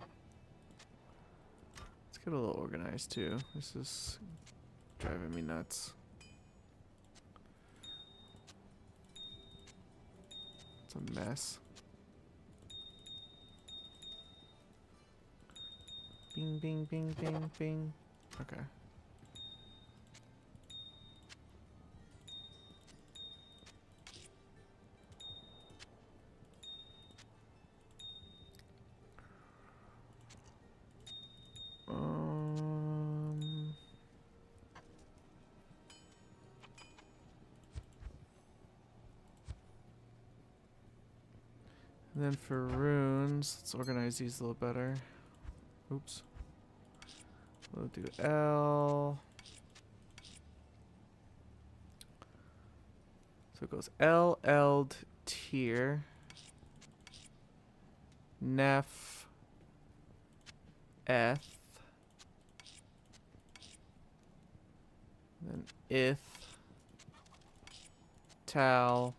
get a little organized too. This is driving me nuts. It's a mess. Bing, bing, bing, bing, bing. Okay. And then for runes, let's organize these a little better. Oops. We'll do L. So it goes L, Eld, tier, Nef, Eth, then Ith, Tal,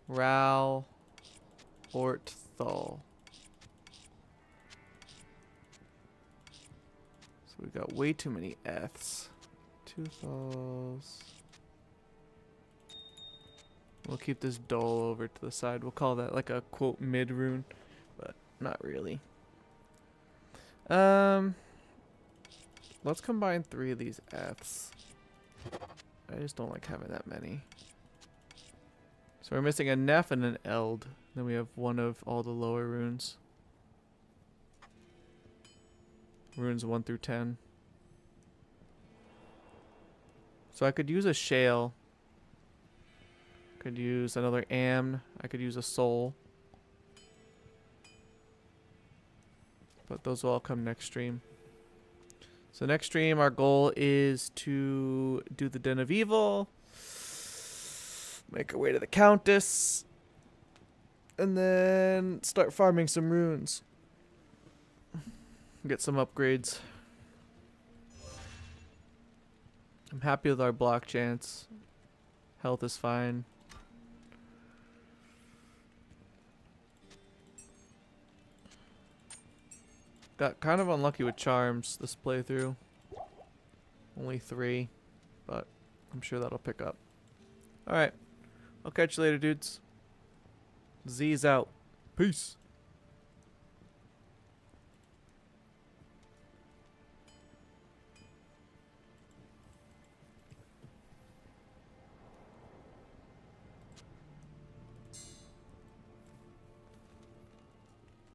Ral, Ort, Thul. So we got way too many Eths. 2 Thuls. We'll keep this dull over to the side. We'll call that like a quote mid rune, but not really. Let's combine 3 of these F's. I just don't like having that many. So we're missing a Nef and an Eld. Then we have one of all the lower runes. Runes 1 through 10. So I could use a Shale. Could use another Amn. I could use a Soul. But those will all come next stream. So next stream, our goal is to do the Den of Evil, make our way to the Countess, and then start farming some runes. Get some upgrades. I'm happy with our block chance. Health is fine. Got kind of unlucky with charms this playthrough. Only 3, but I'm sure that'll pick up. Alright. I'll catch you later, dudes. Z's out. Peace.